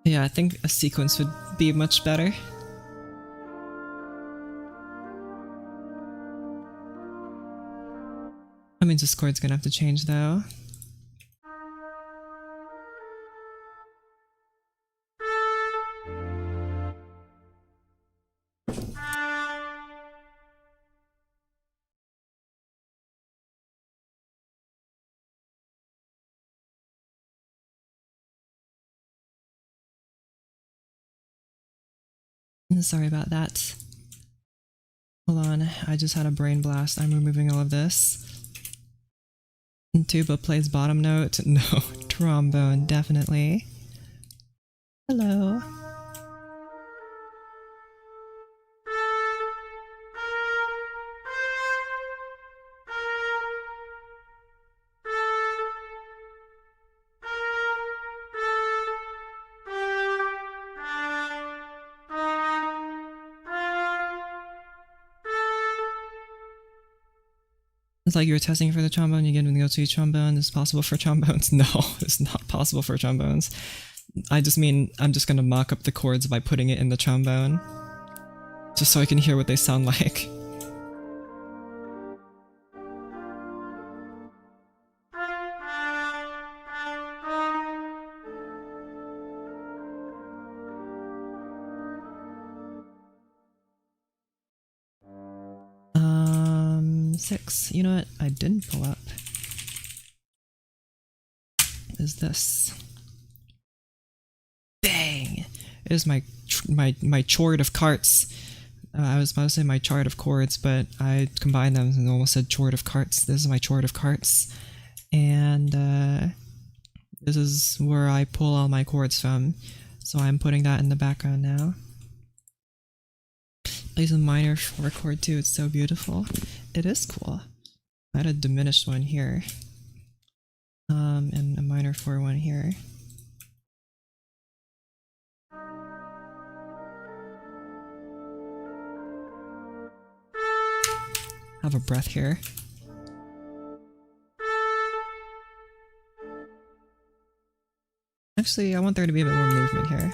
Yeah, I think a sequence would be much better. That means this chord's gonna have to change though. Sorry about that. Hold on, I just had a brain blast. I'm removing all of this. And tuba plays bottom note. No, trombone, definitely. Hello. It's like you were testing for the trombone, you get into the go-to trombone. Is it possible for trombones? No, it's not possible for trombones. I just mean, I'm just gonna mock up the chords by putting it in the trombone. Just so I can hear what they sound like. Six. You know what I didn't pull up? Is this. Bang! It is my chord of carts. I was about to say my chart of chords, but I combined them and almost said chord of carts. This is my chart of carts. And this is where I pull all my chords from. So I'm putting that in the background now. Plays a minor 4 chord too, it's so beautiful. It is cool. I had a diminished one here. And a minor 4 one here. Have a breath here. Actually, I want there to be a bit more movement here.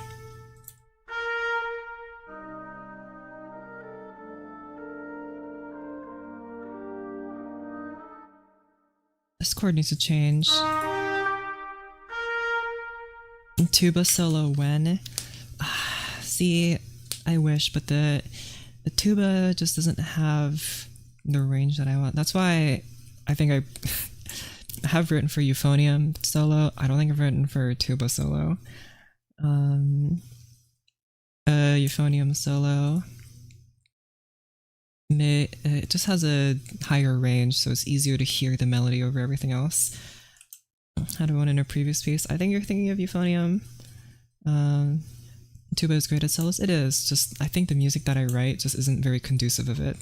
This chord needs to change. Tuba solo when? See, I wish, but the tuba just doesn't have the range that I want. That's why I think I have written for euphonium solo. I don't think I've written for tuba solo. Euphonium solo. It just has a higher range, so it's easier to hear the melody over everything else. Had one in a previous piece. I think you're thinking of euphonium. Tuba is great at solos. It is. Just I think the music that I write just isn't very conducive of it.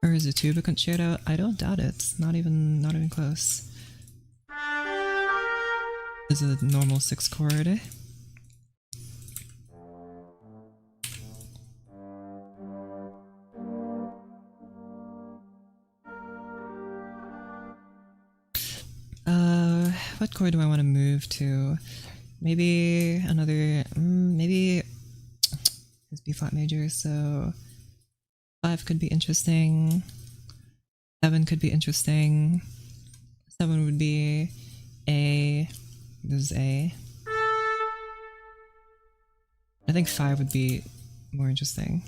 Or is it tuba concerto? I don't doubt it. Not even close. Is a normal 6 chord. What chord do I want to move to? Maybe another, maybe it's B flat major, so 5 could be interesting, 7 could be interesting, 7 would be A, this is A. I think 5 would be more interesting.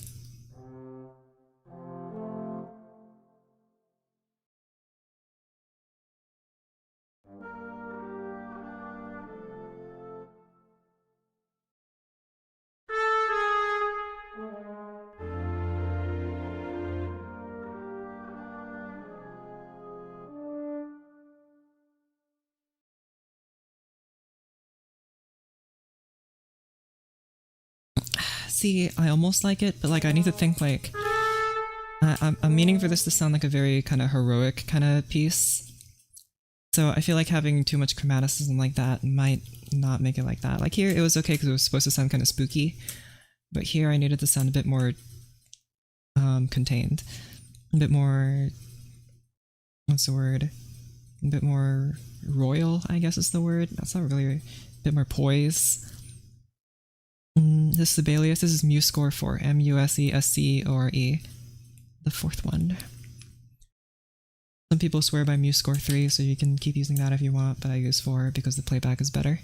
See, I almost like it, but like I need to think like I'm meaning for this to sound like a very kind of heroic kind of piece. So I feel like having too much chromaticism like that might not make it like that. Like here, it was okay because it was supposed to sound kind of spooky, but here I needed to sound a bit more contained, a bit more, what's the word? A bit more royal, I guess is the word. That's not really a bit more poise. This Sibelius, this is Muse score 4, M-U-S-E-S-C-O-R-E, the 4th one. Some people swear by Muse score 3, so you can keep using that if you want, but I use 4 because the playback is better.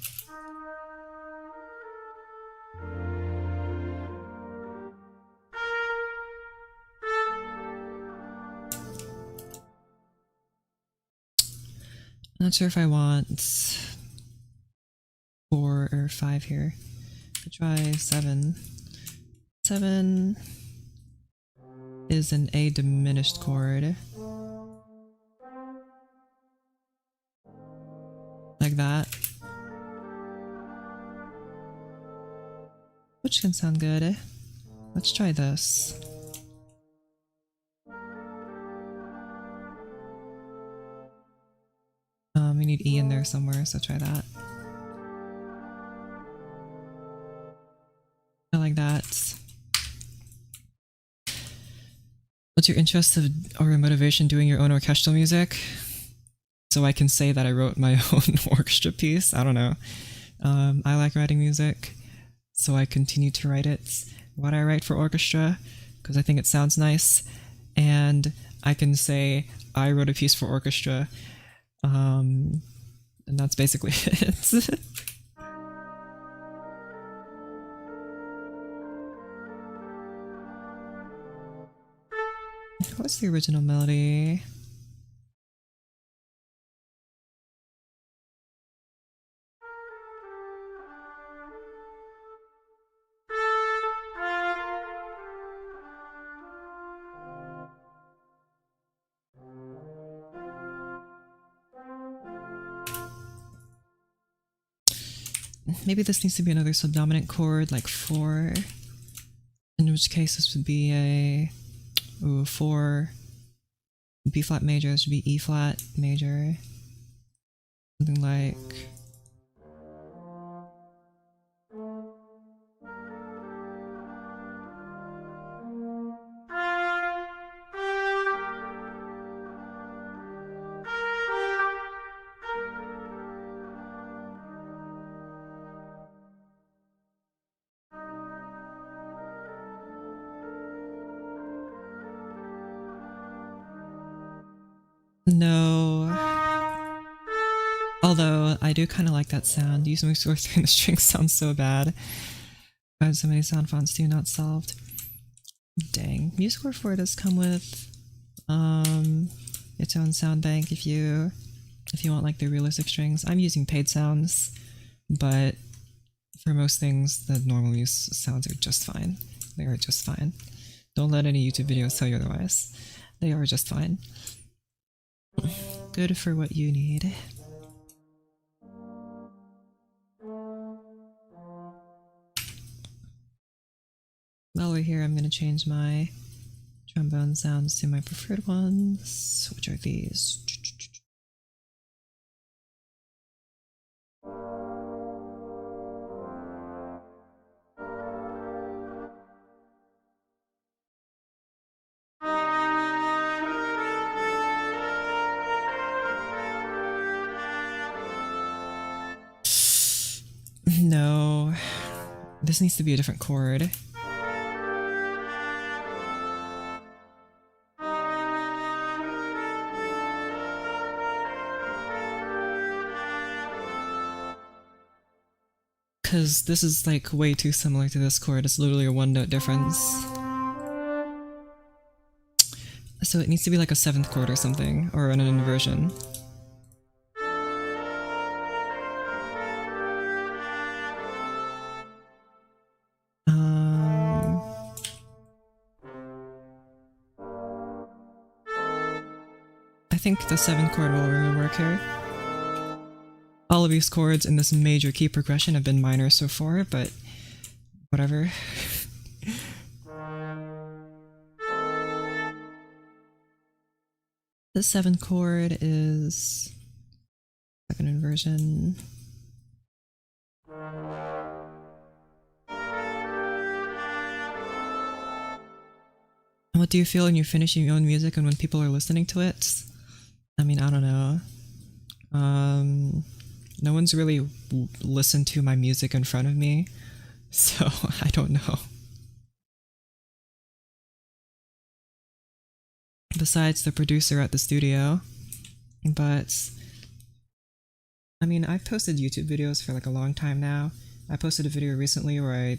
Not sure if I want 4 or 5 here. I'll try 7. 7 is an A diminished chord. Like that. Which can sound good. Let's try this. We need E in there somewhere, so try that. I like that. What's your interest or motivation doing your own orchestral music? So I can say that I wrote my own orchestra piece. I don't know. I like writing music, so I continue to write it. What I write for orchestra, because I think it sounds nice, and I can say I wrote a piece for orchestra, and that's basically it. that's the original melody. Maybe this needs to be another subdominant chord, like 4. In which case this would be a 4 B flat major. This would be E flat major. Something like. No. Although, I do kind of like that sound. Using my source 3 in the string sounds so bad. I had so many sound fonts too, not solved. Dang. MuseScore 4 does come with its own sound bank if you want like the realistic strings. I'm using paid sounds, but for most things, the normal Muse sounds are just fine. They are just fine. Don't let any YouTube videos tell you otherwise. They are just fine. Good for what you need. While we're here, I'm going to change my trombone sounds to my preferred ones, which are these. No, this needs to be a different chord. Because this is like way too similar to this chord. It's literally a 1-note difference. So it needs to be like a 7th chord or something, or an inversion. I think the 7th chord will really work here. All of these chords in this major key progression have been minor so far, but whatever. The 7th chord is second inversion. What do you feel when you're finishing your own music and when people are listening to it? I mean, I don't know. No one's really listened to my music in front of me, so I don't know. Besides the producer at the studio, but I mean, I've posted YouTube videos for like a long time now. I posted a video recently where I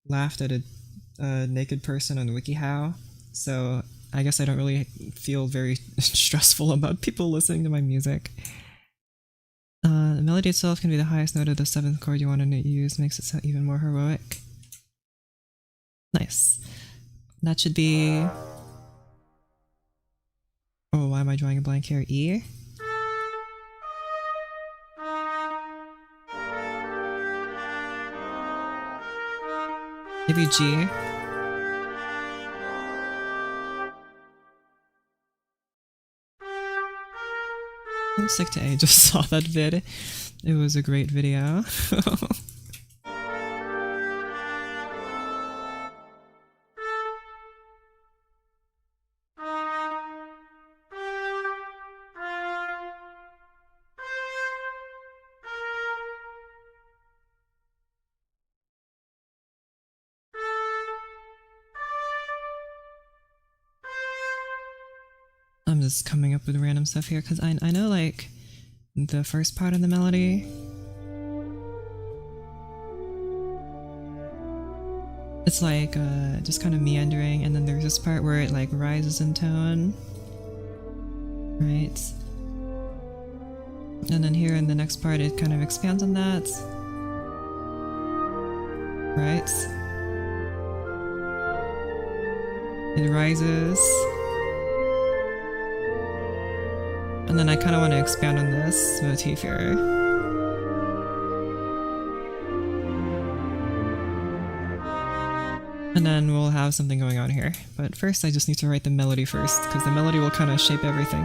laughed at a naked person on WikiHow, so I guess I don't really feel very stressful about people listening to my music. The melody itself can be the highest note of the 7th chord you want to use, makes it sound even more heroic. Nice. That should be... Oh, why am I drawing a blank here? E? Maybe G? I'm sick to A, just saw that vid. It was a great video. I'm just coming up with random stuff here because I know like the first part of the melody. It's like just kind of meandering, and then there's this part where it like rises in tone, right? And then here in the next part it kind of expands on that, right? It rises. And then I kind of want to expand on this motif here. And then we'll have something going on here. But first I just need to write the melody first, because the melody will kind of shape everything.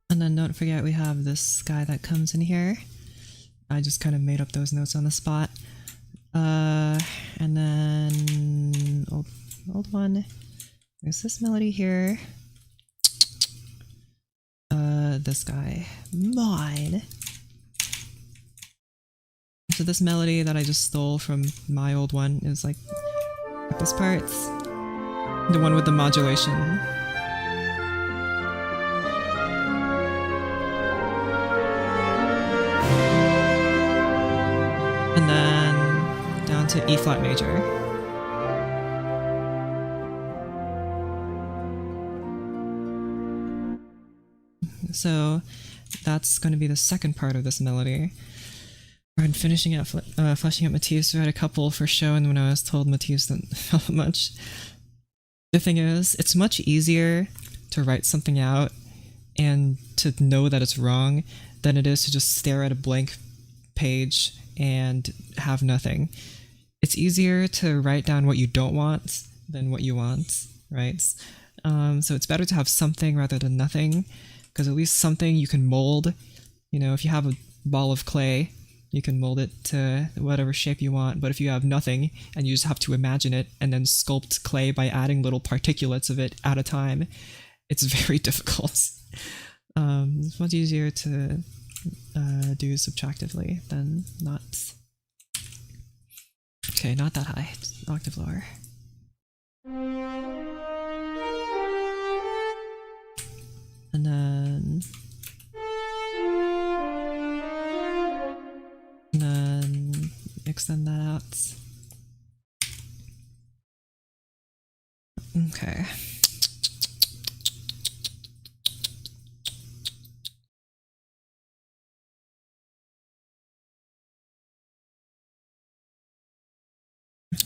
And then don't forget we have this guy that comes in here. I just kind of made up those notes on the spot. And then old one. There's this melody here. This guy. Mine. So this melody that I just stole from my old one is like this part. The one with the modulation. And then down to E flat major. So that's going to be the second part of this melody. I'm finishing out fleshing out motifs. I had a couple for show, and when I was told motifs didn't help much. The thing is, it's much easier to write something out and to know that it's wrong than it is to just stare at a blank page and have nothing. It's easier to write down what you don't want than what you want, right? So it's better to have something rather than nothing, because at least something you can mold. You know, if you have a ball of clay, you can mold it to whatever shape you want, but if you have nothing and you just have to imagine it and then sculpt clay by adding little particulates of it at a time, it's very difficult. It's much easier to do subtractively than not. Okay, not that high, just an octave lower. And then extend that out. Okay.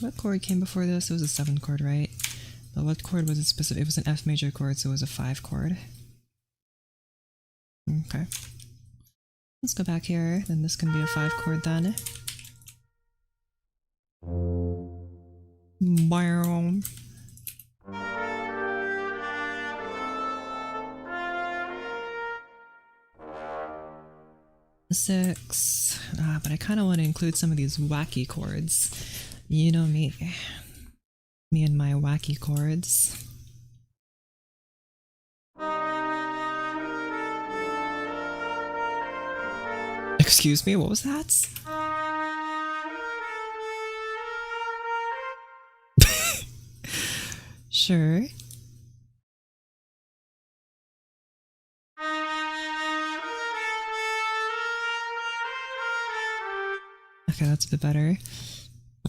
What chord came before this? It was a 7 chord, right? But what chord was it specific? It was an F major chord, so it was a 5 chord. Okay. Let's go back here, then this can be a 5 chord then. Boom. Six. But I kind of want to include some of these wacky chords. You know me. Me and my wacky chords. Excuse me, what was that? Sure. Okay, that's a bit better.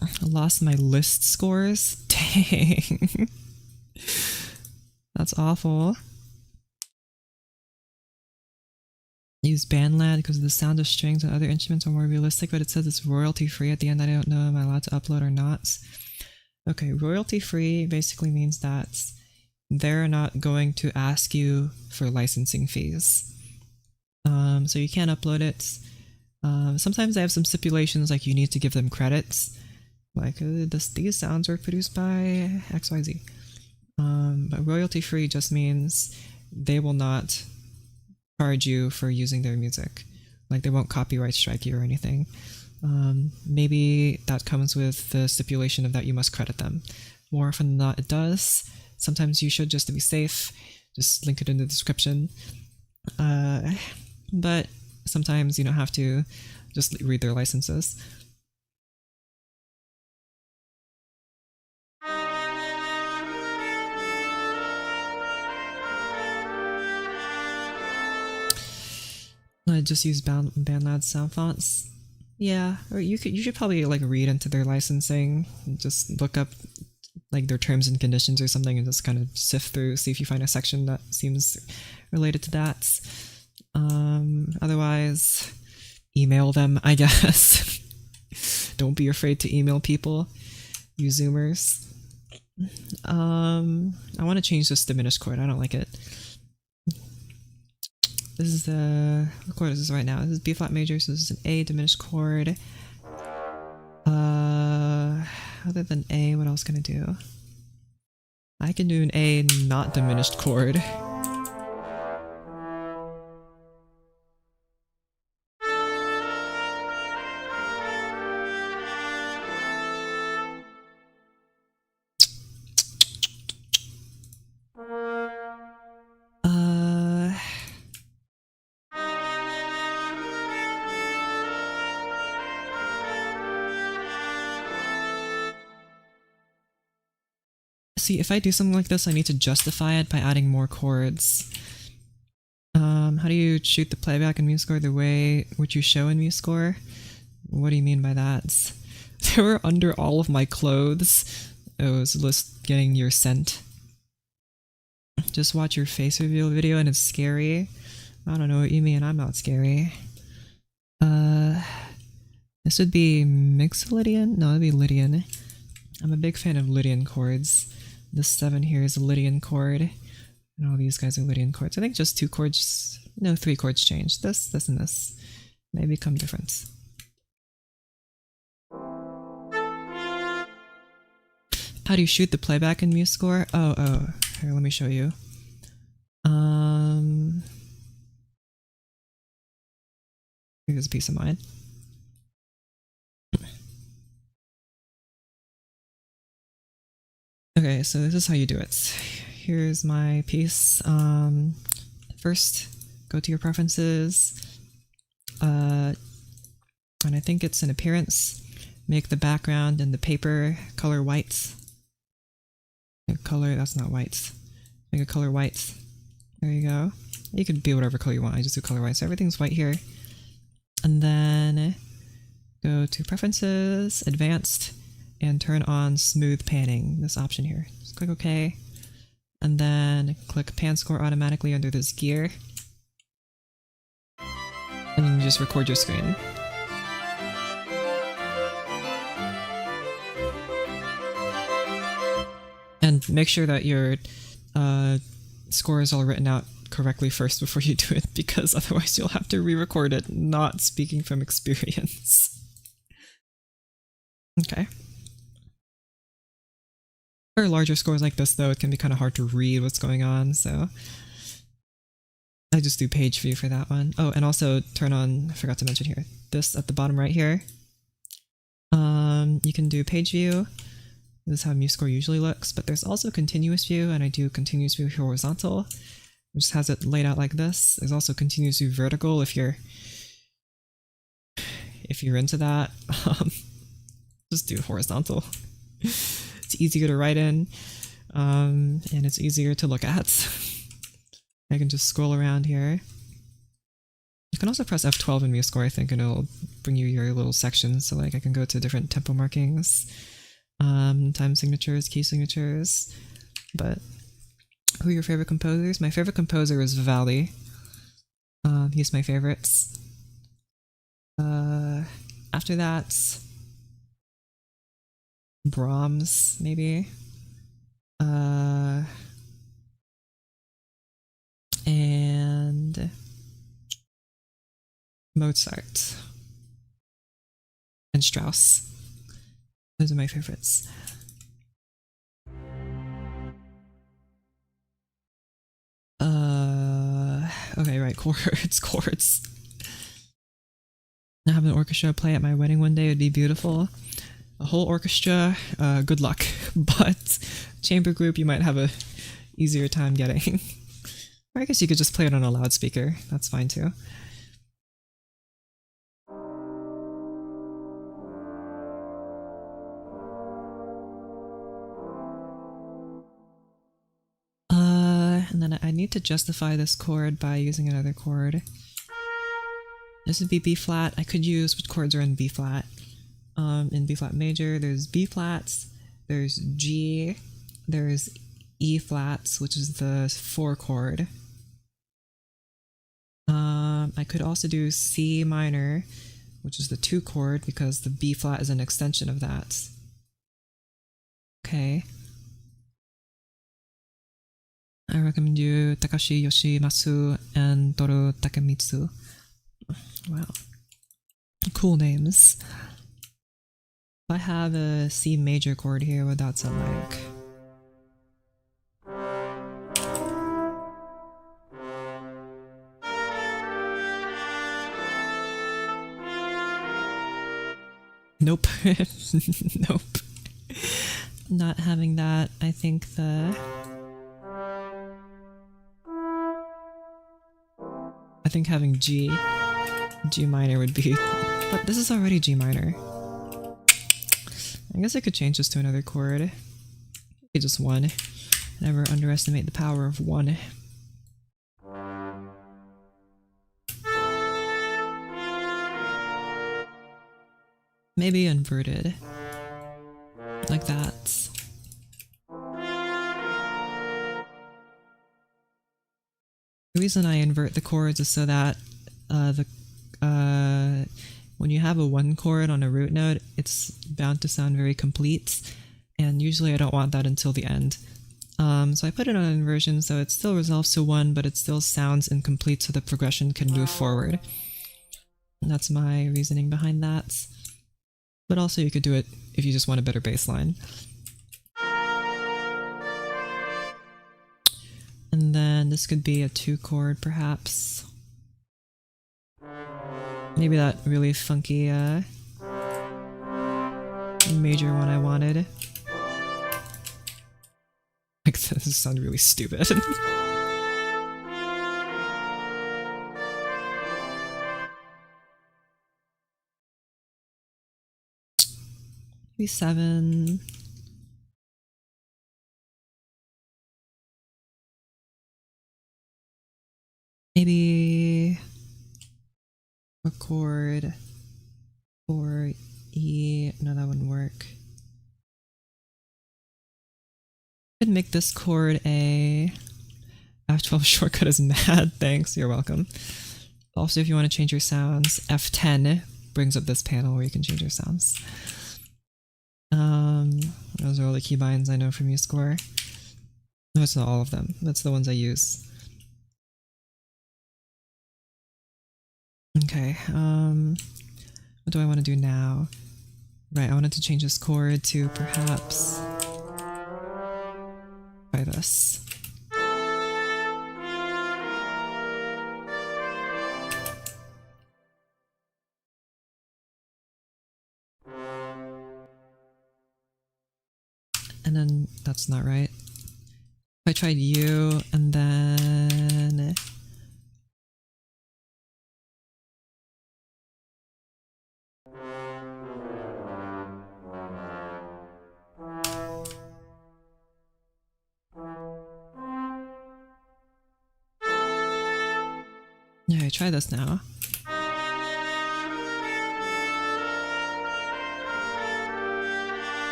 I lost my list scores. Dang. That's awful. Use Bandlab because the sound of strings and other instruments are more realistic, but it says it's royalty free at the end. I don't know, am I allowed to upload or not? Okay, royalty free basically means that they're not going to ask you for licensing fees. So you can't upload it. Sometimes I have some stipulations, like you need to give them credits. Like, these sounds were produced by XYZ. But royalty free just means they will not charge you for using their music. Like, they won't copyright strike you or anything. Maybe that comes with the stipulation of that you must credit them. More often than not, it does. Sometimes you should, just to be safe, just link it in the description. But sometimes you don't have to, just read their licenses. I just use BandLab sound fonts. Yeah, or you should probably like read into their licensing, just look up like their terms and conditions or something, and just kind of sift through, see if you find a section that seems related to that. Otherwise, email them, I guess. Don't be afraid to email people, you Zoomers. I want to change this diminished chord. I don't like it. This is what chord is this right now? This is B flat major, so this is an A diminished chord. Other than A, what else can I do? I can do an A not diminished chord. See, if I do something like this, I need to justify it by adding more chords. How do you shoot the playback in MuseScore the way which you show in MuseScore? What do you mean by that? They were under all of my clothes. It was just getting your scent. Just watch your face reveal video and it's scary. I don't know what you mean, I'm not scary. This would be Mixolydian? No, it'd be Lydian. I'm a big fan of Lydian chords. This 7 here is a Lydian chord, and all these guys are Lydian chords. I think just 2 chords, no, 3 chords change. This, and this may become different. How do you shoot the playback in MuseScore? Oh, here, let me show you. Here's a piece of mine. Okay, so this is how you do it. Here's my piece. First, go to your preferences, and I think it's an appearance. Make the background and the paper color white. Color, that's not white. Make a color white. There you go. You could be whatever color you want, I just do color white, so everything's white here. And then go to preferences, advanced, and turn on smooth panning, this option here. Just click OK, and then click pan score automatically under this gear, and then you just record your screen. And make sure that your score is all written out correctly first before you do it, because otherwise you'll have to re-record it, not speaking from experience. Okay. For larger scores like this, though, it can be kind of hard to read what's going on, so I just do page view for that one. Oh, and also turn on, I forgot to mention here, this at the bottom right here. You can do page view. This is how MuseScore usually looks, but there's also continuous view, and I do continuous view horizontal, which just has it laid out like this. There's also continuous view vertical if you're into that. Just do horizontal. It's easier to write in, and it's easier to look at. I can just scroll around here. You can also press F12 in MuseScore, I think, and it'll bring you your little sections, so like I can go to different tempo markings, time signatures, key signatures. But who are your favorite composers? My favorite composer is Vivaldi. He's my favorites. After that, Brahms, maybe. And Mozart. And Strauss. Those are my favorites. Okay, right, chords. have an orchestra play at my wedding one day would be beautiful. A whole orchestra, good luck. But chamber group, you might have a easier time getting. Or I guess you could just play it on a loudspeaker. That's fine too. And then I need to justify this chord by using another chord. This would be B flat. I could use what chords are in B flat. In B flat major, there's B flats, there's G, there's E flats, which is the 4 chord. I could also do C minor, which is the 2 chord, because the B flat is an extension of that. Okay. I recommend you Takashi Yoshimasu and Toru Takemitsu. Wow. Cool names. If I have a C major chord here, what would that sound like? Nope. Nope. Not having that. I think having G minor would be, but this is already G minor. I guess I could change this to another chord. Maybe just 1. Never underestimate the power of 1. Maybe inverted. Like that. The reason I invert the chords is so that when you have a 1 chord on a root note, it's bound to sound very complete, and usually I don't want that until the end. So I put it on inversion so it still resolves to 1, but it still sounds incomplete so the progression can move forward. And that's my reasoning behind that. But also you could do it if you just want a better bass line. And then this could be a 2 chord perhaps. Maybe that really funky major one I wanted. Like, this sounds really stupid. Maybe 7. Maybe a chord for E. No, that wouldn't work. I could make this chord a F12 shortcut is mad. Thanks, you're welcome. Also, if you want to change your sounds, F10 brings up this panel where you can change your sounds. Those are all the keybinds I know from MuseScore. No, it's not all of them. That's the ones I use. Okay, what do I want to do now? Right, I wanted to change this chord to perhaps try this. And then that's not right. I tried U and then yeah, try this now.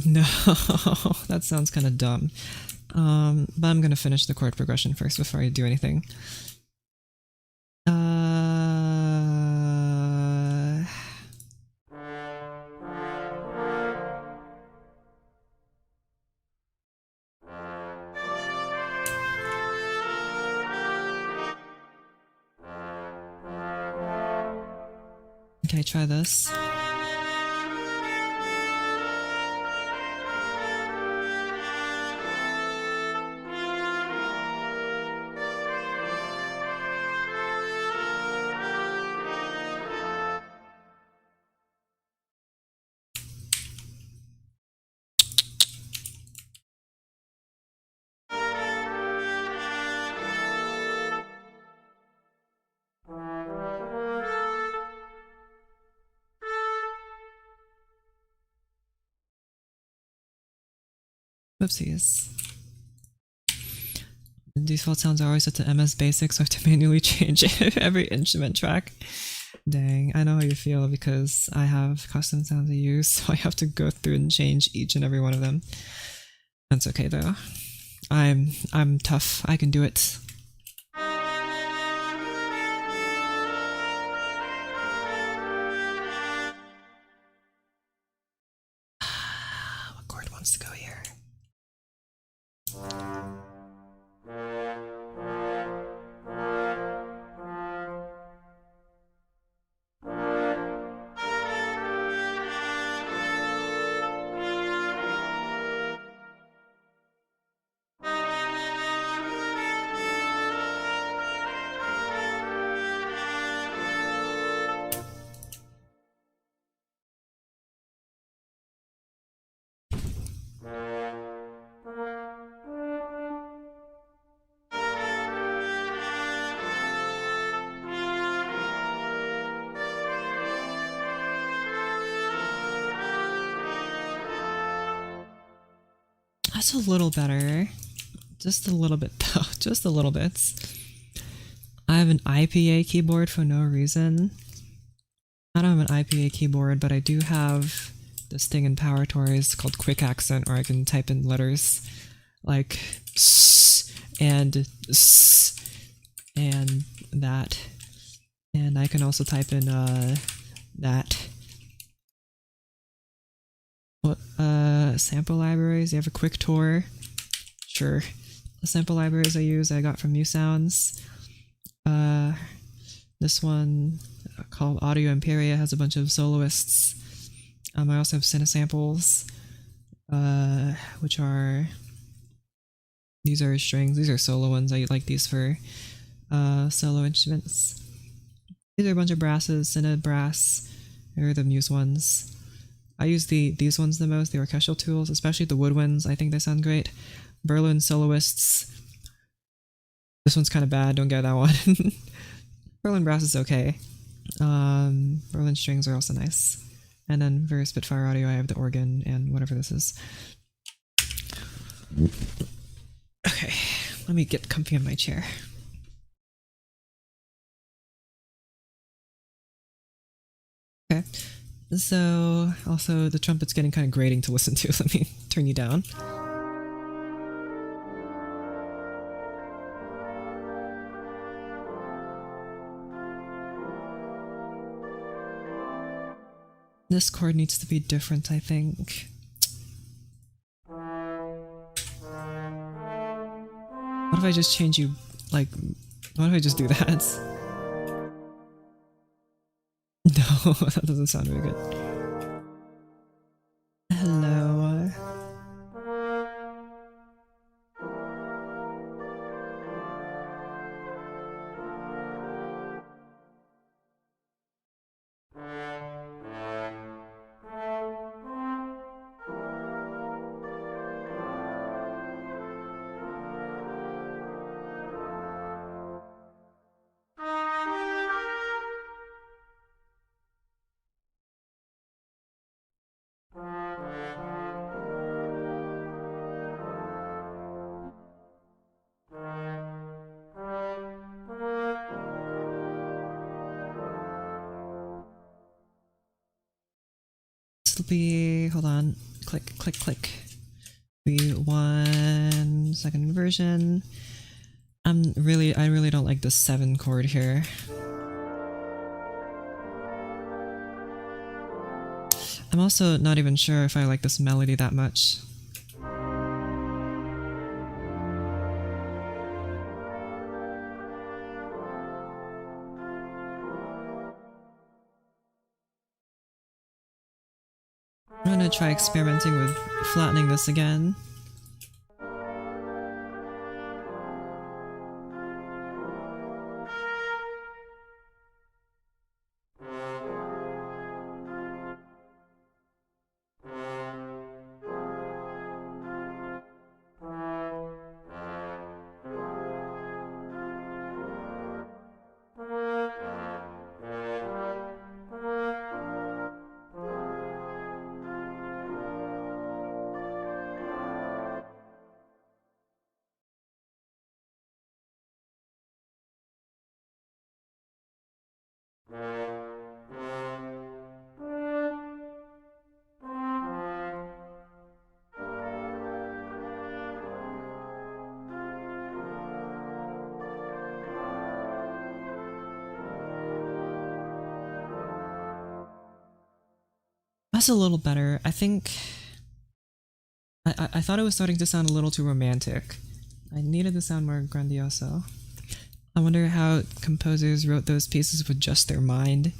No, that sounds kind of dumb. But I'm gonna finish the chord progression first before I do anything. Okay, try this. Whoopsies. The default sounds are always set to MS Basic, so I have to manually change every instrument track. Dang, I know how you feel because I have custom sounds I use, so I have to go through and change each and every one of them. That's okay though. I'm tough. I can do it. What chord wants to go here? That's a little better. Just a little bit though. Just a little bit. I have an IPA keyboard for no reason. I don't have an IPA keyboard, but I do have this thing in Power Toys called Quick Accent where I can type in letters like s and s and that. And I can also type in that. What sample libraries? You have a quick tour. Sure. The sample libraries I use I got from MuSounds. This one called Audio Imperia has a bunch of soloists. I also have Cinesamples, which are these are strings. These are solo ones. I like these for solo instruments. These are a bunch of brasses. Cine brass. They're the Muse ones. I use these ones the most, the orchestral tools, especially the woodwinds. I think they sound great. Berlin soloists. This one's kind of bad, don't get that one. Berlin brass is okay. Berlin strings are also nice. And then for Spitfire audio, I have the organ and whatever this is. Okay, let me get comfy in my chair. Okay. So, also, the trumpet's getting kind of grating to listen to. Let me turn you down. This chord needs to be different, I think. What if I just change you, like, what if I just do that? No, that doesn't sound very good. Hello. This will be, hold on, click, click, click. Be 1 second version. I really don't like the 7 chord here. I'm also not even sure if I like this melody that much. I'm gonna try experimenting with flattening this again. That's a little better. I think I thought it was starting to sound a little too romantic. I needed to sound more grandioso. I wonder how composers wrote those pieces with just their mind.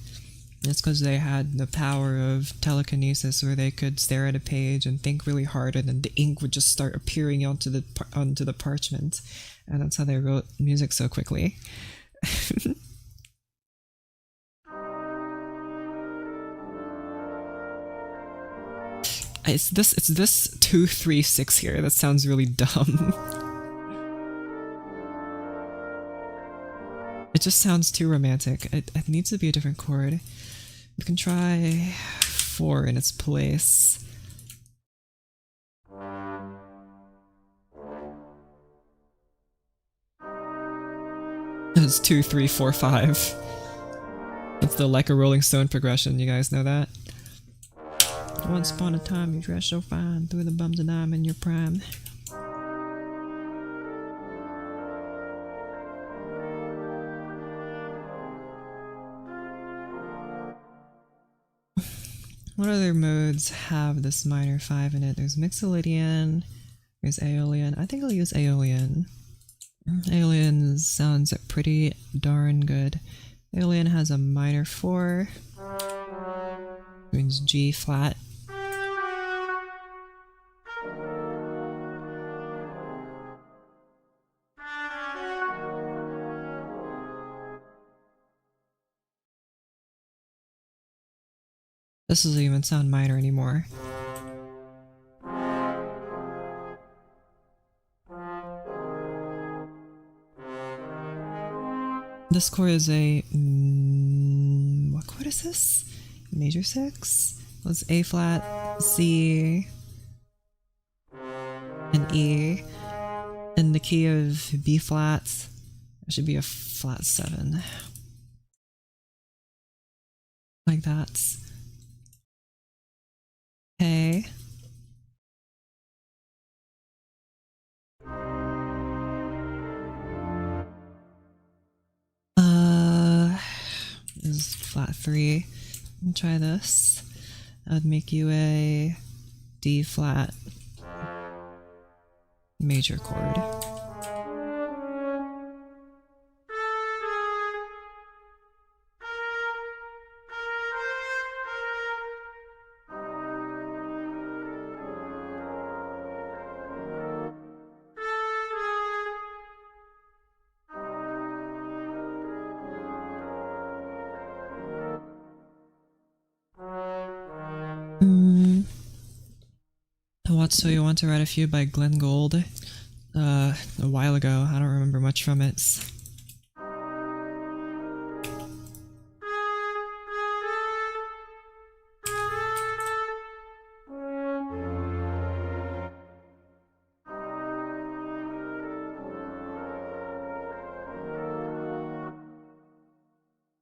It's because they had the power of telekinesis, where they could stare at a page and think really hard, and then the ink would just start appearing onto the parchment, and that's how they wrote music so quickly. It's this 2-3-6 here that sounds really dumb. It just sounds too romantic. It needs to be a different chord. We can try 4 in its place. It's 2, 3, 4, 5. It's the Like a Rolling Stone progression, you guys know that? Once upon a time you dressed so fine, through the bums and I'm in your prime. What other modes have this minor 5 in it? There's Mixolydian, there's Aeolian. I think I'll use Aeolian. Aeolian sounds pretty darn good. Aeolian has a minor 4. Means G flat. This doesn't even sound minor anymore. This chord is a... what chord is this? Major 6? Well, it's A flat, C, and E. In the key of B flat, it should be a flat 7. Like that. Okay. This is flat 3. Try this. That would make you a D flat major chord. What's So You Want to Write a Few by Glenn Gould. A while ago. I don't remember much from it.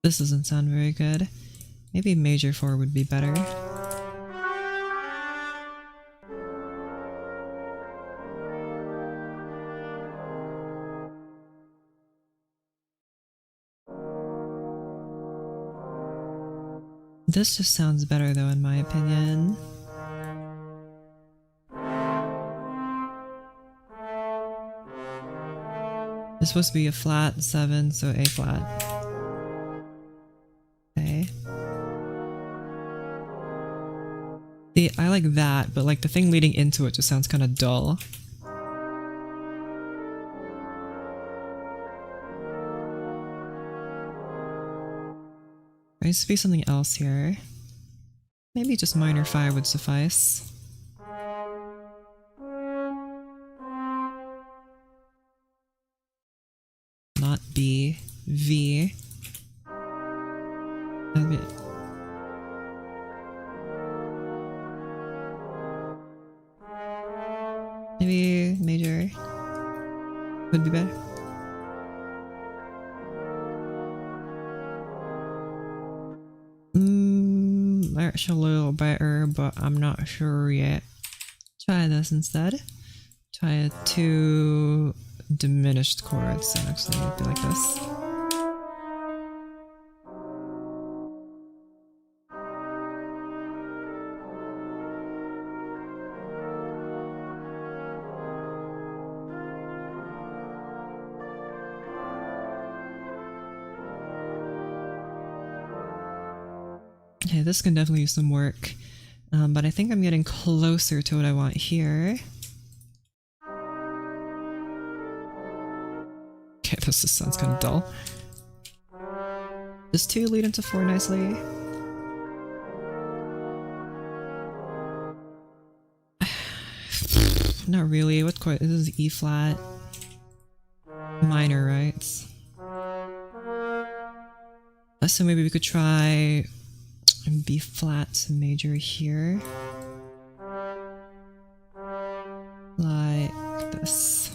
This doesn't sound very good. Maybe major 4 would be better. This just sounds better though, in my opinion. It's supposed to be a flat 7, so A flat. Okay. See, I like that, but like the thing leading into it just sounds kind of dull. There needs to be something else here. Maybe just minor 5 would suffice. Not B. V. That'd be... maybe major would be better. That's a little better, but I'm not sure yet. Try this instead. Try 2 diminished chords and actually be like this. Okay, this can definitely use some work, but I think I'm getting closer to what I want here. Okay, this just sounds kind of dull. Does 2 lead into 4 nicely? Not really. What chord? This is E flat. Minor, right? So maybe we could try B flat major here. Like this.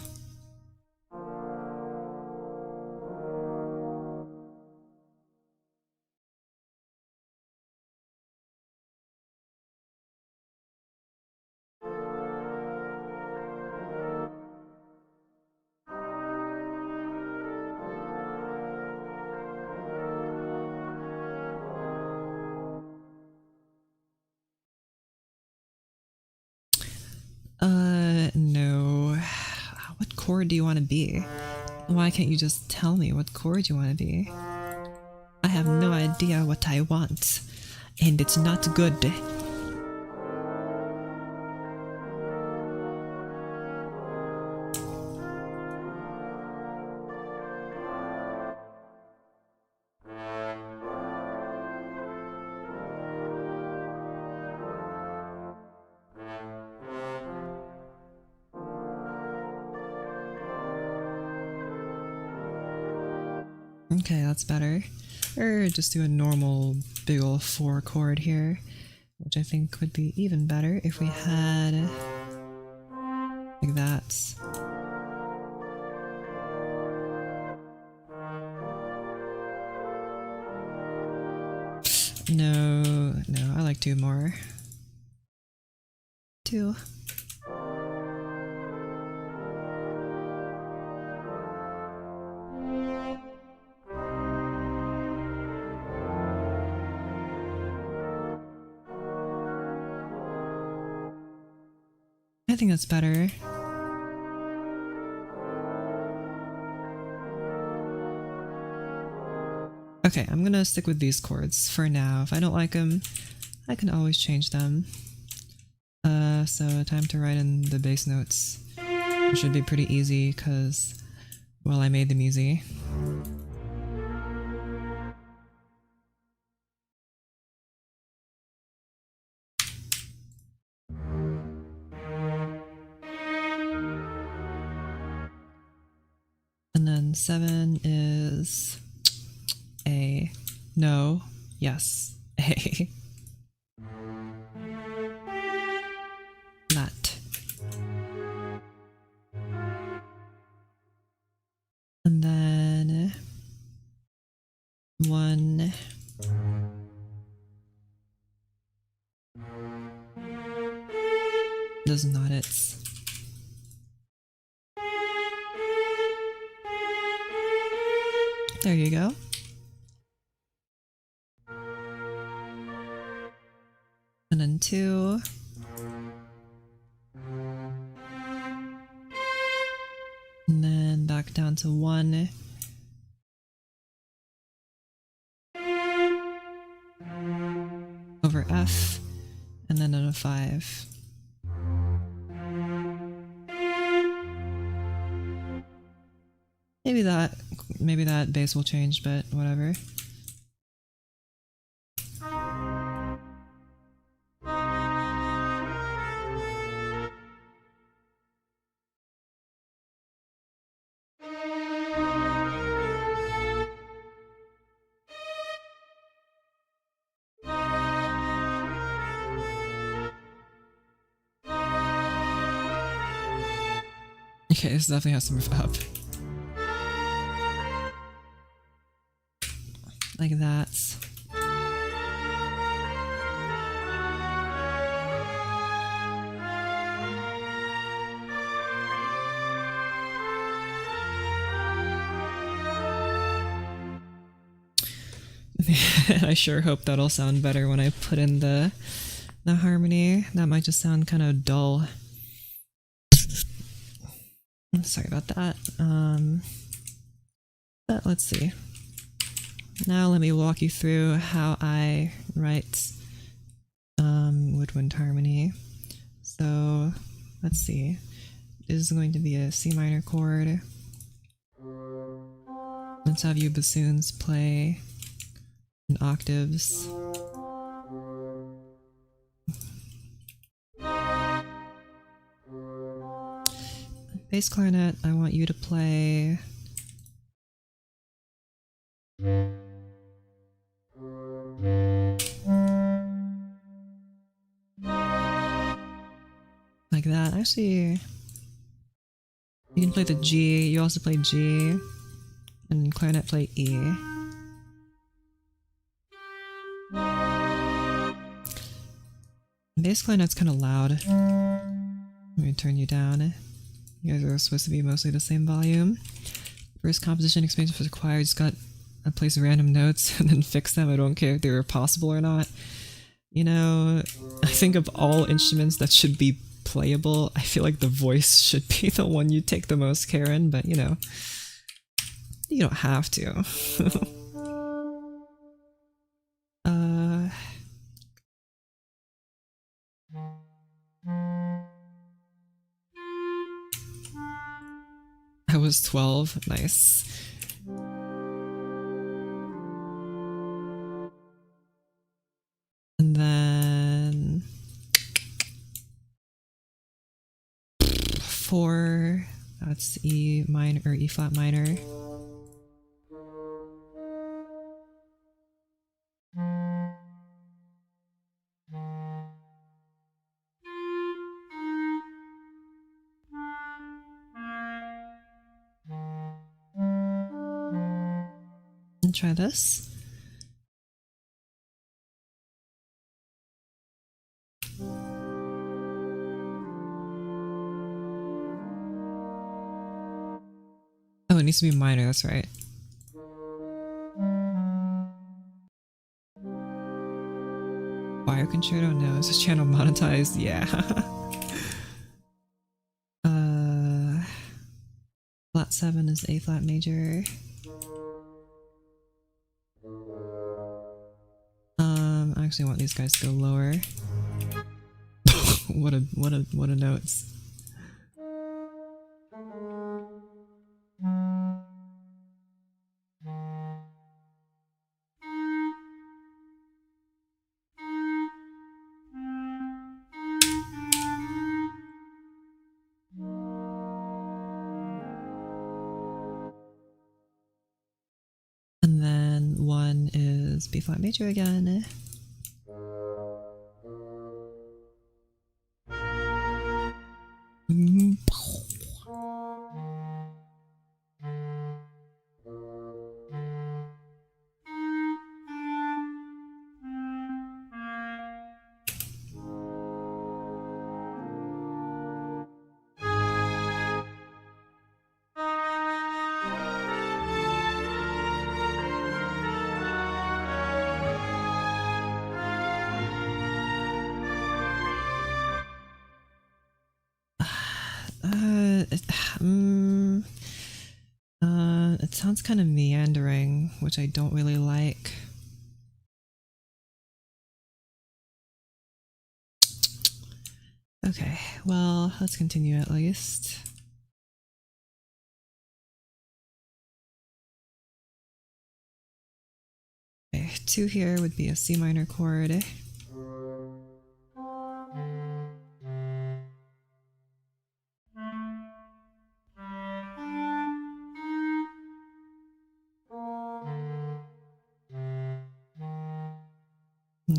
No. What chord do you want to be? Why can't you just tell me what chord you want to be? I have no idea what I want, and it's not good. Okay, that's better. Or just do a normal big ol' 4 chord here, which I think would be even better if we had like that. No, I like 2 more. 2. I think that's better. Okay, I'm gonna stick with these chords for now. If I don't like them, I can always change them. So time to write in the bass notes. It should be pretty easy because, well, I made them easy. And then 7 is A. No. Yes. A. Flat. And then 1. Does not it. There you go. And then 2. And then back down to 1. Over F. And then a 5. Maybe that bass will change, but whatever. Okay, this definitely has to move up. Like that. I sure hope that'll sound better when I put in the harmony. That might just sound kind of dull. Sorry about that. But let's see. Now let me walk you through how I right woodwind harmony. So let's see. This is going to be a C minor chord. Let's have you bassoons play in octaves. Bass clarinet, I want you to play like that. Actually, you can play the G, you also play G, and clarinet play E. Bass clarinet's kind of loud. Let me turn you down. You guys are supposed to be mostly the same volume. First composition experience for the choir, just got to place random notes and then fix them. I don't care if they were possible or not. You know, I think of all instruments that should be playable, I feel like the voice should be the one you take the most care in, but you know, you don't have to. I was 12. Nice. And then 4, that's E minor or E flat minor. And try this. Oh, it needs to be minor, that's right. Choir concerto? No, is this channel monetized? Yeah. Flat 7 is A flat major. I actually want these guys to go lower. what a notes. And then 1 is B flat major again. It sounds kind of meandering, which I don't really like. Okay, well, let's continue at least. Okay, 2 here would be a C minor chord.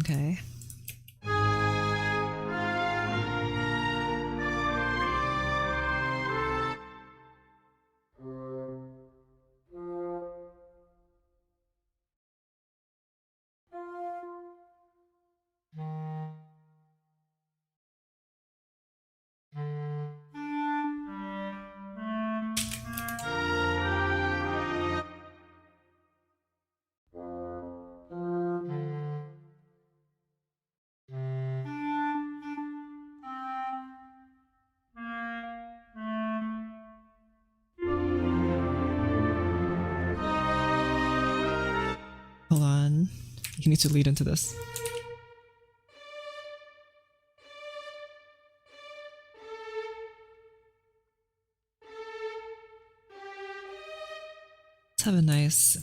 Okay. Hold on. You need to lead into this. have a nice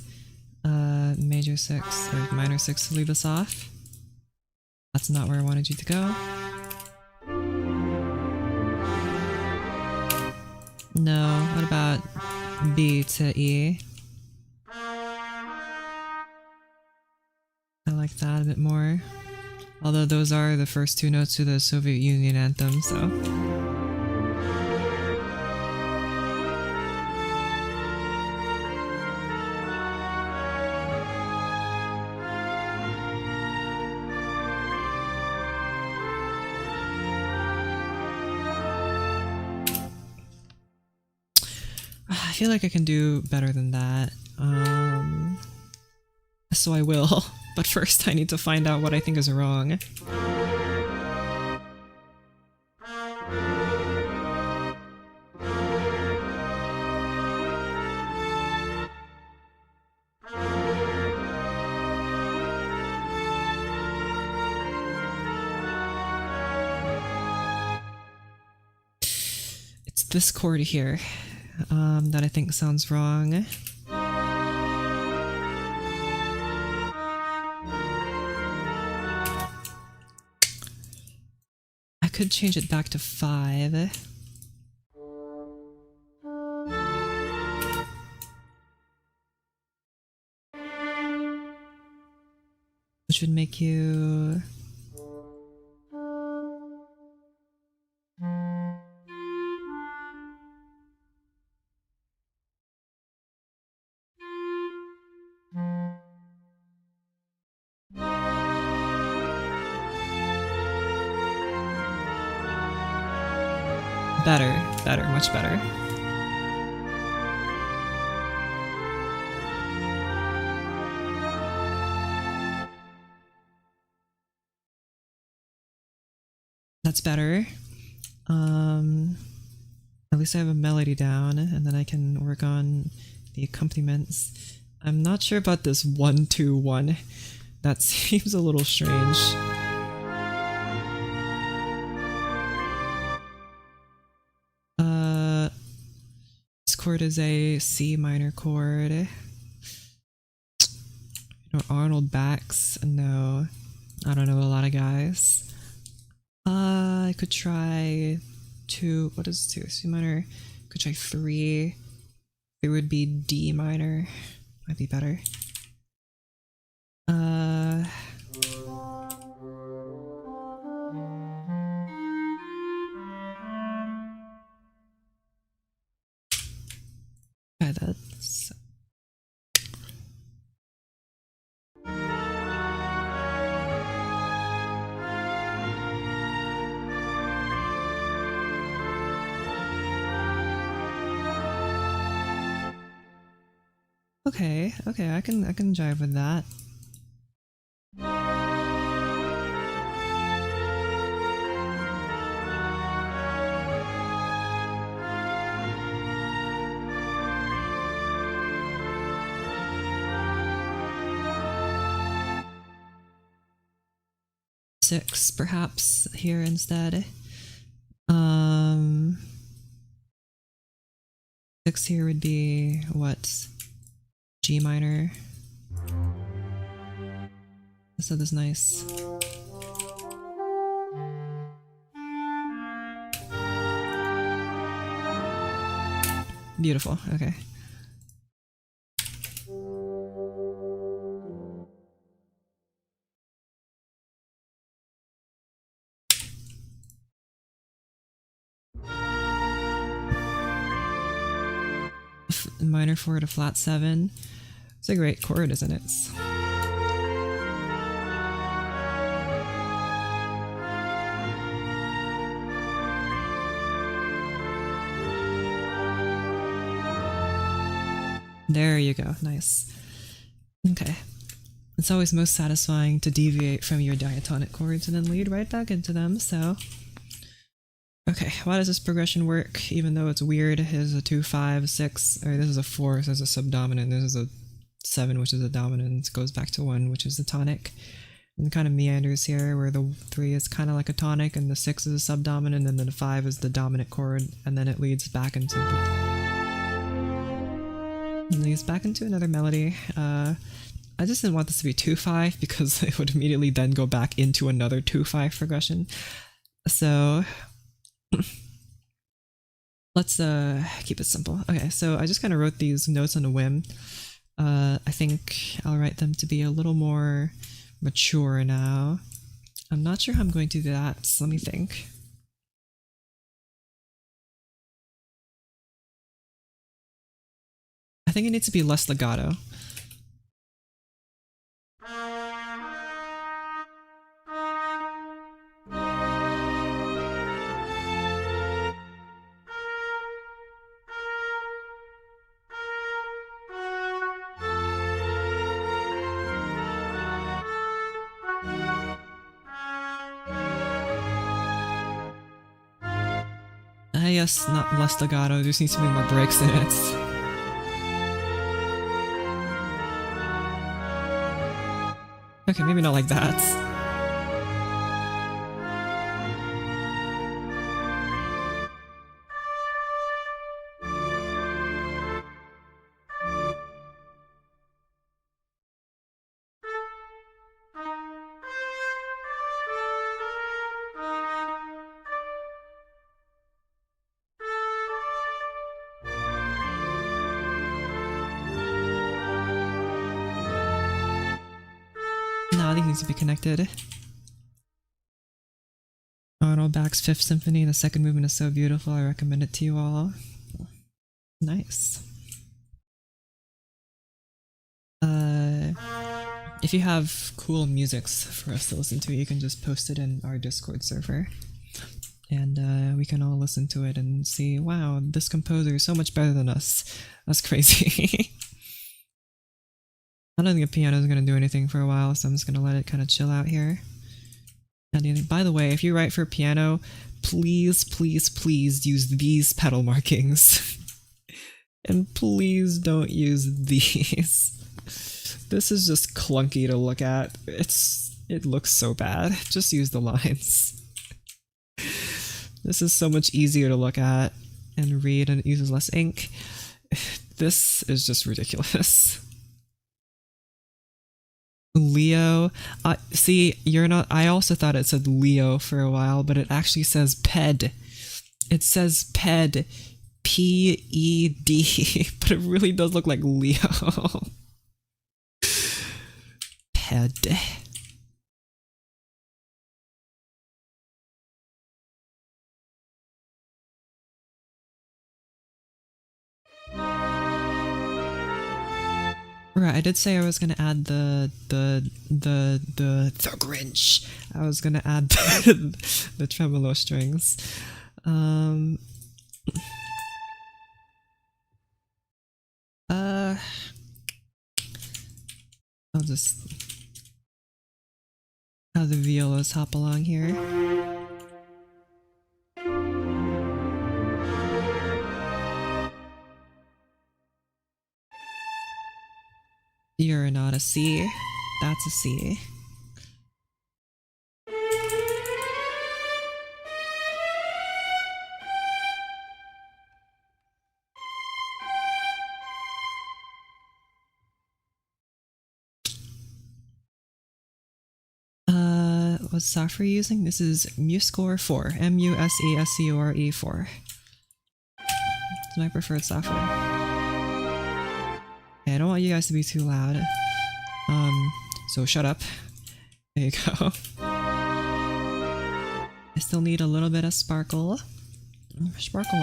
major 6 or minor 6 to leave us off. That's not where I wanted you to go. No, what about B to E? I like that a bit more. Although those are the first 2 notes to the Soviet Union anthem, so... I feel like I can do better than that. So I will. But first I need to find out what I think is wrong. It's this chord here that I think sounds wrong. I could change it back to 5. Which would make you... Better, much better. That's better. At least I have a melody down, and then I can work on the accompaniments. I'm not sure about this 1-2-1. That seems a little strange. This chord is a C minor chord. You know, Arnold Bax? No. I don't know a lot of guys. I could try 2. What is 2? C minor. Could try 3. It would be D minor. Might be better. Try that. Okay, I can jive with that. Six, perhaps, here instead. 6 here would be what? G minor. So this is nice. Beautiful, okay. Minor 4 to flat 7. It's a great chord, isn't it? There you go, nice. Okay. It's always most satisfying to deviate from your diatonic chords and then lead right back into them, so... Okay, why does this progression work, even though it's weird? Here's a 2, 5, 6, or this is a 4, so this is a subdominant, this is a 7, which is a dominant, goes back to 1, which is the tonic. And kind of meanders here, where the 3 is kind of like a tonic, and the 6 is a subdominant, and then the 5 is the dominant chord, and then it leads back into the... And leads back into another melody. I just didn't want this to be 2/5 because it would immediately then go back into another 2/5 progression. So let's keep it simple. Okay, so I just kind of wrote these notes on a whim. I think I'll write them to be a little more mature now. I'm not sure how I'm going to do that, so let me think. I think it needs to be less legato. Yes, not less legato, there just needs to be more breaks in it. Okay, maybe not like that. No, these need to be connected. Arnold Bach's Fifth Symphony, the second movement is so beautiful, I recommend it to you all. Nice. If you have cool musics for us to listen to, you can just post it in our Discord server. And we can all listen to it and see, wow, this composer is so much better than us. That's crazy. I don't think a piano is going to do anything for a while, so I'm just going to let it kind of chill out here. And by the way, if you write for piano, please, please, please use these pedal markings. And please don't use these. This is just clunky to look at. It looks so bad. Just use the lines. This is so much easier to look at and read, and it uses less ink. This is just ridiculous. Leo. See, you're not. I also thought it said Leo for a while, but it actually says PED. It says PED. P-E-D. But it really does look like Leo. PED. Right, I did say I was gonna add the Grinch. I was gonna add the tremolo strings. I'll just have the violas hop along here. You're not a C. That's a C. What software are you using? This is MuseScore 4. M-U-S-E-S-C-O-R-E 4. It's my preferred software. Okay, I don't want you guys to be too loud. So shut up. There you go. I still need a little bit of sparkle. Sparkle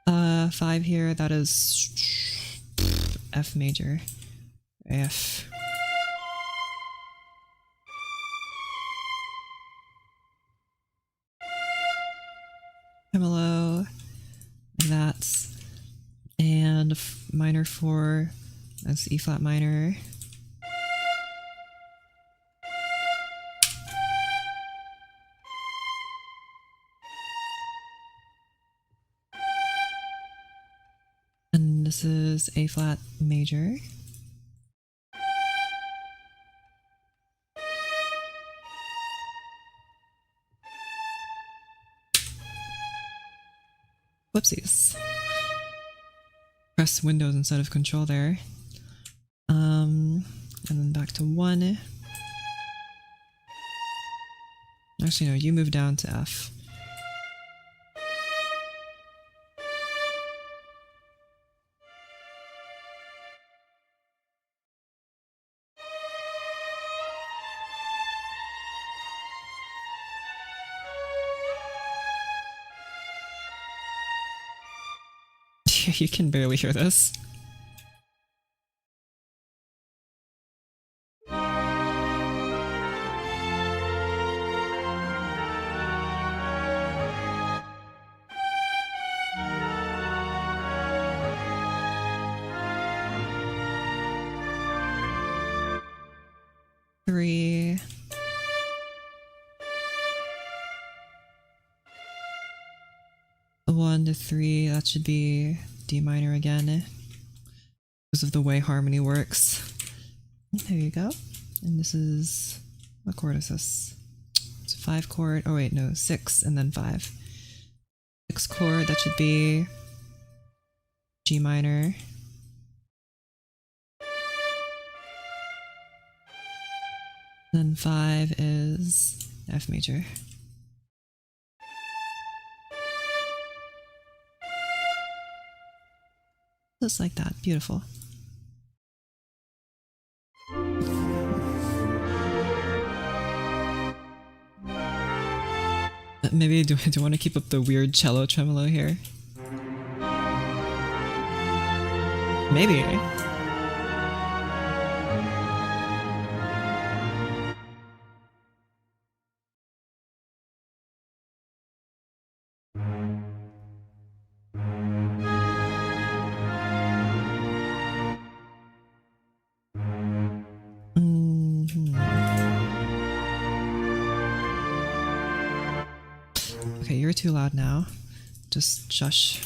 on. 5 here, that is F major. F. Tremolo. That's. And minor 4. That's E flat minor. And this is A flat major. Whoopsies. press Windows instead of Control there. And then back to 1. Actually, no, you move down to F. You can barely hear this. Three. One to 3, that should be D minor again, because of the way harmony works. There you go. And this is, what chord is this? It's a 5 chord, oh wait, no, 6 and then 5. 6 chord, that should be G minor. Then 5 is F major. Just like that, beautiful. Maybe do I want to keep up the weird cello tremolo here? Maybe. Okay, you're too loud now. Just shush.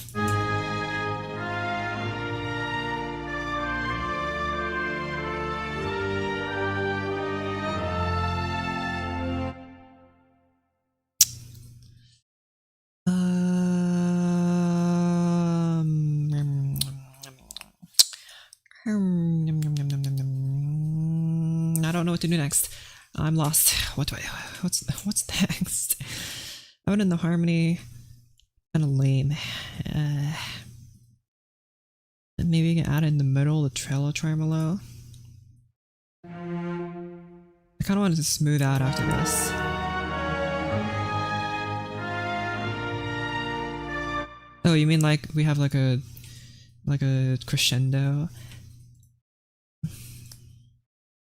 I don't know what to do next. I'm lost. What's next? I went in the harmony. Kind of lame. Maybe you can add in the middle the tremolo tremolo. I kind of wanted to smooth out after this. Oh, you mean like we have like a crescendo?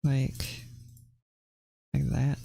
Like that.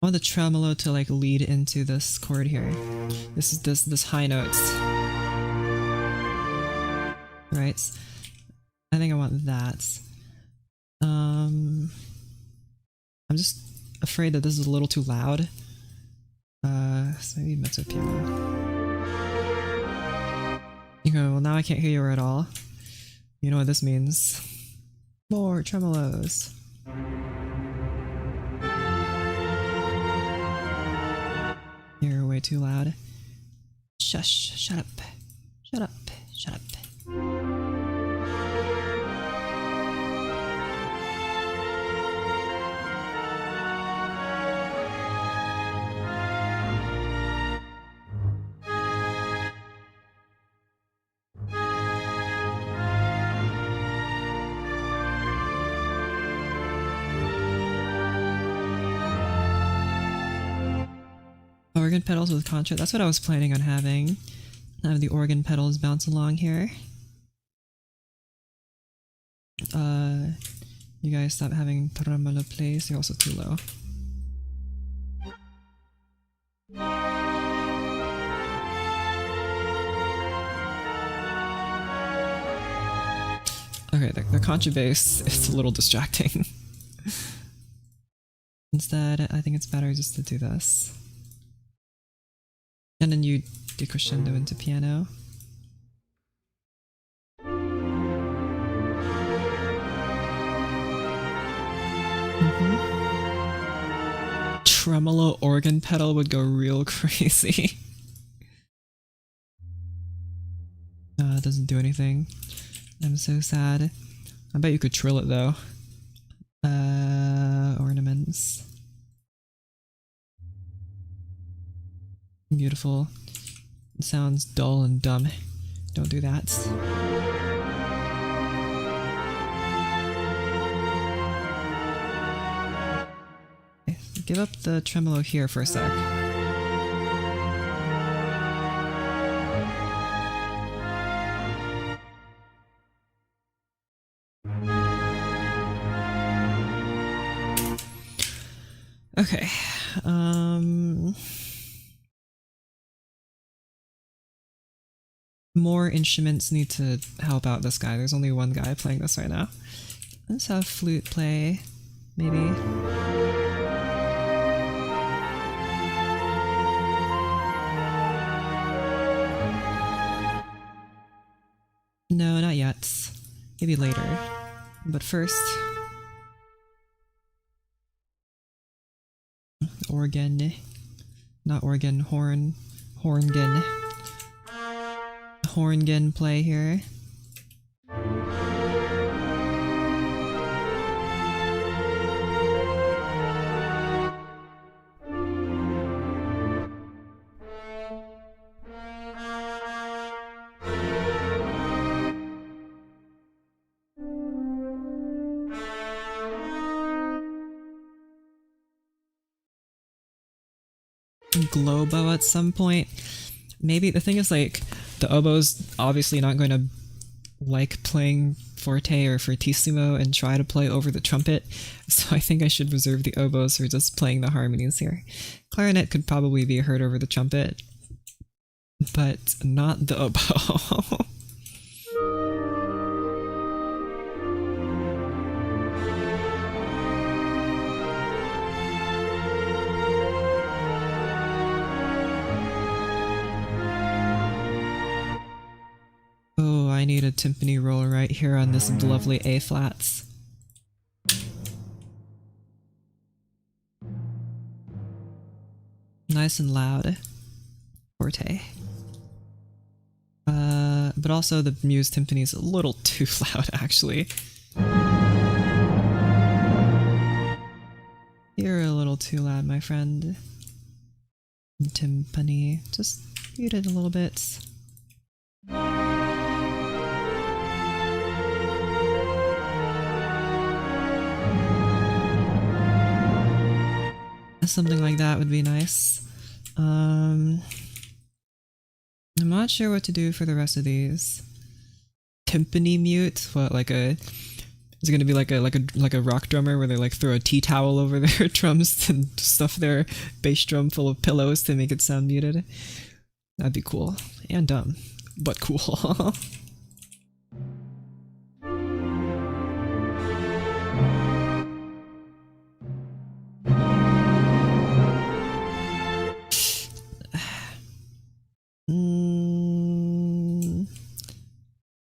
I want the tremolo to like lead into this chord here. This is this high notes. Right? I think I want that. I'm just afraid that this is a little too loud. So maybe mezzo piano. You go, well now I can't hear you at all. You know what this means. More tremolos. You're way too loud. Shush, shut up. Shut up, shut up. Organ pedals with contra. That's what I was planning on having. Have the organ pedals bounce along here. You guys stop having tremolo plays. You're also too low. Okay, the contrabass is a little distracting. Instead, I think it's better just to do this. And then you decrescendo into piano. Tremolo organ pedal would go real crazy. It doesn't do anything. I'm so sad. I bet you could trill it though. Ornaments. Beautiful. It sounds dull and dumb. Don't do that. Okay, give up the tremolo here for a sec. Okay. More instruments need to help out this guy. There's only one guy playing this right now. Let's have flute play, maybe. No, not yet. Maybe later. But first... organ. Not organ, horn. Horngen. Horngen play here. Globo at some point. Maybe the thing is, like, the oboe's obviously not going to like playing forte or fortissimo and try to play over the trumpet, so I think I should reserve the oboes for just playing the harmonies here. Clarinet could probably be heard over the trumpet, but not the oboe. I need a timpani roll right here on this lovely A flats. Nice and loud. Forte. But also the Muse timpani is a little too loud, actually. You're a little too loud, my friend. Timpani. Just mute it a little bit. Something like that would be nice. I'm not sure what to do for the rest of these. Timpani mute? What, like a... Is it gonna be like a rock drummer where they like throw a tea towel over their drums and stuff their bass drum full of pillows to make it sound muted? That'd be cool. And dumb. But cool.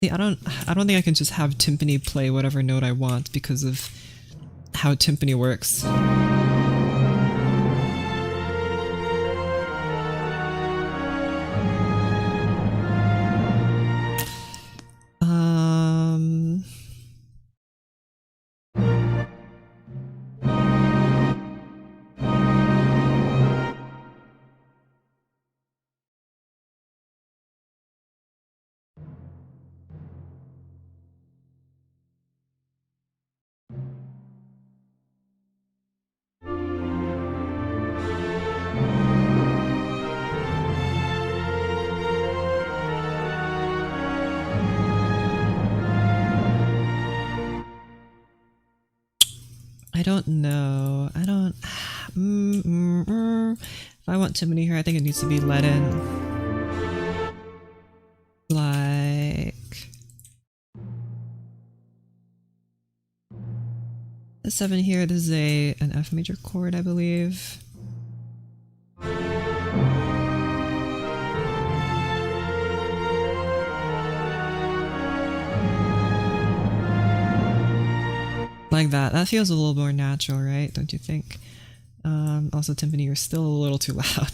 See, I don't think I can just have timpani play whatever note I want because of how timpani works. I don't know. I don't... If I want timpani here, I think it needs to be let in. Like... 7 here. This is an F major chord, I believe. Like that. That feels a little more natural, right? Don't you think? Also, timpani, you're still a little too loud.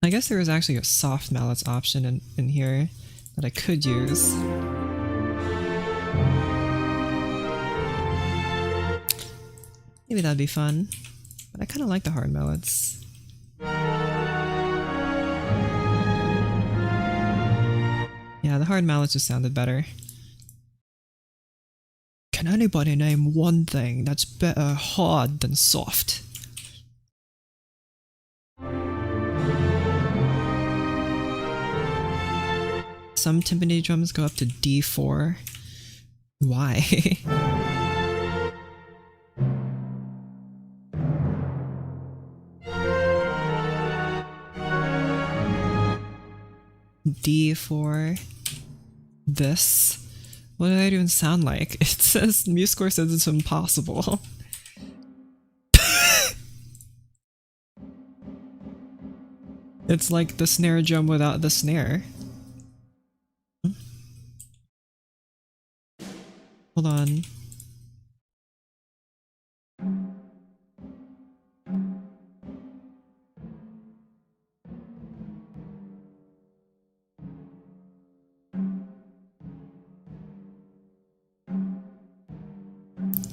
I guess there was actually a soft mallets option in here that I could use. Maybe that'd be fun. But I kind of like the hard mallets. Yeah, the hard mallets just sounded better. Can anybody name one thing that's better hard than soft? Some timpani drums go up to D4. Why? D4. This. What did I even sound like? It says, MuseScore says it's impossible. It's like the snare drum without the snare. Hold on.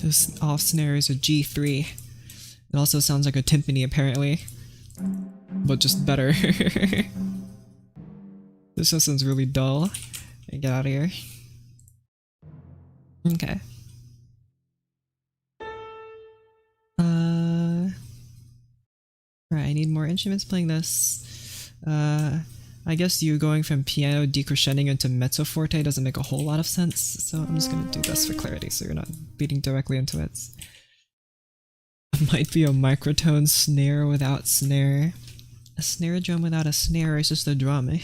This off snare is a G3. It also sounds like a timpani apparently, but just better. This just sounds really dull. Get out of here. Okay. Right, I need more instruments playing this. I guess you going from piano decrescending into mezzo forte doesn't make a whole lot of sense, so I'm just gonna do this for clarity so you're not beating directly into it. It might be a microtone snare without snare. A snare drum without a snare is just a drum, eh?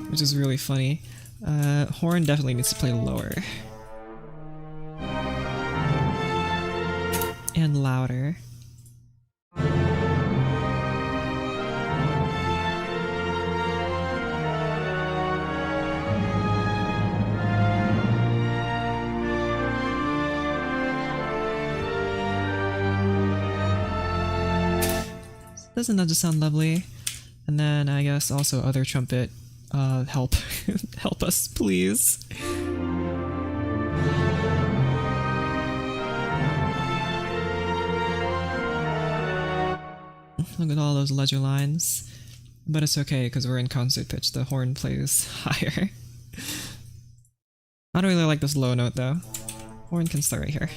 Which is really funny. Horn definitely needs to play lower. And louder. Doesn't that just sound lovely? And then I guess also other trumpet, help. Help us, please. Look at all those ledger lines. But it's okay because we're in concert pitch, the horn plays higher. I don't really like this low note though. Horn can start right here.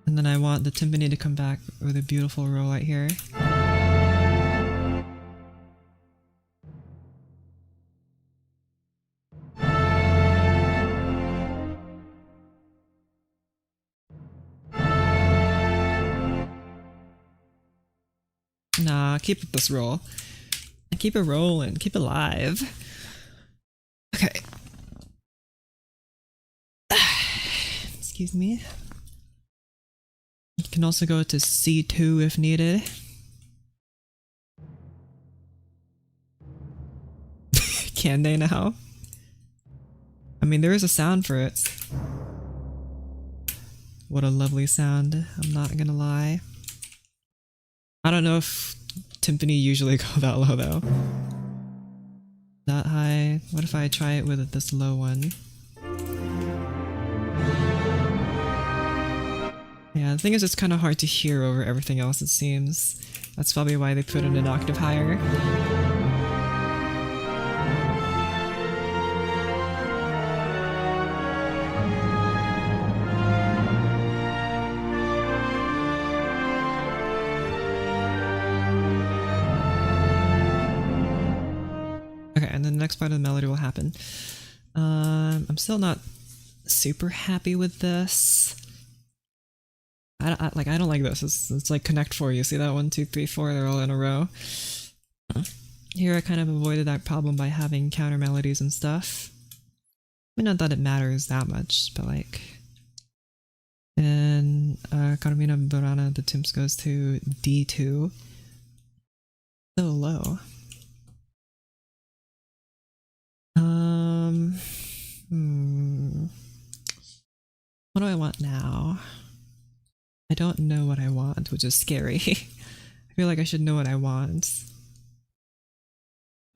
And then I want the timpani to come back with a beautiful roll right here. Nah, keep this roll. Keep it rolling, keep it live. Okay. Excuse me. You can also go to C2 if needed. Can they now? I mean, there is a sound for it. What a lovely sound, I'm not gonna lie. I don't know if timpani usually go that low though. That high. What if I try it with this low one? Yeah, the thing is it's kind of hard to hear over everything else it seems. That's probably why they put it an octave higher. next part of the melody will happen. I'm still not super happy with this. I don't like this. It's like Connect 4. You see that 1, 2, 3, 4? They're all in a row. Here I kind of avoided that problem by having counter melodies and stuff. I mean, not that it matters that much, but like... In Carmina Burana, the timps goes to D2. So low. What do I want now? I don't know what I want, which is scary. I feel like I should know what I want.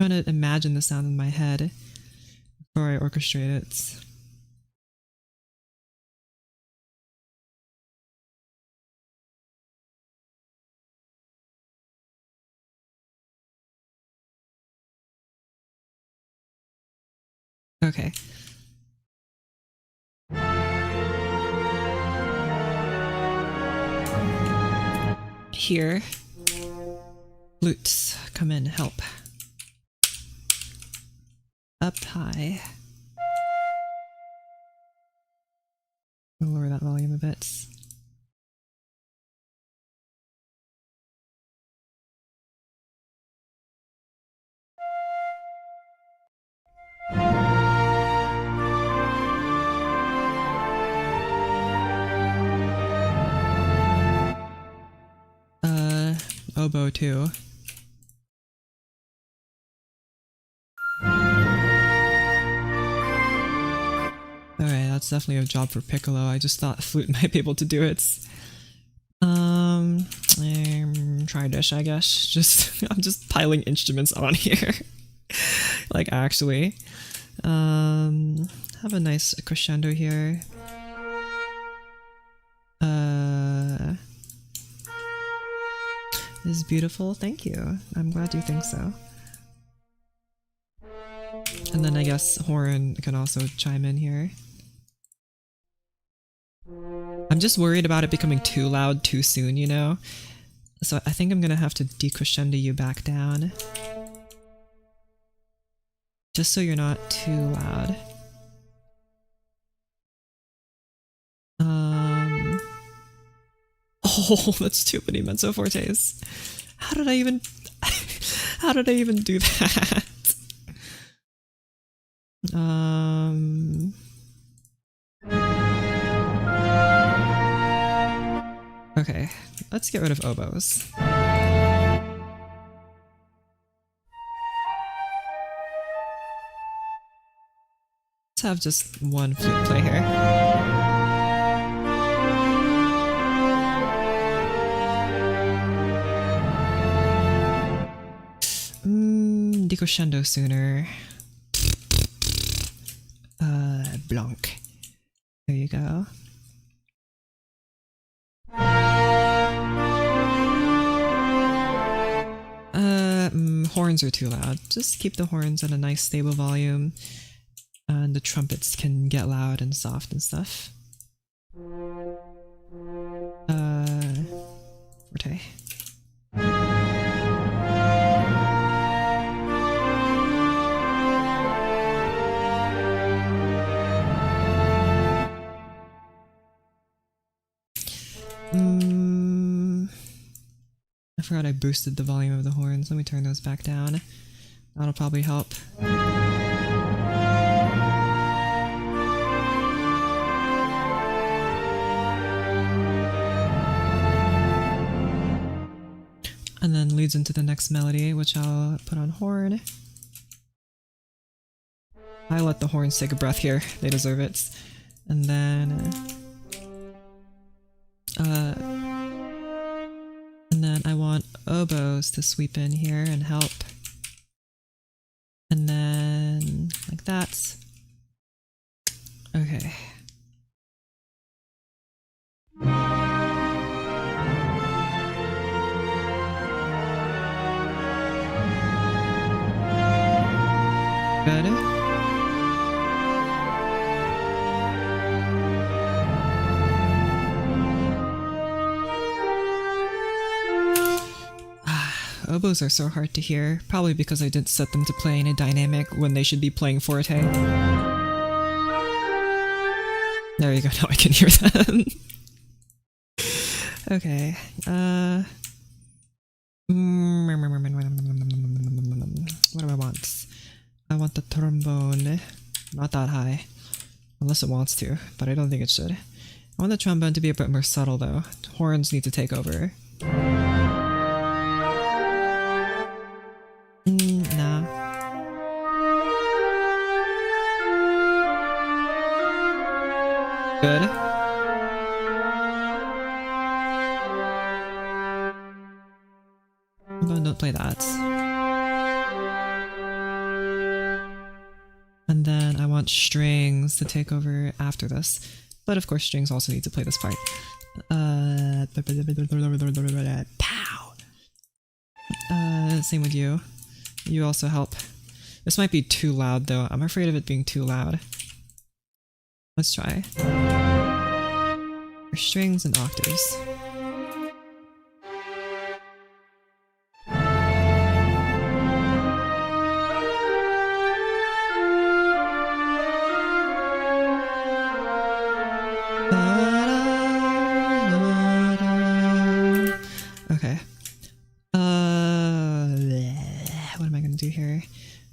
I'm trying to imagine the sound in my head before I orchestrate it. Okay. Here. Flutes, come in, help. Up high. I'll lower that volume a bit. Oboe too. Alright, that's definitely a job for Piccolo. I just thought flute might be able to do it. Try dish, I guess. I'm just piling instruments on here. Like, actually. Have a nice crescendo here. This is beautiful, thank you. I'm glad you think so. And then I guess horn can also chime in here. I'm just worried about it becoming too loud too soon, you know? So I think I'm gonna have to decrescendo you back down. Just so you're not too loud. Oh, that's too many mezzo fortes. How did I even do that? Okay, let's get rid of oboes. Let's have just one flute play here. Decrescendo sooner. Blanc. There you go. Horns are too loud. Just keep the horns at a nice stable volume. And the trumpets can get loud and soft and stuff. Forte. I forgot I boosted the volume of the horns. Let me turn those back down. That'll probably help. And then leads into the next melody, which I'll put on horn. I let the horns take a breath here. They deserve it. And then... and then I want oboes to sweep in here and help. And then like that. Okay. Good. oboes are so hard to hear, probably because I didn't set them to play in a dynamic when they should be playing forte. There you go, now I can hear them. Okay, what do I want? I want the trombone, not that high, unless it wants to, but I don't think it should. I want the trombone to be a bit more subtle though. Horns need to take over. Nah. Good. Don't play that. And then I want strings to take over after this. But of course strings also need to play this part. Pow! Same with you. You also help. This might be too loud though. I'm afraid of it being too loud. Let's try. For strings and octaves. Okay. What am I gonna do here?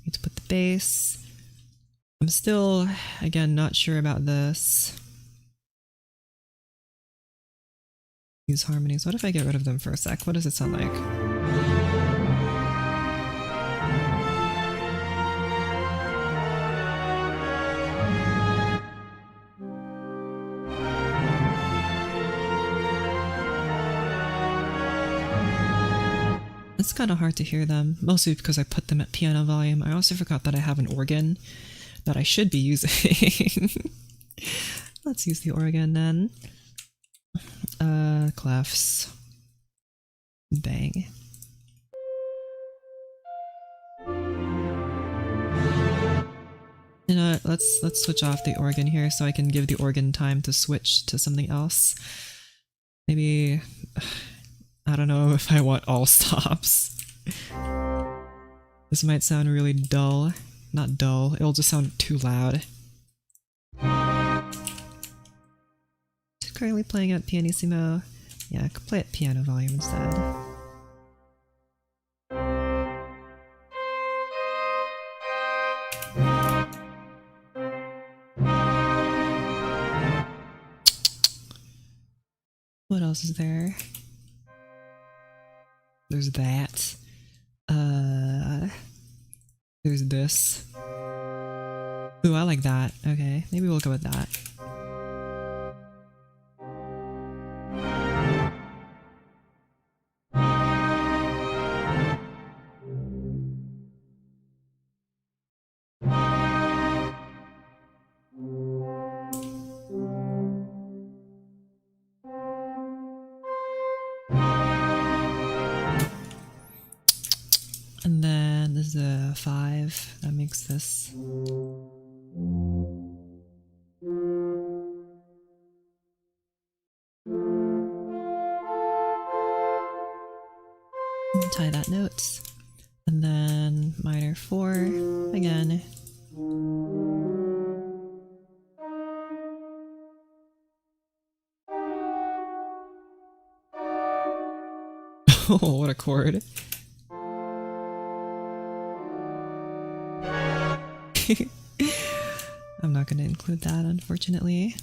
Need to put the bass. I'm still, again, not sure about this. These harmonies. What if I get rid of them for a sec? What does it sound like? It's kind of hard to hear them, mostly because I put them at piano volume. I also forgot that I have an organ that I should be using. Let's use the organ then. Clefs. Bang. You know what, let's switch off the organ here so I can give the organ time to switch to something else. Maybe, I don't know if I want all stops. This might sound really dull. Not dull, it'll just sound too loud. Currently playing at pianissimo. Yeah, I could play at piano volume instead. What else is there? There's that. There's this. Ooh, I like that. Okay, maybe we'll go with that. And then this is a 5 that makes this. Tie that note. And then minor 4 again. Oh, what a chord. I'm not going to include that, unfortunately.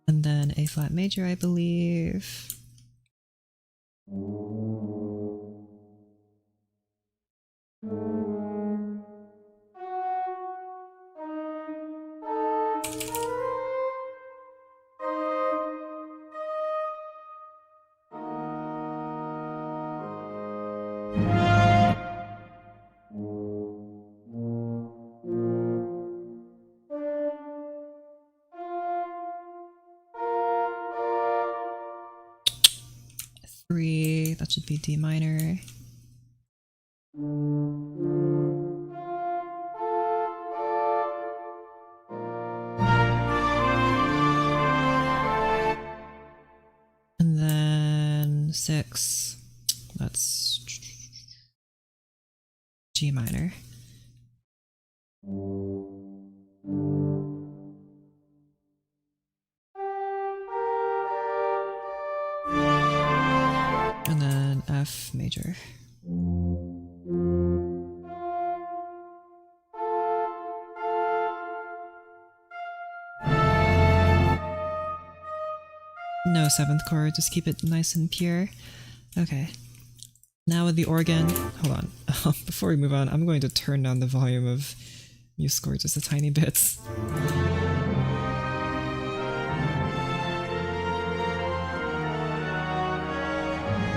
And then A flat major, I believe. That should be D minor. 6. That's G minor. And then F major. No 7th chord, just keep it nice and pure. Okay. Now with the organ, hold on. Before we move on, I'm going to turn down the volume of MuseScore just a tiny bit.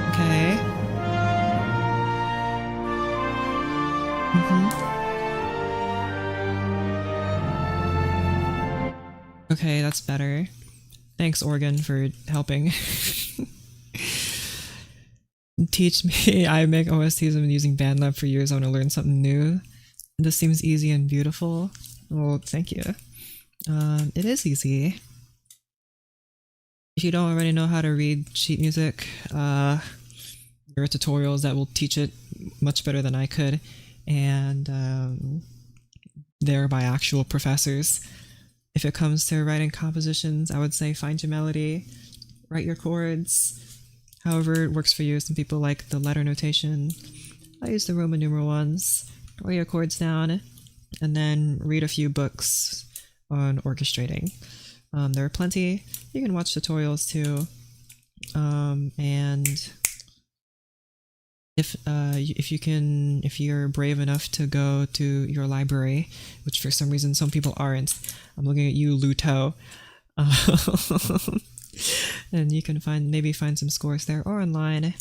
Okay. Okay, that's better. Thanks, organ, for helping. Teach me. I make OSTs. I've been using BandLab for years. I want to learn something new. This seems easy and beautiful. Well, thank you. It is easy. If you don't already know how to read sheet music, there are tutorials that will teach it much better than I could, and they're by actual professors. If it comes to writing compositions, I would say find your melody, write your chords, however it works for you. Some people like the letter notation. I use the Roman numeral ones. Write your chords down, and then read a few books on orchestrating. There are plenty. You can watch tutorials too, and if you're brave enough to go to your library, which for some reason some people aren't, I'm looking at you, Luto, and you can maybe find some scores there or online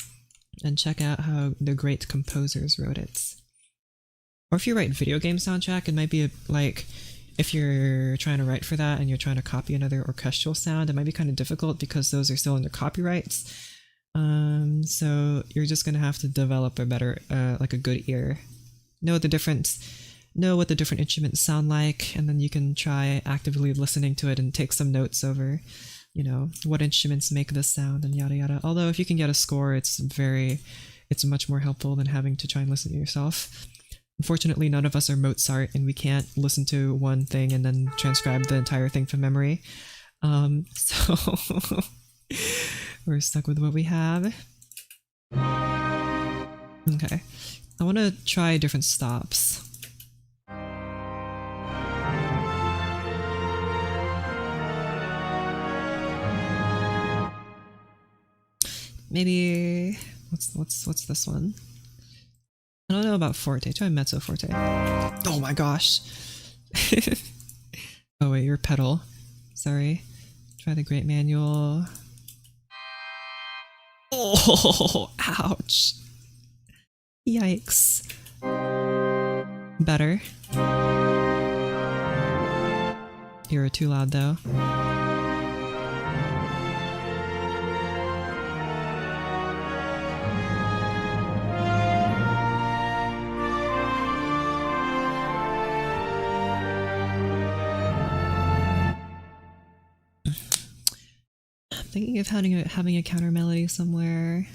and check out how the great composers wrote it. Or if you write video game soundtrack, it might be like, if you're trying to write for that and you're trying to copy another orchestral sound, it might be kind of difficult because those are still under copyrights. So you're just gonna have to develop a better, like a good ear. Know what the different instruments sound like, and then you can try actively listening to it and take some notes over, what instruments make this sound and yada yada. Although if you can get a score, it's much more helpful than having to try and listen to yourself. Unfortunately, none of us are Mozart, and we can't listen to one thing and then transcribe the entire thing from memory. So we're stuck with what we have. Okay, I want to try different stops. Maybe what's this one? I don't know about forte. Try mezzo forte. Oh my gosh. Oh wait, your pedal. Sorry. Try the great manual. Oh, ouch. Yikes. Better. You're too loud though. Thinking of having a counter melody somewhere.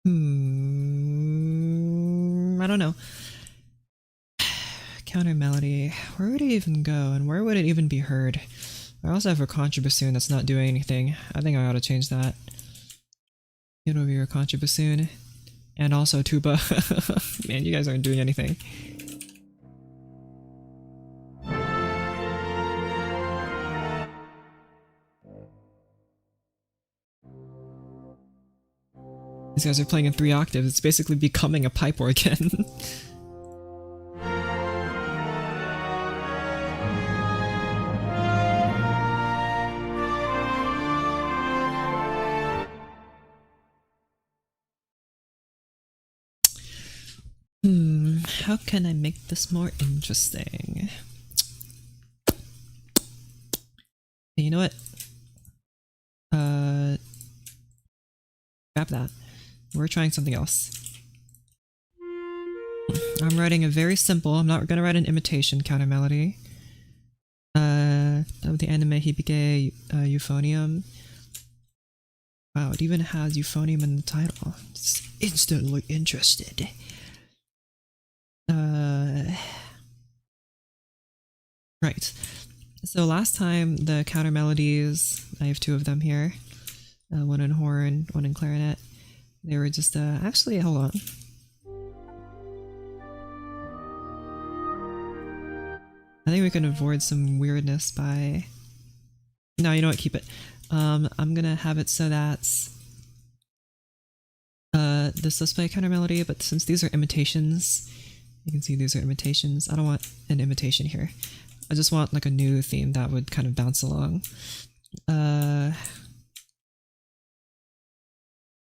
I don't know. Counter melody. Where would it even go, and where would it even be heard? I also have a contrabassoon that's not doing anything. I think I ought to change that. Get over your contrabassoon. And also tuba. Man, you guys aren't doing anything. These guys are playing in 3 octaves. It's basically becoming a pipe organ. How can I make this more interesting? You know what? Grab that. We're trying something else. I'm writing a very simple, I'm not going to write an imitation counter melody. of the anime Hibike Euphonium. Wow, it even has euphonium in the title. It's instantly interested. Right. So last time the counter melodies, I have two of them here. One in horn, one in clarinet. They were just, actually, hold on. I think we can avoid some weirdness by... No, you know what, keep it. I'm gonna have it so that this does play a counter melody, but since these are imitations, you can see these are imitations. I don't want an imitation here. I just want like a new theme that would kind of bounce along. I'm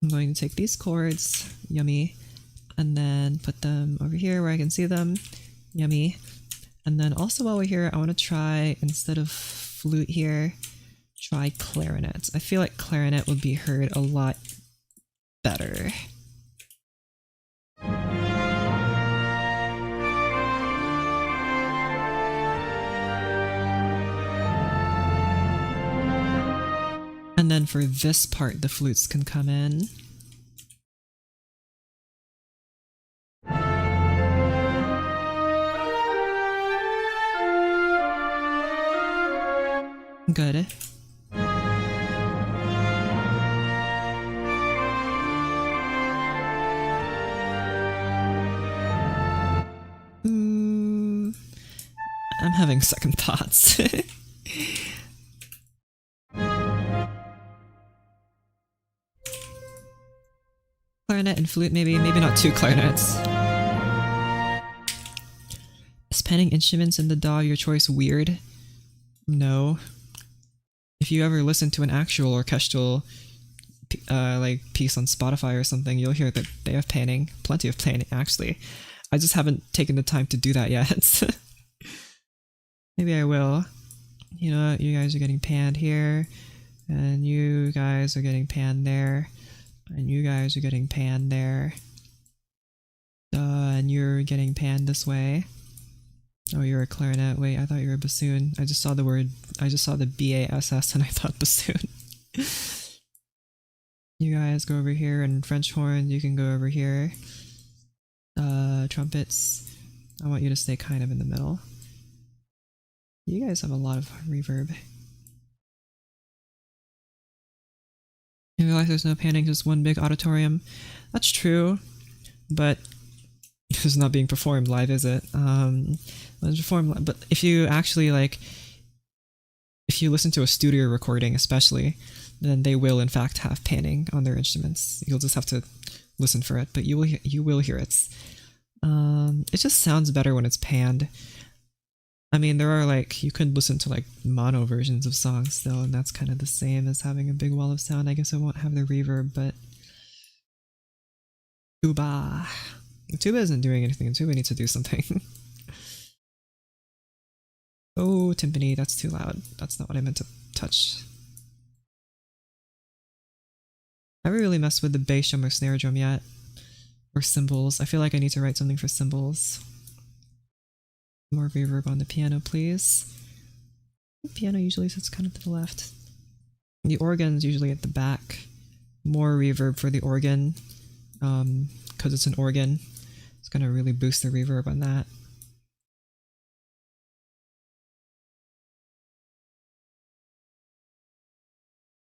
going to take these chords, yummy, and then put them over here where I can see them, yummy. And then also while we're here, I want to try, instead of flute here, try clarinet. I feel like clarinet would be heard a lot better. And then for this part, the flutes can come in. Good. I'm having second thoughts. Clarinet and flute, maybe not two clarinets. Is panning instruments in the DAW your choice weird? No. If you ever listen to an actual orchestral like piece on Spotify or something, you'll hear that they have panning, plenty of panning actually. I just haven't taken the time to do that yet. Maybe I will. You know, you guys are getting panned here, and you guys are getting panned there, and you guys are getting panned there, and you're getting panned this way. Oh, you're a clarinet. Wait, I thought you were a bassoon. I just saw the BASS and I thought bassoon. You guys go over here, and French horn, you can go over here. Trumpets, I want you to stay kind of in the middle. You guys have a lot of reverb. I realize there's no panning, just one big auditorium. That's true, but it's not being performed live, is it? It's performed live, but if you actually if you listen to a studio recording especially, then they will in fact have panning on their instruments. You'll just have to listen for it, but you will hear it. It just sounds better when it's panned. I mean, there are you could listen to mono versions of songs still, and that's kind of the same as having a big wall of sound. I guess it won't have the reverb, but tuba. The tuba isn't doing anything. The tuba needs to do something. Oh, timpani, that's too loud. That's not what I meant to touch. I haven't really messed with the bass drum or snare drum yet. Or cymbals. I feel like I need to write something for cymbals. More reverb on the piano, please. The piano usually sits kind of to the left. The organ's usually at the back. More reverb for the organ. Because it's an organ. It's going to really boost the reverb on that.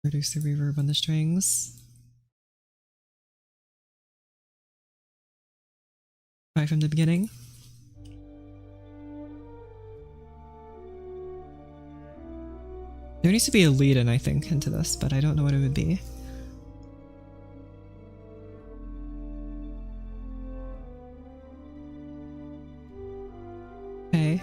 Reduce the reverb on the strings. Right from the beginning. There needs to be a lead-in, I think, into this, but I don't know what it would be. Okay.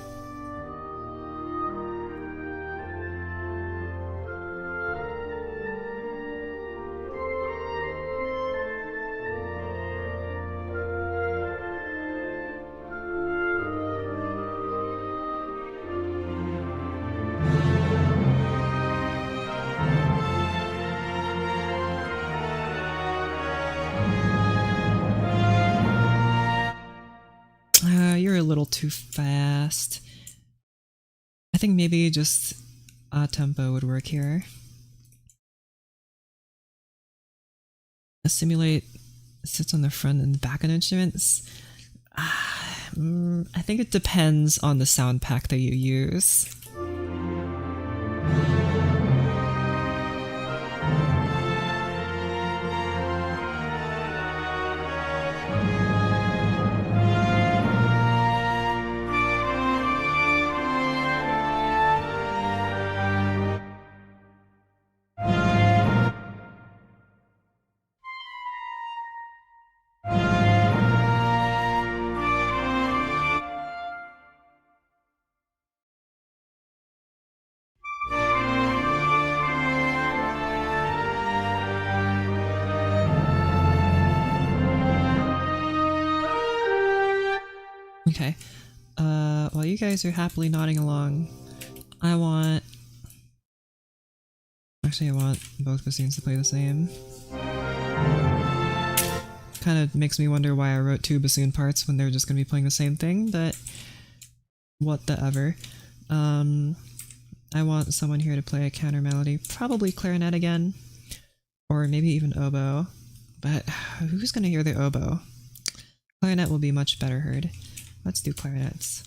You're a little too fast. I think maybe just tempo would work here. Simulate sits on the front and the back of instruments. I think it depends on the sound pack that you use. Okay. While you guys are happily nodding along, I want both bassoons to play the same. Kind of makes me wonder why I wrote 2 bassoon parts when they're just going to be playing the same thing, but what the ever. I want someone here to play a counter melody, probably clarinet again, or maybe even oboe, but who's going to hear the oboe? Clarinet will be much better heard. Let's do clarinets.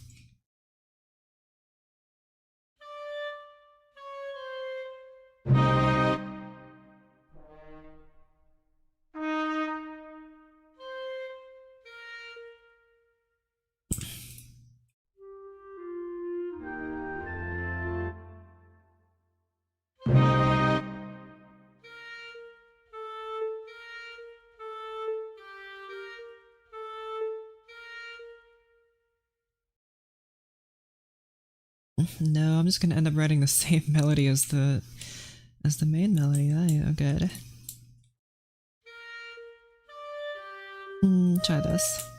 No, I'm just gonna end up writing the same melody as the main melody. That ain't no good. Try this.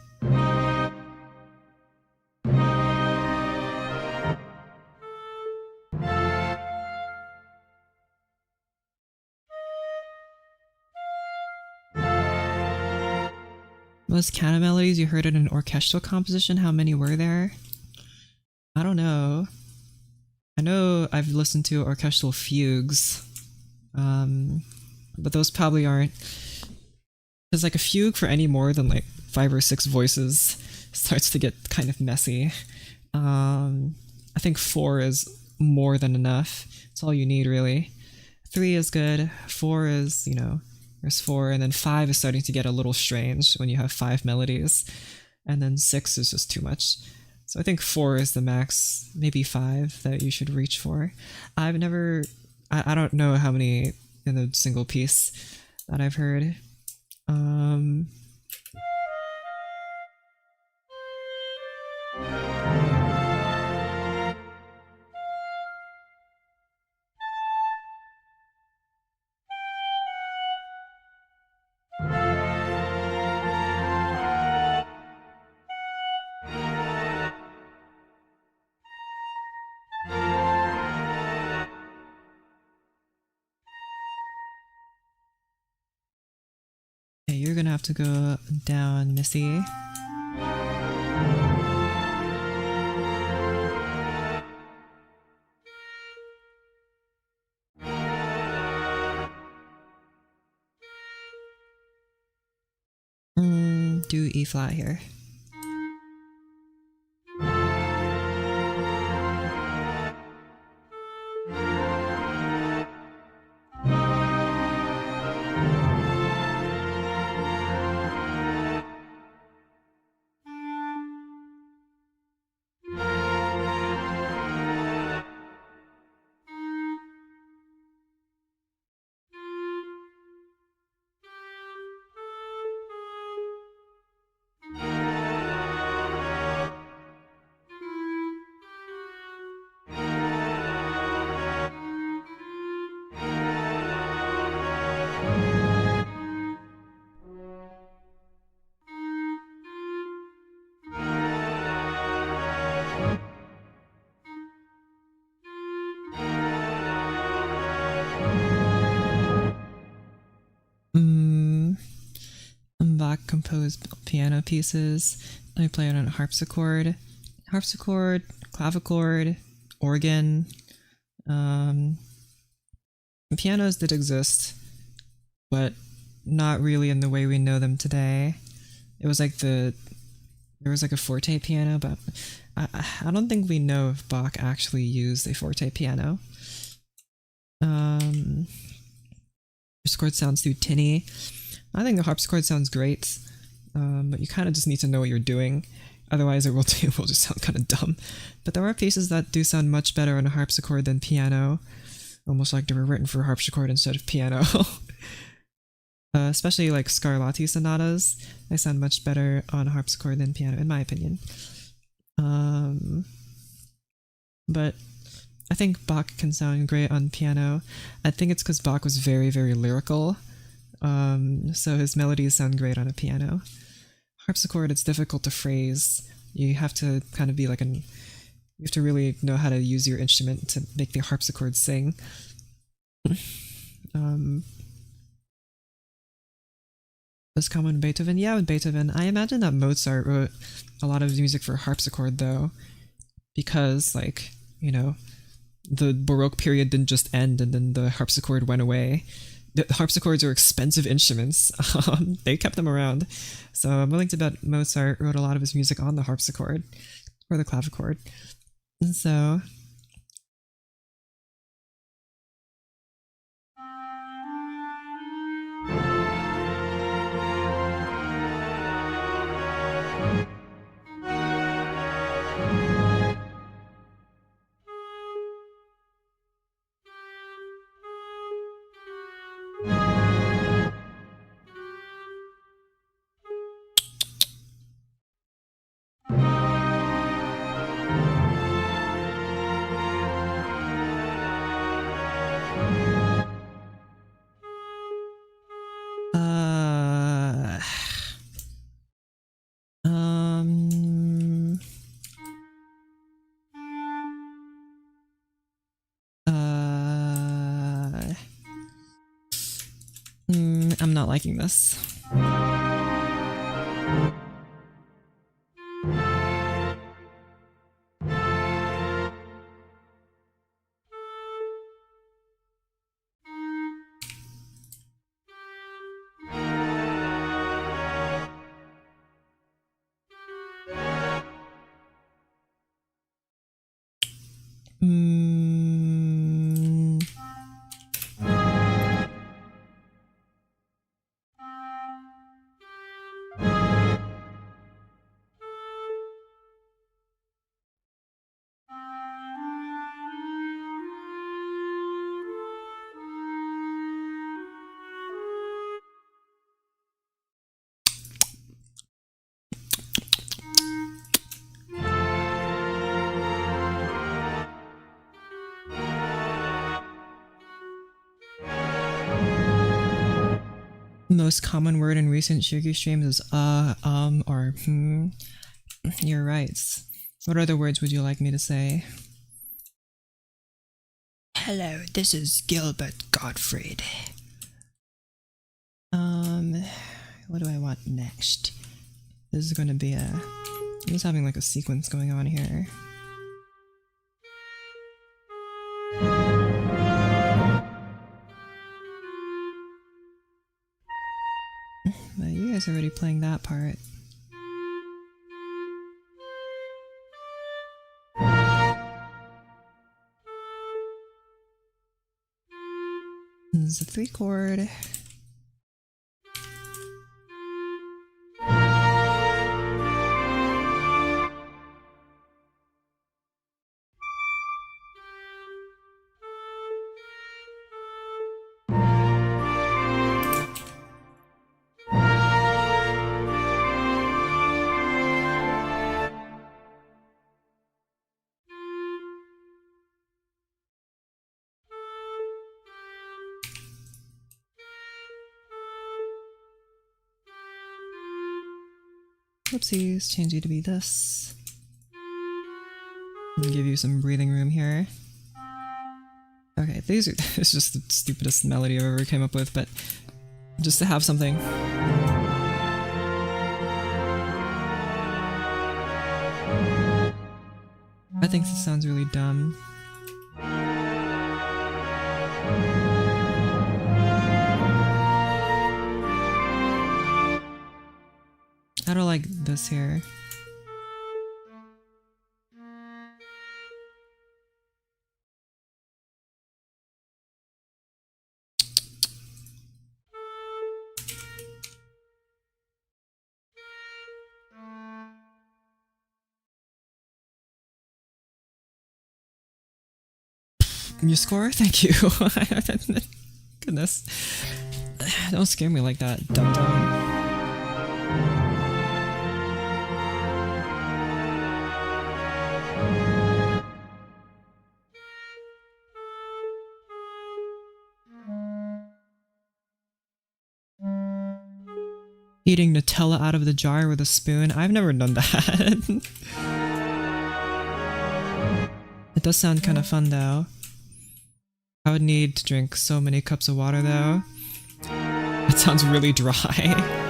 Most counter melodies you heard in an orchestral composition, how many were there? I don't know. I know I've listened to orchestral fugues, but those probably aren't. Because like a fugue for any more than like 5 or 6 voices starts to get kind of messy. I think 4 is more than enough. It's all you need, really. 3 is good. 4 is, there's 4, and then 5 is starting to get a little strange when you have 5 melodies, and then 6 is just too much. So I think 4 is the max, maybe 5 that you should reach for. I don't know how many in a single piece that I've heard. Okay, you're gonna have to go down, Missy. Do E flat here. Bach composed piano pieces. Let me play it on a harpsichord, clavichord, organ, Um, Pianos did exist, but not really in the way we know them today. It was like there was like a forte piano, but I don't think we know if Bach actually used a forte piano. Harpsichord sounds too tinny. I think the harpsichord sounds great, but you kind of just need to know what you're doing. Otherwise, it will just sound kind of dumb. But there are pieces that do sound much better on a harpsichord than piano, almost like they were written for harpsichord instead of piano. Especially like Scarlatti sonatas, they sound much better on harpsichord than piano, in my opinion. But I think Bach can sound great on piano. I think it's because Bach was very, very lyrical, so his melodies sound great on a piano. Harpsichord, it's difficult to phrase. You have to kind of be like you have to really know how to use your instrument to make the harpsichord sing. Was common Beethoven? Yeah, with Beethoven. I imagine that Mozart wrote a lot of music for harpsichord, though, because, like, you know, the Baroque period didn't just end and then the harpsichord went away. The harpsichords are expensive instruments. They kept them around. So I'm willing to bet Mozart wrote a lot of his music on the harpsichord or the clavichord. And so... I'm not liking this. Most common word in recent Shirgi streams is or hmm. You're right. What other words would you like me to say? Hello, this is Gilbert Gottfried. What do I want next? This is gonna be I'm just having like a sequence going on here. But you guys are already playing that part. This is a 3 chord. Whoopsies, change you to be this. And give you some breathing room here. Okay, this is just the stupidest melody I've ever came up with, but just to have something. I think this sounds really dumb. I don't like this here. Your score? Thank you. Goodness. Don't scare me like that, dum dum. Eating Nutella out of the jar with a spoon? I've never done that. It does sound kind of fun though. I would need to drink so many cups of water though. It sounds really dry.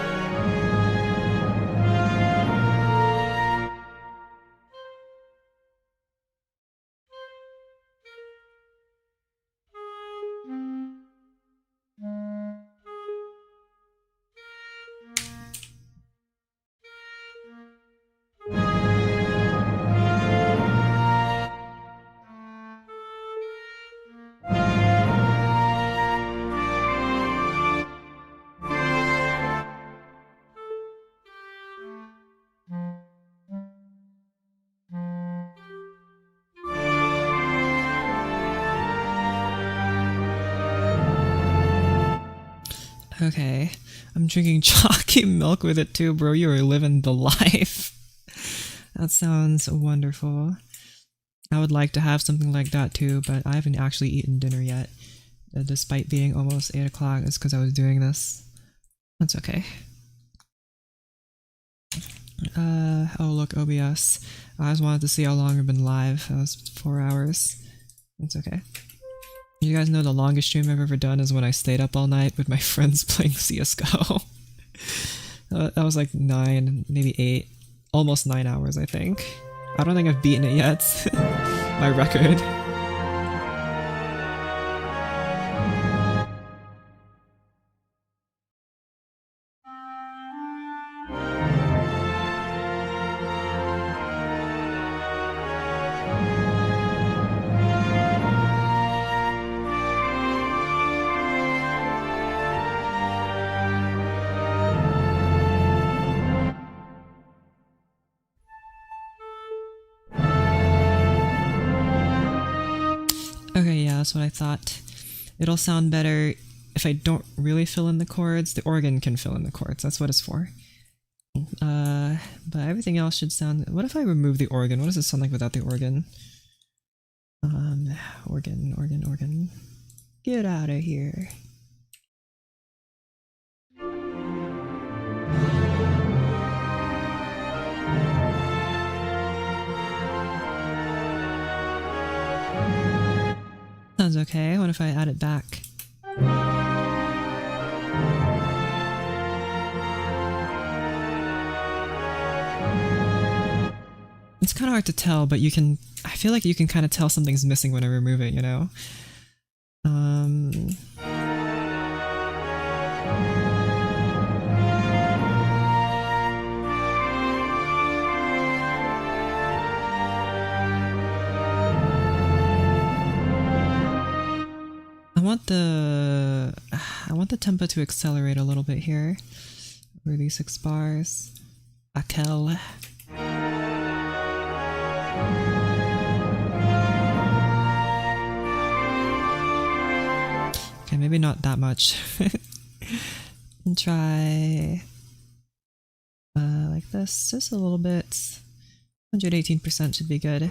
Okay, I'm drinking chalky milk with it too, bro. You are living the life. That sounds wonderful. I would like to have something like that too, but I haven't actually eaten dinner yet. Despite being almost 8 o'clock, it's because I was doing this. That's okay. Oh look, OBS. I just wanted to see how long I've been live. That was 4 hours. That's okay. You guys know the longest stream I've ever done is when I stayed up all night with my friends playing CSGO. That was like 9, maybe 8, almost 9 hours I think. I don't think I've beaten it yet. My record. Okay, yeah, that's what I thought. It'll sound better if I don't really fill in the chords. The organ can fill in the chords, that's what it's for. But everything else should sound... What if I remove the organ? What does it sound like without the organ? Organ. Get out of here. Sounds okay. What if I add it back? It's kind of hard to tell, but you can... I feel like you can kind of tell something's missing when I remove it, you know? I want the tempo to accelerate a little bit here. Over these 6 bars. Akel. Okay, maybe not that much. And try like this, just a little bit. 118% should be good.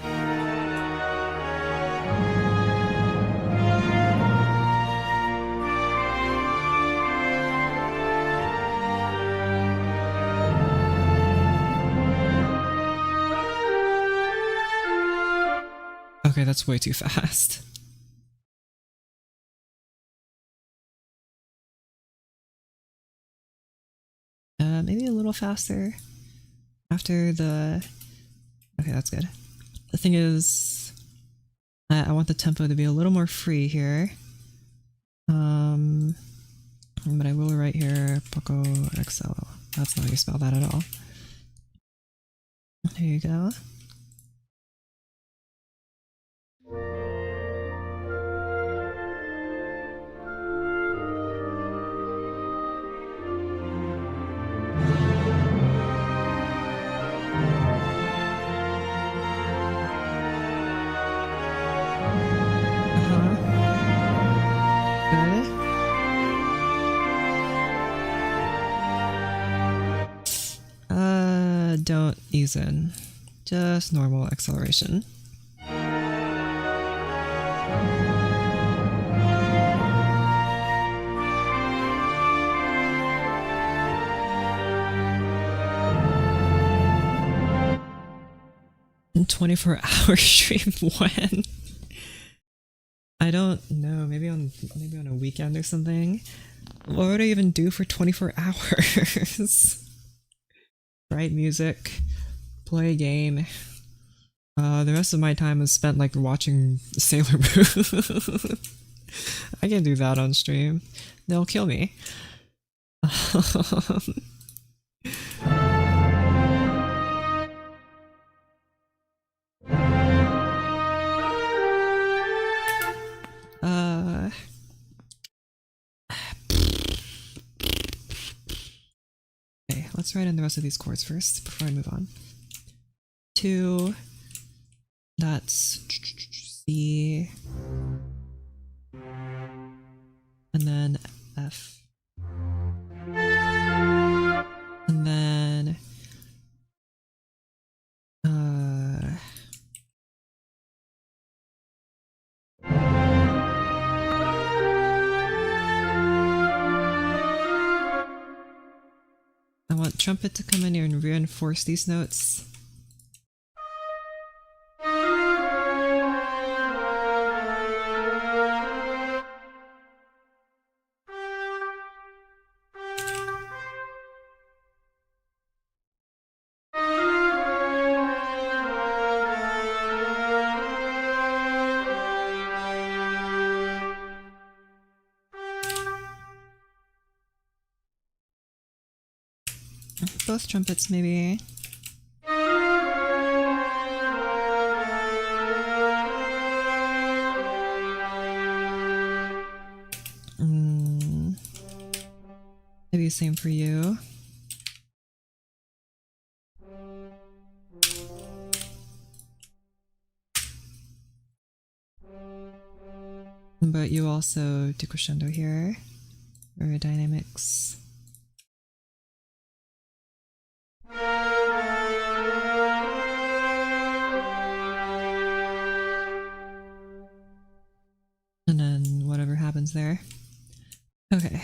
Okay, that's way too fast. Maybe a little faster after the... Okay, that's good. The thing is, I want the tempo to be a little more free here. But I will write here Poco XL. That's not how you spell that at all. There you go. Don't ease in. Just normal acceleration. In 24-hour stream when? I don't know. Maybe on a weekend or something. What would I even do for 24 hours? Write music, play a game. The rest of my time is spent like watching Sailor Moon. I can't do that on stream. They'll kill me. Okay, let's write in the rest of these chords first before I move on. 2, that's C, and then F, and then I want trumpet to come in here and reinforce these notes. Both trumpets, maybe. Maybe same for you. But you also do crescendo here, aerodynamics. And then whatever happens there. Okay,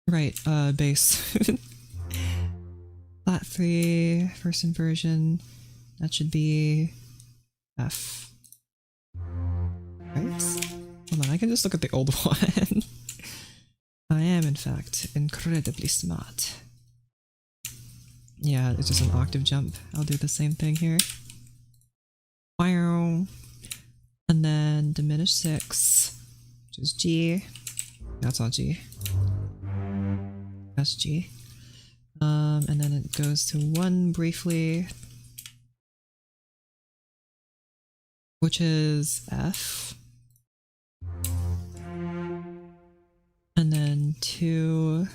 right, bass. Flat 3, first inversion, that should be F. Right? Hold on, I can just look at the old one. I am, in fact, incredibly smart. Yeah, it's just an octave jump. I'll do the same thing here. Wow. And then diminish 6, which is G. That's not G. That's G. And then it goes to 1 briefly, which is F. And then 2,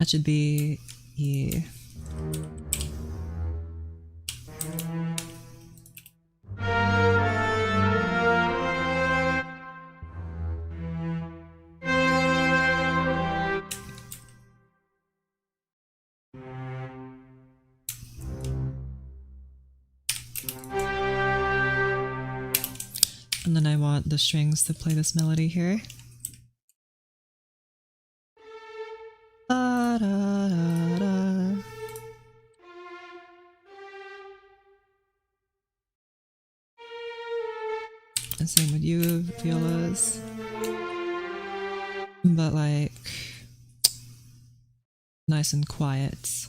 that should be E. And then I want the strings to play this melody here. Da, da, da, da. And same with you, violas. But like, nice and quiet.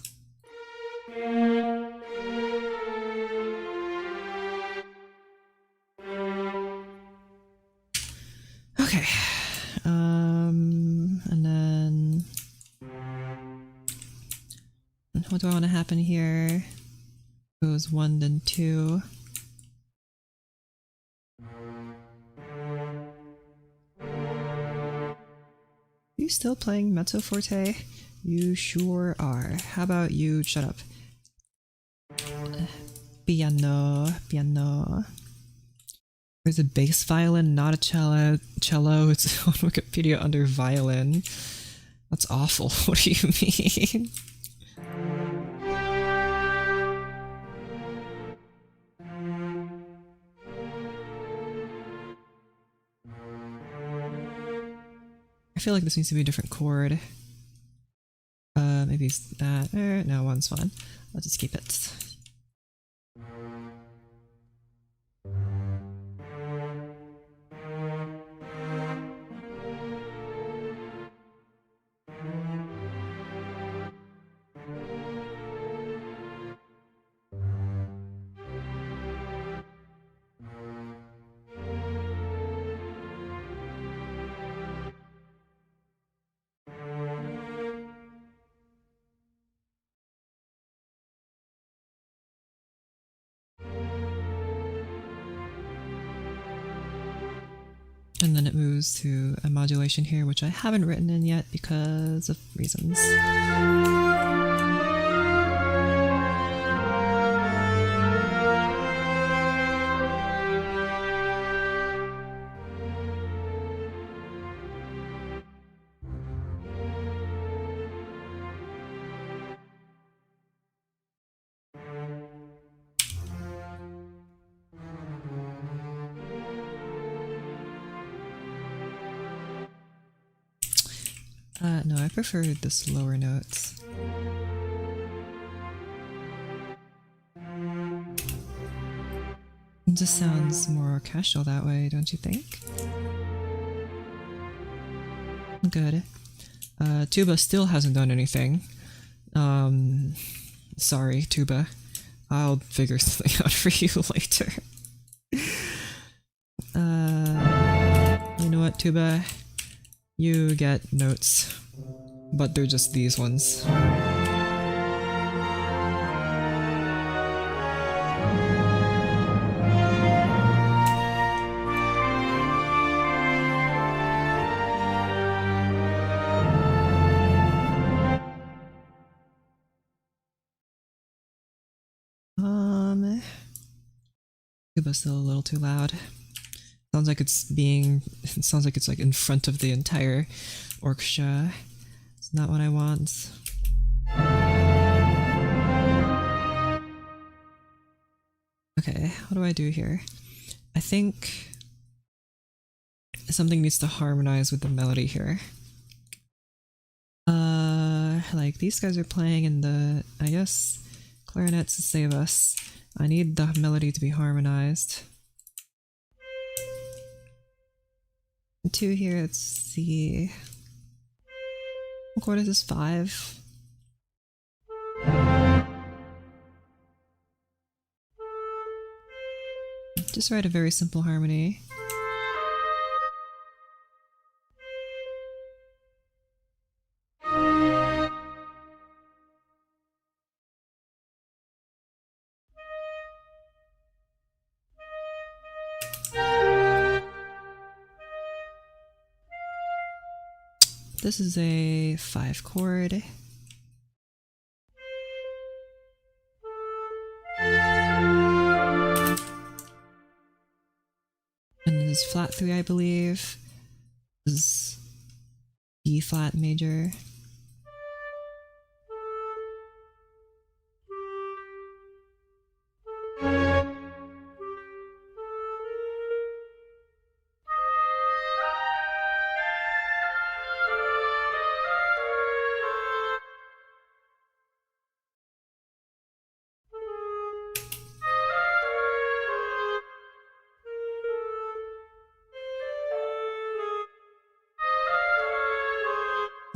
Okay. And then what do I want to happen here? Goes 1, then 2. Are you still playing Mezzo Forte? You sure are. How about you shut up? Piano, piano. There's a bass violin, not a cello. Cello, it's on Wikipedia under violin. That's awful. What do you mean? I feel like this needs to be a different chord. Maybe it's that. No, one's fine. I'll just keep it. And then it moves to a modulation here, which I haven't written in yet because of reasons. No, I prefer this lower notes. It just sounds more orchestral that way, don't you think? Good. Tuba still hasn't done anything. Sorry, Tuba. I'll figure something out for you later. You know what, Tuba? You get notes, but they're just these ones. Tuba's still a little too loud. Sounds like it sounds like it's like in front of the entire orchestra. It's not what I want. Okay, what do I do here? I think something needs to harmonize with the melody here. Like these guys are playing in the, I guess, clarinets to save us. I need the melody to be harmonized. 2 here, let's see. What chord is this? 5? Just write a very simple harmony. This is a 5 chord. And this is flat 3, I believe. This is B flat major.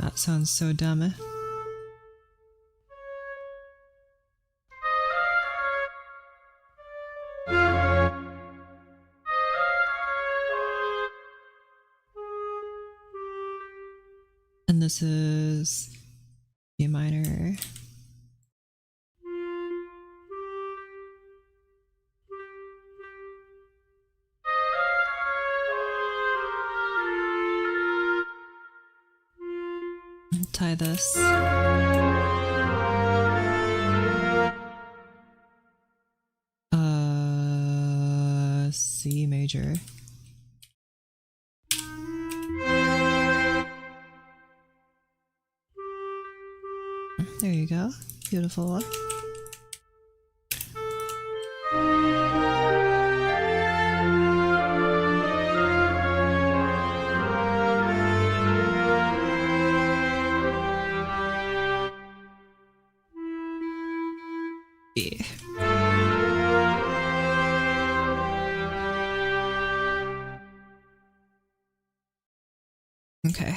That sounds so dumb. And this is B minor. Tie this. C major. There you go. Beautiful. B. Okay.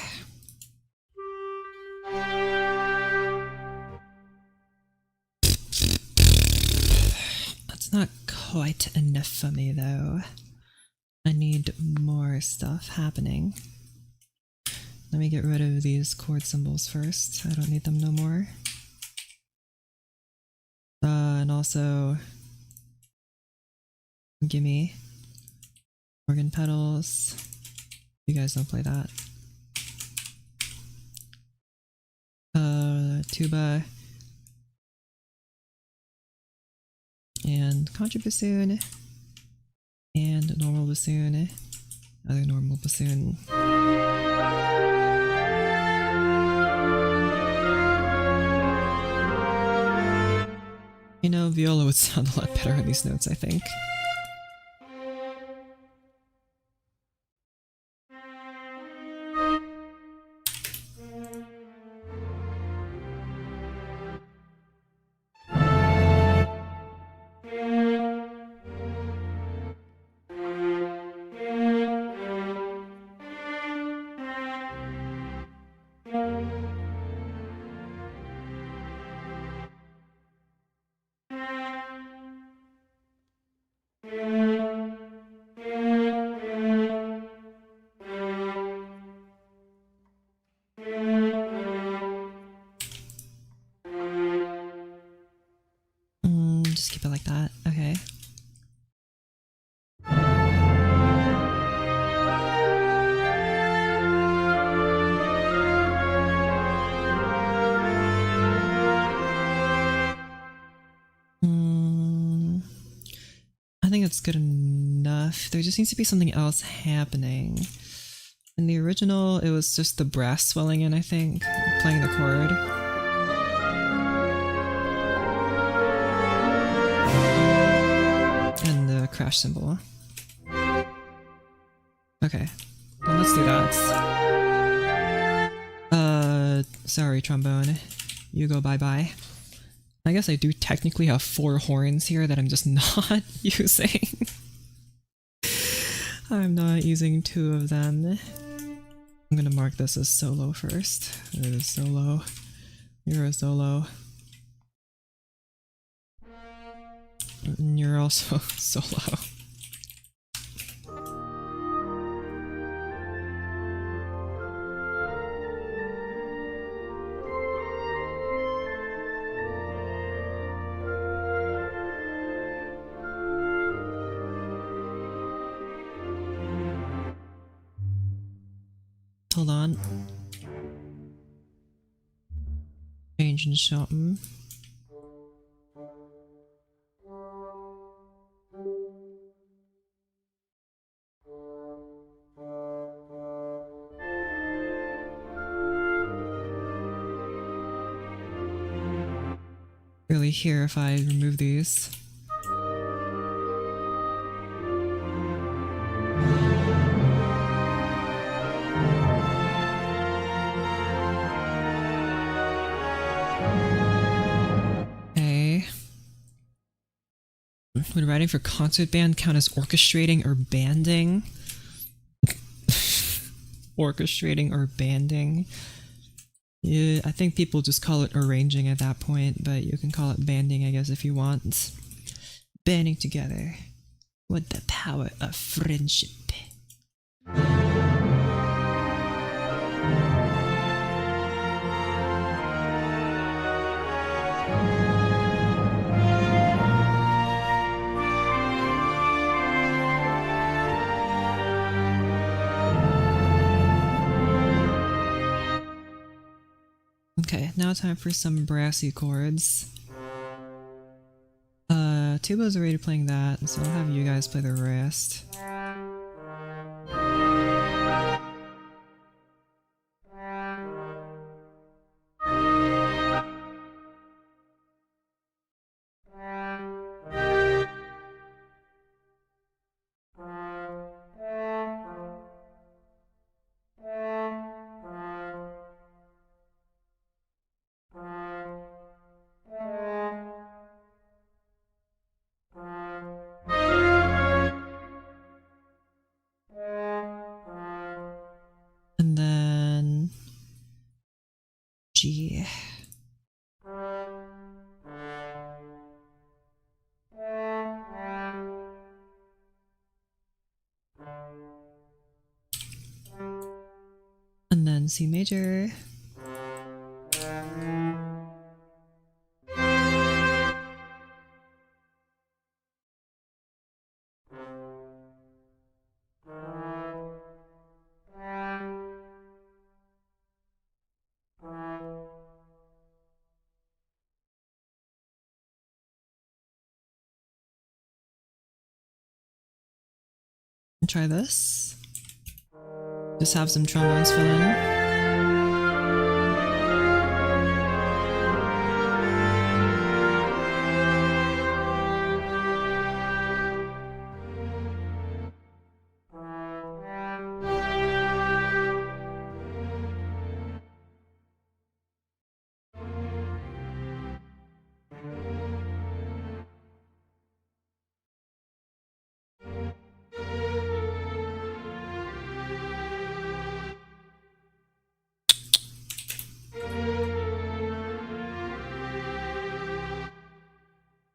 That's not quite enough for me though. I need more stuff happening. Let me get rid of these chord symbols first. I don't need them no more. And also, gimme organ pedals. You guys don't play that. Tuba and contrabassoon and normal bassoon, other normal bassoon. You know, viola would sound a lot better on these notes, I think. Just keep it like that. Okay. I think it's good enough. There just needs to be something else happening. In the original, it was just the brass swelling in, I think, playing the chord. And the crash cymbal. Okay, then let's do that. Sorry, trombone. You go bye-bye. I guess I do technically have 4 horns here that I'm just not using. I'm not using 2 of them. I'm gonna mark this as solo first. It is solo. You're a solo. And you're also solo. Hold on. Changing something. Really here if I remove these. Would writing for concert band count as orchestrating or banding? Orchestrating or banding? Yeah, I think people just call it arranging at that point, but you can call it banding, I guess, if you want. Banding together with the power of friendship. Okay, now time for some brassy chords. Tuba's already playing that, so I'll have you guys play the rest. And then G. And then C major. And try this. Just have some trombones fill in.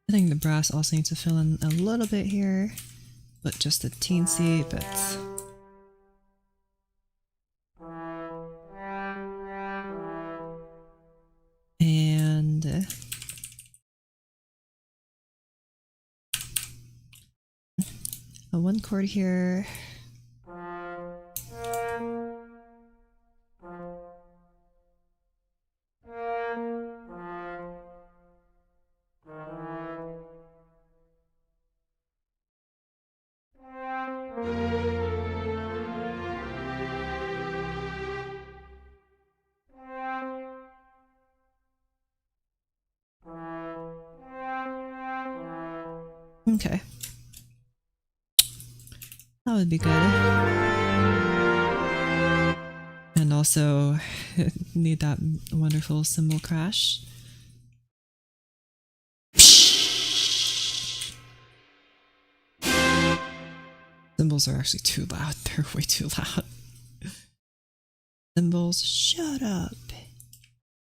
I think the brass also needs to fill in a little bit here, but just a teensy bit. And a one chord here. Okay. That would be good. And also need that wonderful cymbal crash. Cymbals are actually too loud. They're way too loud. Cymbals, shut up.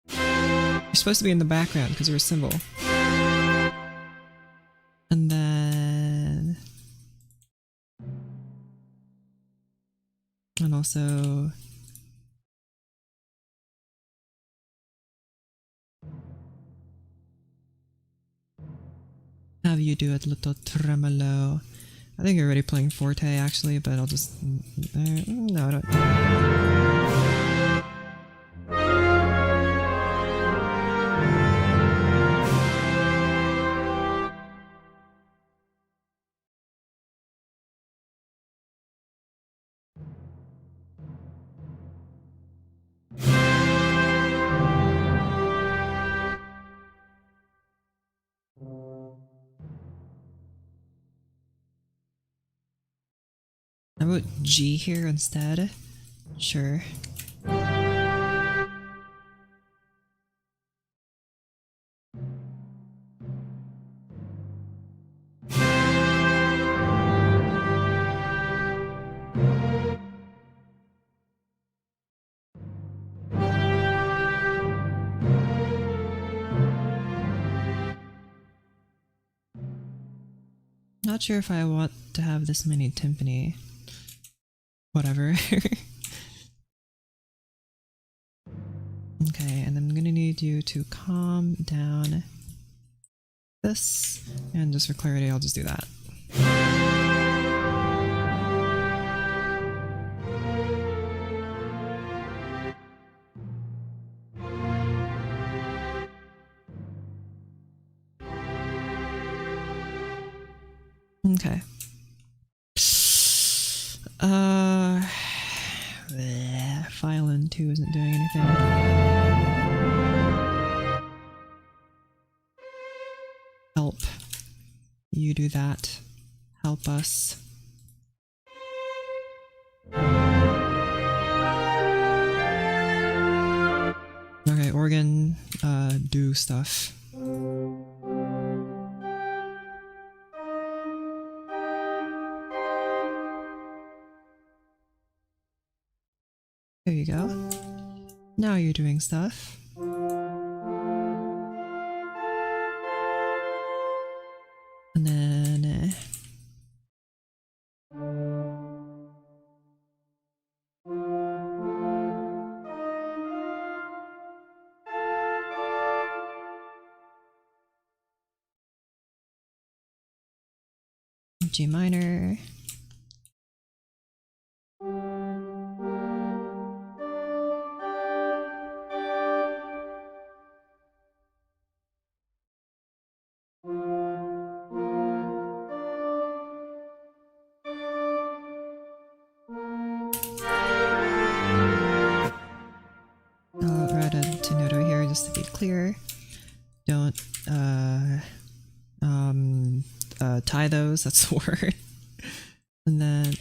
You're supposed to be in the background because you're a cymbal. And then... and also... have you do a little tremolo. I think you're already playing forte actually, but I'll just... no, I don't... I wrote G here instead. Sure. Not sure if I want to have this many timpani. Whatever. Okay, and I'm gonna need you to calm down this, and just for clarity, I'll just do that. Okay. Violin 2 isn't doing anything. Help. You do that. Help us. Okay, organ, do stuff. There you go. Now you're doing stuff. And then... G minor. I'll write a tenuto here just to be clear. Don't tie those, that's the word. And then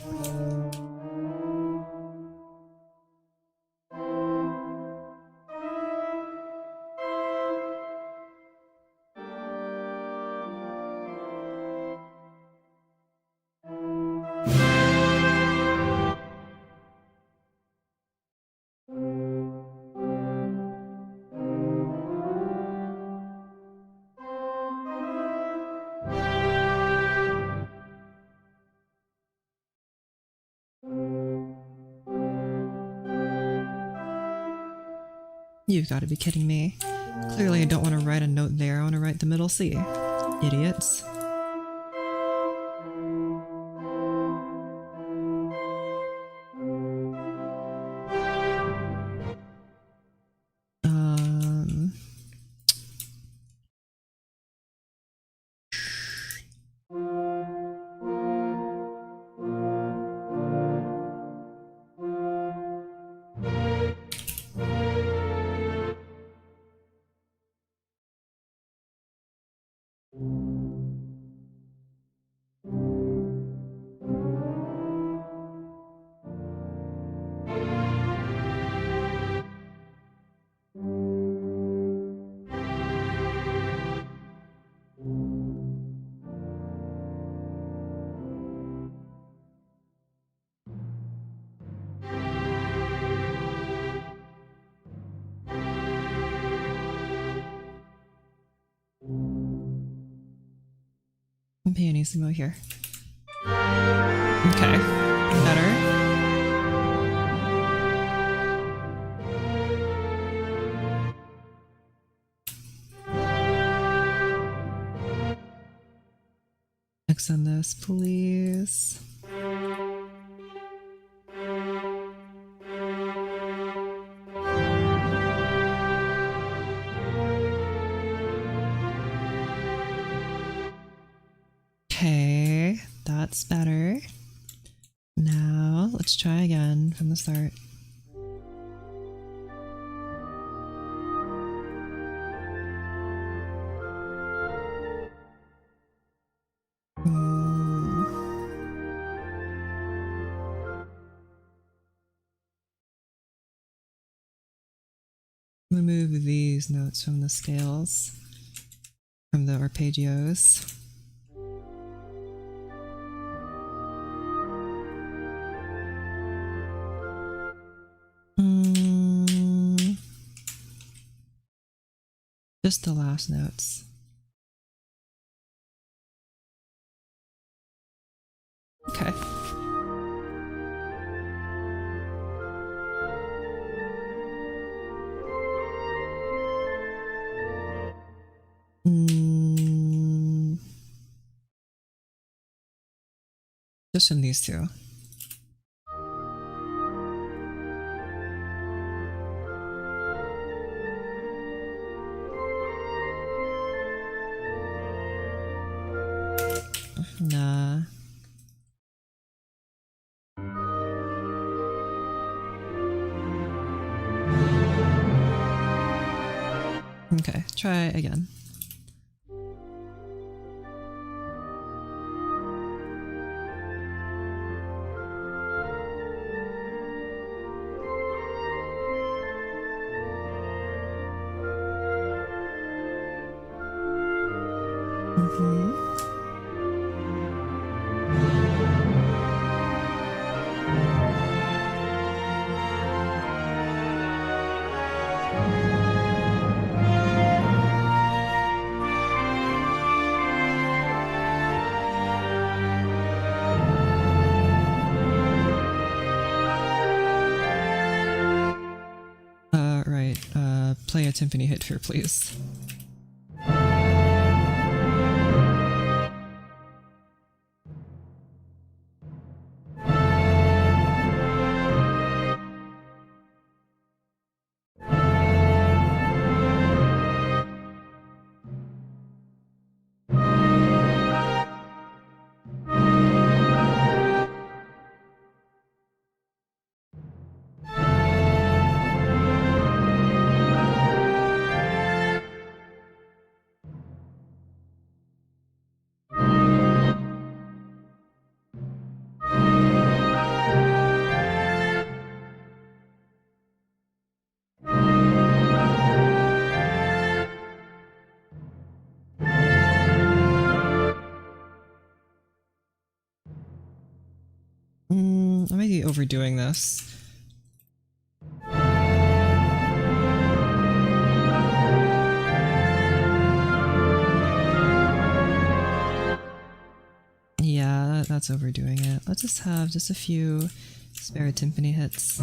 you've got to be kidding me. Clearly I don't want to write a note there, I want to write the middle C. Idiots. Pianissimo here. Okay, better. Extend this, please. Okay, that's better. Now, let's try again from the start. Remove these notes from the scales, from the arpeggios. Just the last notes. Okay. Just in these two. Nah. Okay, try again. Right. Play a timpani hit here, please. I might be overdoing this. Yeah, that's overdoing it. Let's just have just a few spare timpani hits.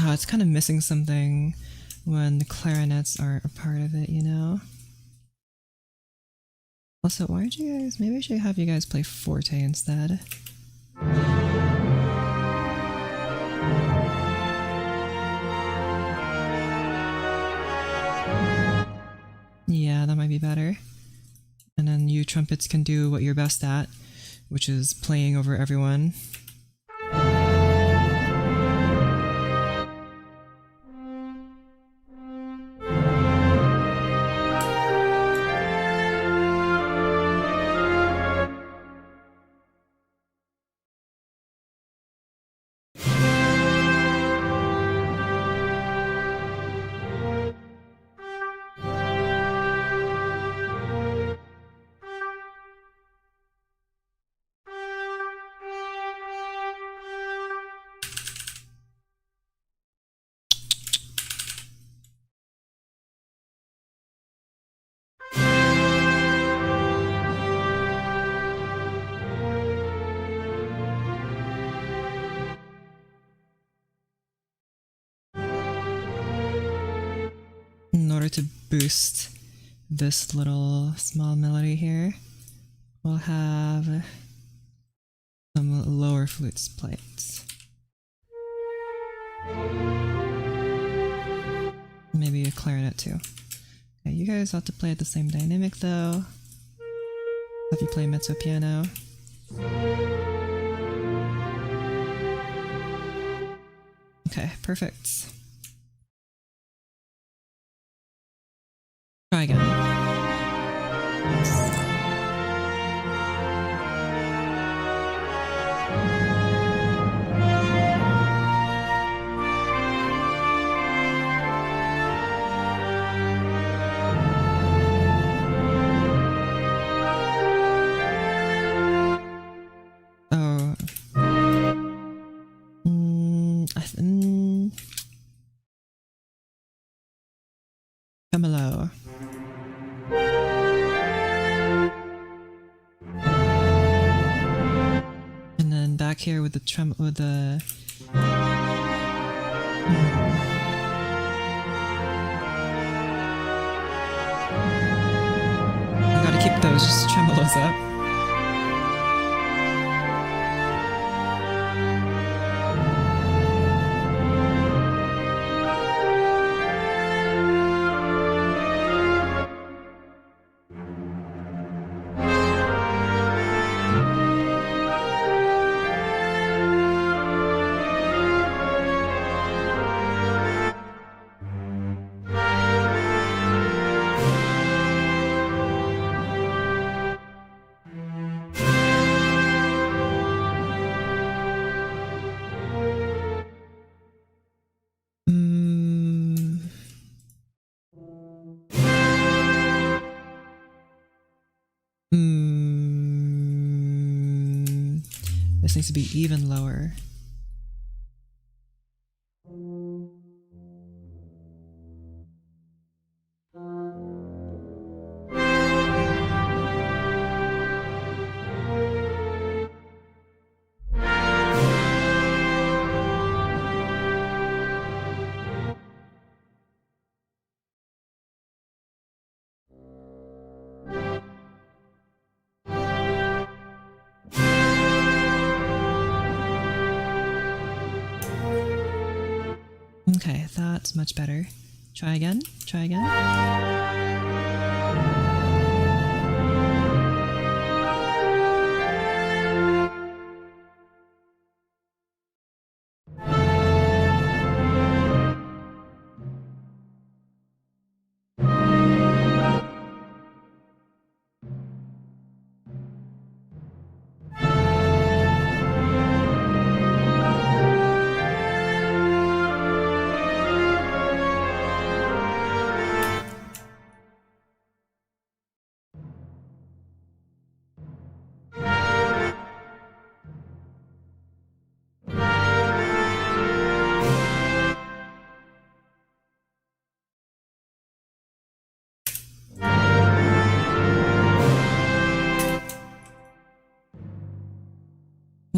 It's kind of missing something when the clarinets aren't a part of it, you know? Also, why aren't you guys... Maybe I should have you guys play forte instead. Yeah, that might be better. And then you trumpets can do what you're best at, which is playing over everyone. In order to boost this little small melody here, we'll have some lower flutes played. Maybe a clarinet too. Okay, you guys ought to play at the same dynamic though. Have you play mezzo piano? Okay, perfect. Try again. Oh. Tremolo. And then back here with the those just tremolos up. This needs to be even lower. Okay, that's much better. Try again, try again.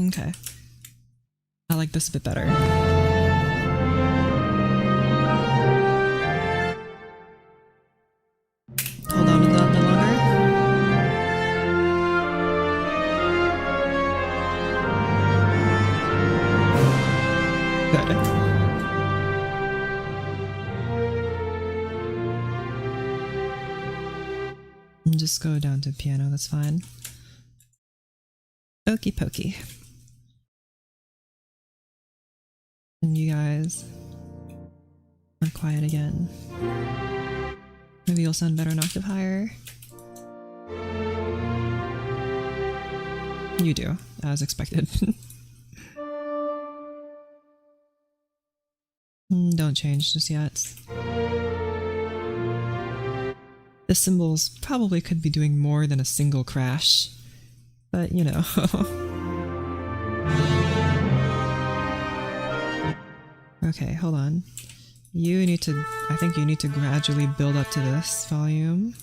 Okay. I like this a bit better. Hold on to that a bit longer. Good. And just go down to piano, that's fine. Okie pokey. And you guys are quiet again. Maybe you'll sound better an octave higher. You do, as expected. Don't change just yet. The cymbals probably could be doing more than a single crash, but you know. Okay, hold on. You need to, I think you need to gradually build up to this volume.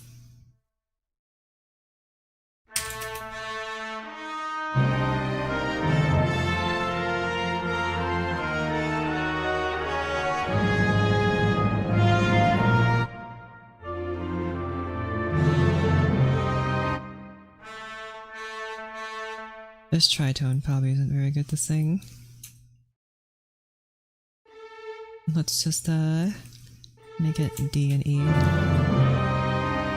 This tritone probably isn't very good to sing. Let's just make it D and E. I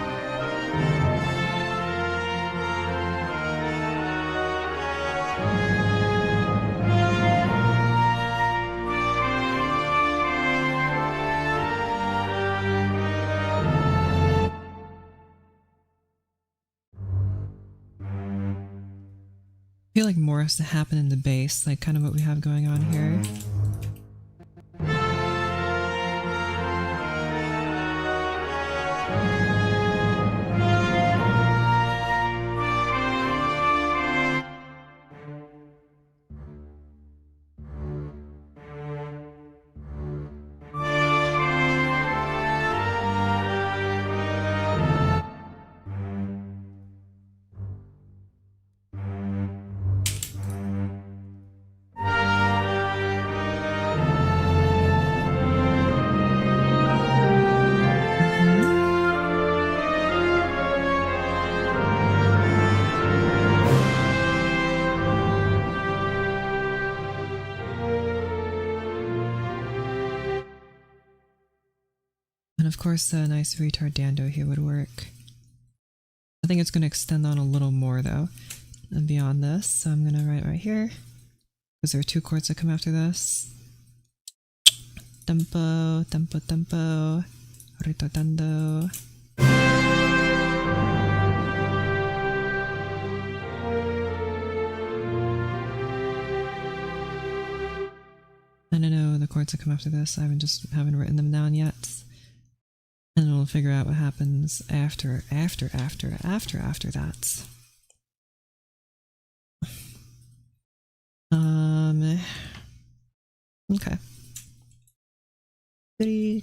feel like more has to happen in the bass, like kind of what we have going on here. of course a nice retardando here would work. I think it's going to extend on a little more though, and beyond this, so I'm going to write right here, because there are 2 chords that come after this. Tempo, tempo, tempo, retardando. And I know the chords that come after this, I haven't written them down yet. And we'll figure out what happens after that. Okay. Goody.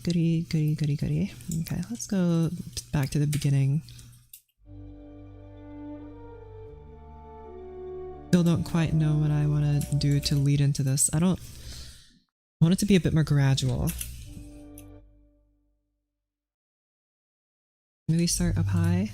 Okay, let's go back to the beginning. Still don't quite know what I want to do to lead into this. I want it to be a bit more gradual. Maybe start up high.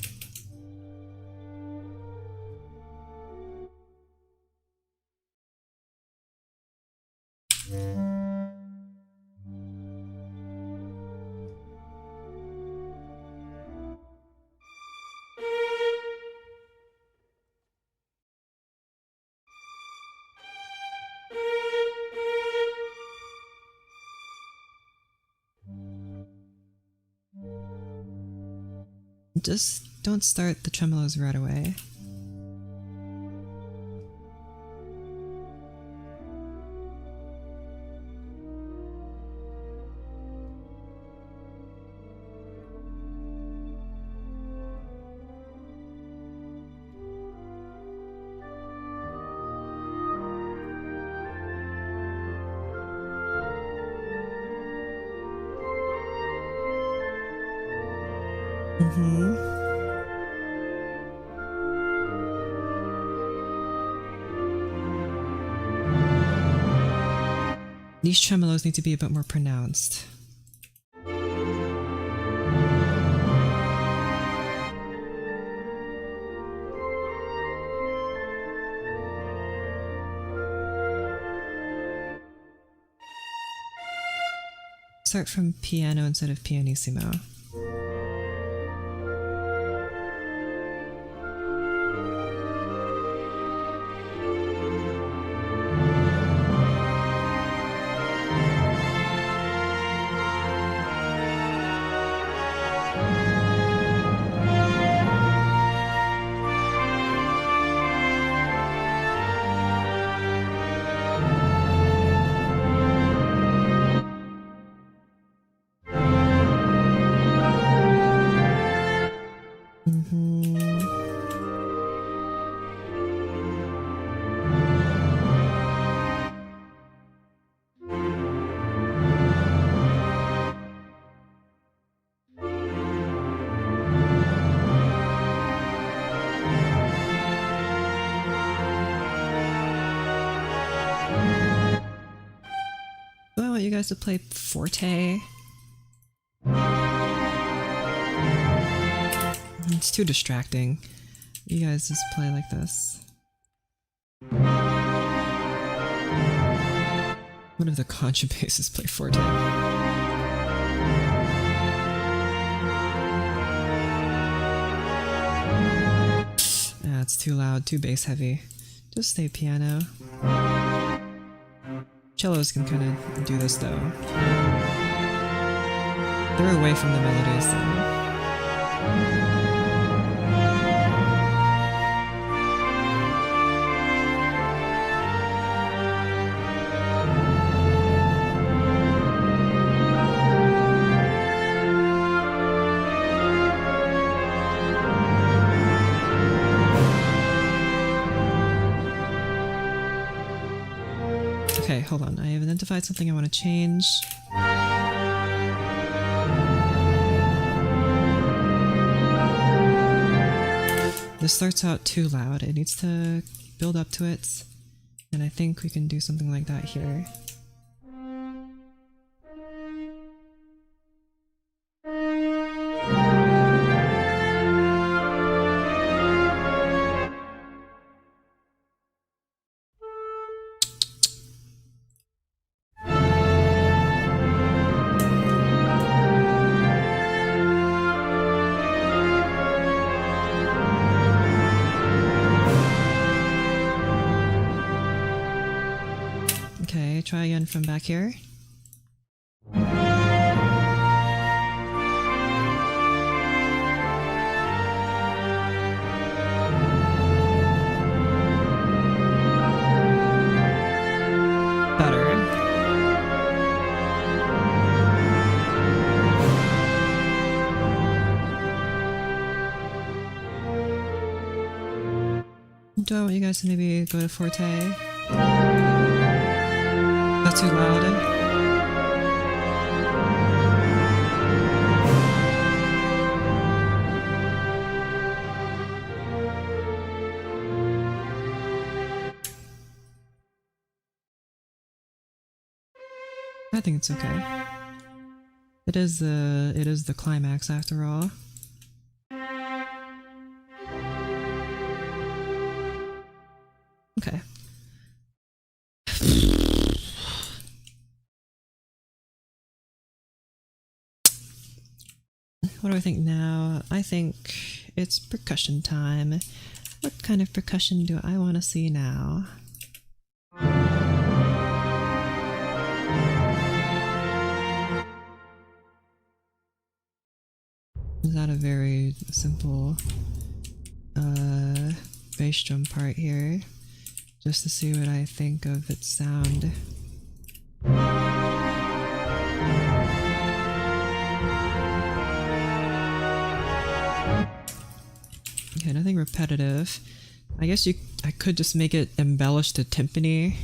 Just don't start the tremolos right away. These tremolos need to be a bit more pronounced. Start from piano instead of pianissimo. You guys to play forte. It's too distracting. You guys just play like this. What if the contrabasses play forte? It's too loud, too bass heavy. Just stay piano. Cellos can kind of do this though. They're away from the melodies though. Okay, hold on. I have identified something I want to change. This starts out too loud. It needs to build up to it. And I think we can do something like that here. Okay, try again from back here. Do I want you guys to maybe go to forte? Not too loud. I think it's okay. It is the climax after all. Okay. What do I think now? I think it's percussion time. What kind of percussion do I want to see now? Is that a very simple bass drum part here? Just to see what I think of its sound. Okay, nothing repetitive. I guess I could just make it embellish the timpani.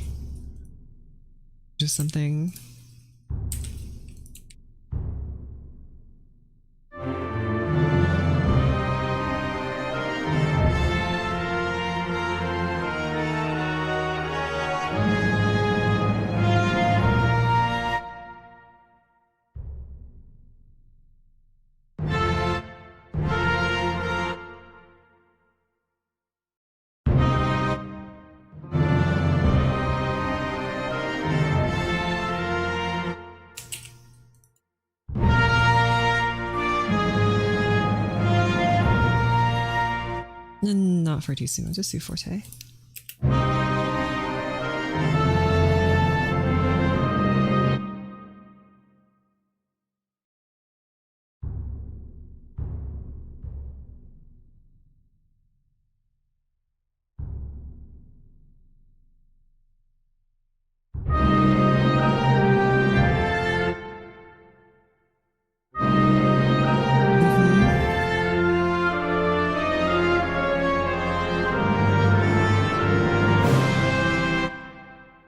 Just something. Not fortissimo, just do forte.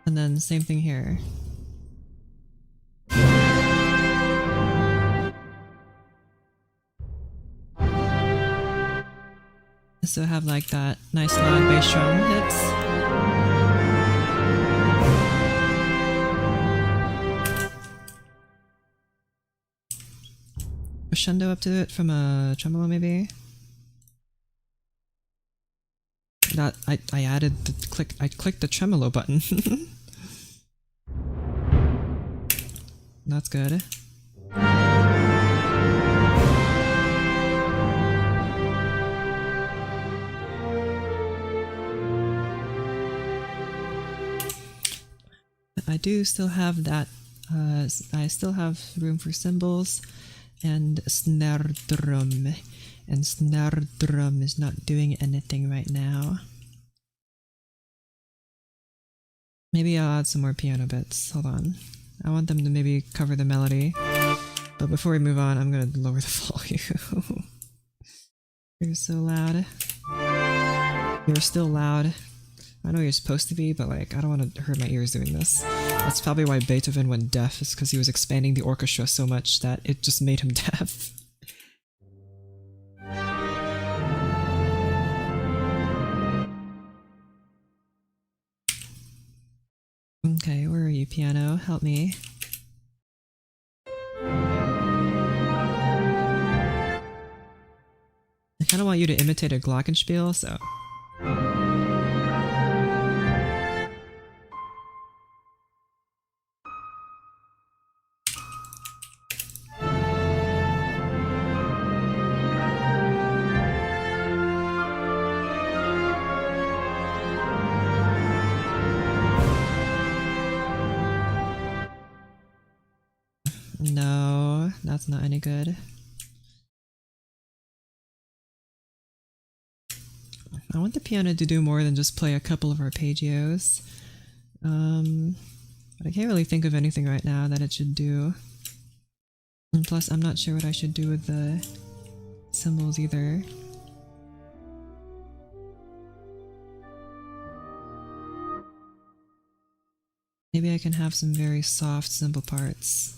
And then same thing here. So have like that nice loud bass drum hits. Crescendo up to it from a tremolo maybe. That I added the click. I clicked the tremolo button. That's good. I do still have that. I still have room for cymbals and snare drum. And snare drum is not doing anything right now. Maybe I'll add some more piano bits. Hold on. I want them to maybe cover the melody. But before we move on, I'm gonna lower the volume. You're so loud. You're still loud. I know you're supposed to be, but like, I don't want to hurt my ears doing this. That's probably why Beethoven went deaf, is because he was expanding the orchestra so much that it just made him deaf. Okay, where are you, piano? Help me. I kind of want you to imitate a glockenspiel, so... No, that's not any good. I want the piano to do more than just play a couple of arpeggios. But I can't really think of anything right now that it should do. And plus, I'm not sure what I should do with the cymbals either. Maybe I can have some very soft cymbal parts.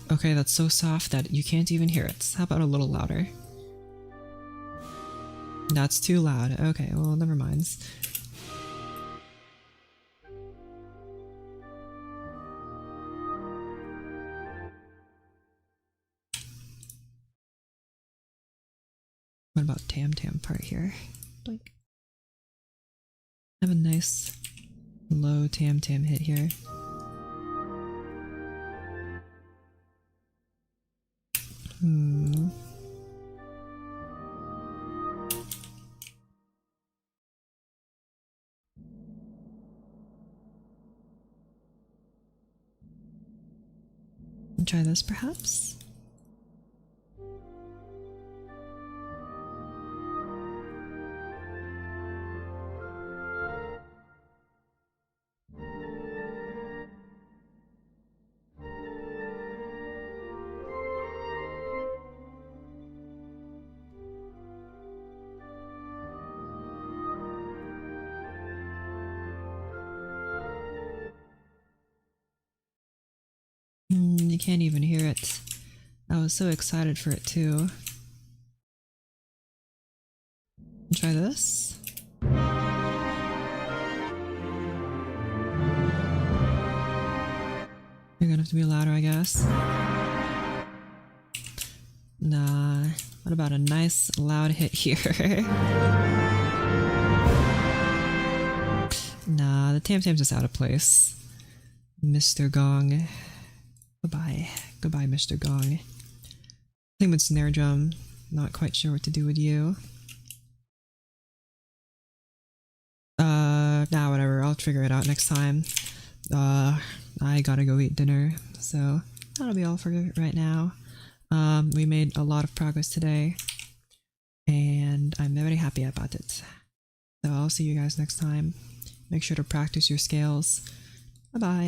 Okay, that's so soft that you can't even hear it. How about a little louder? That's too loud. Okay, well, never mind. What about tam tam part here? Blink. Have a nice low tam tam hit here. Try this perhaps? You can't even hear it. I was so excited for it too. Try this. You're gonna have to be louder, I guess. Nah, what about a nice loud hit here? Nah, the tam tam's just out of place. Mr. Gong. Goodbye. Goodbye, Mr. Gong. Same with snare drum. Not quite sure what to do with you. Nah, whatever. I'll figure it out next time. I gotta go eat dinner, so that'll be all for right now. We made a lot of progress today, and I'm very happy about it. So I'll see you guys next time. Make sure to practice your scales. Bye-bye.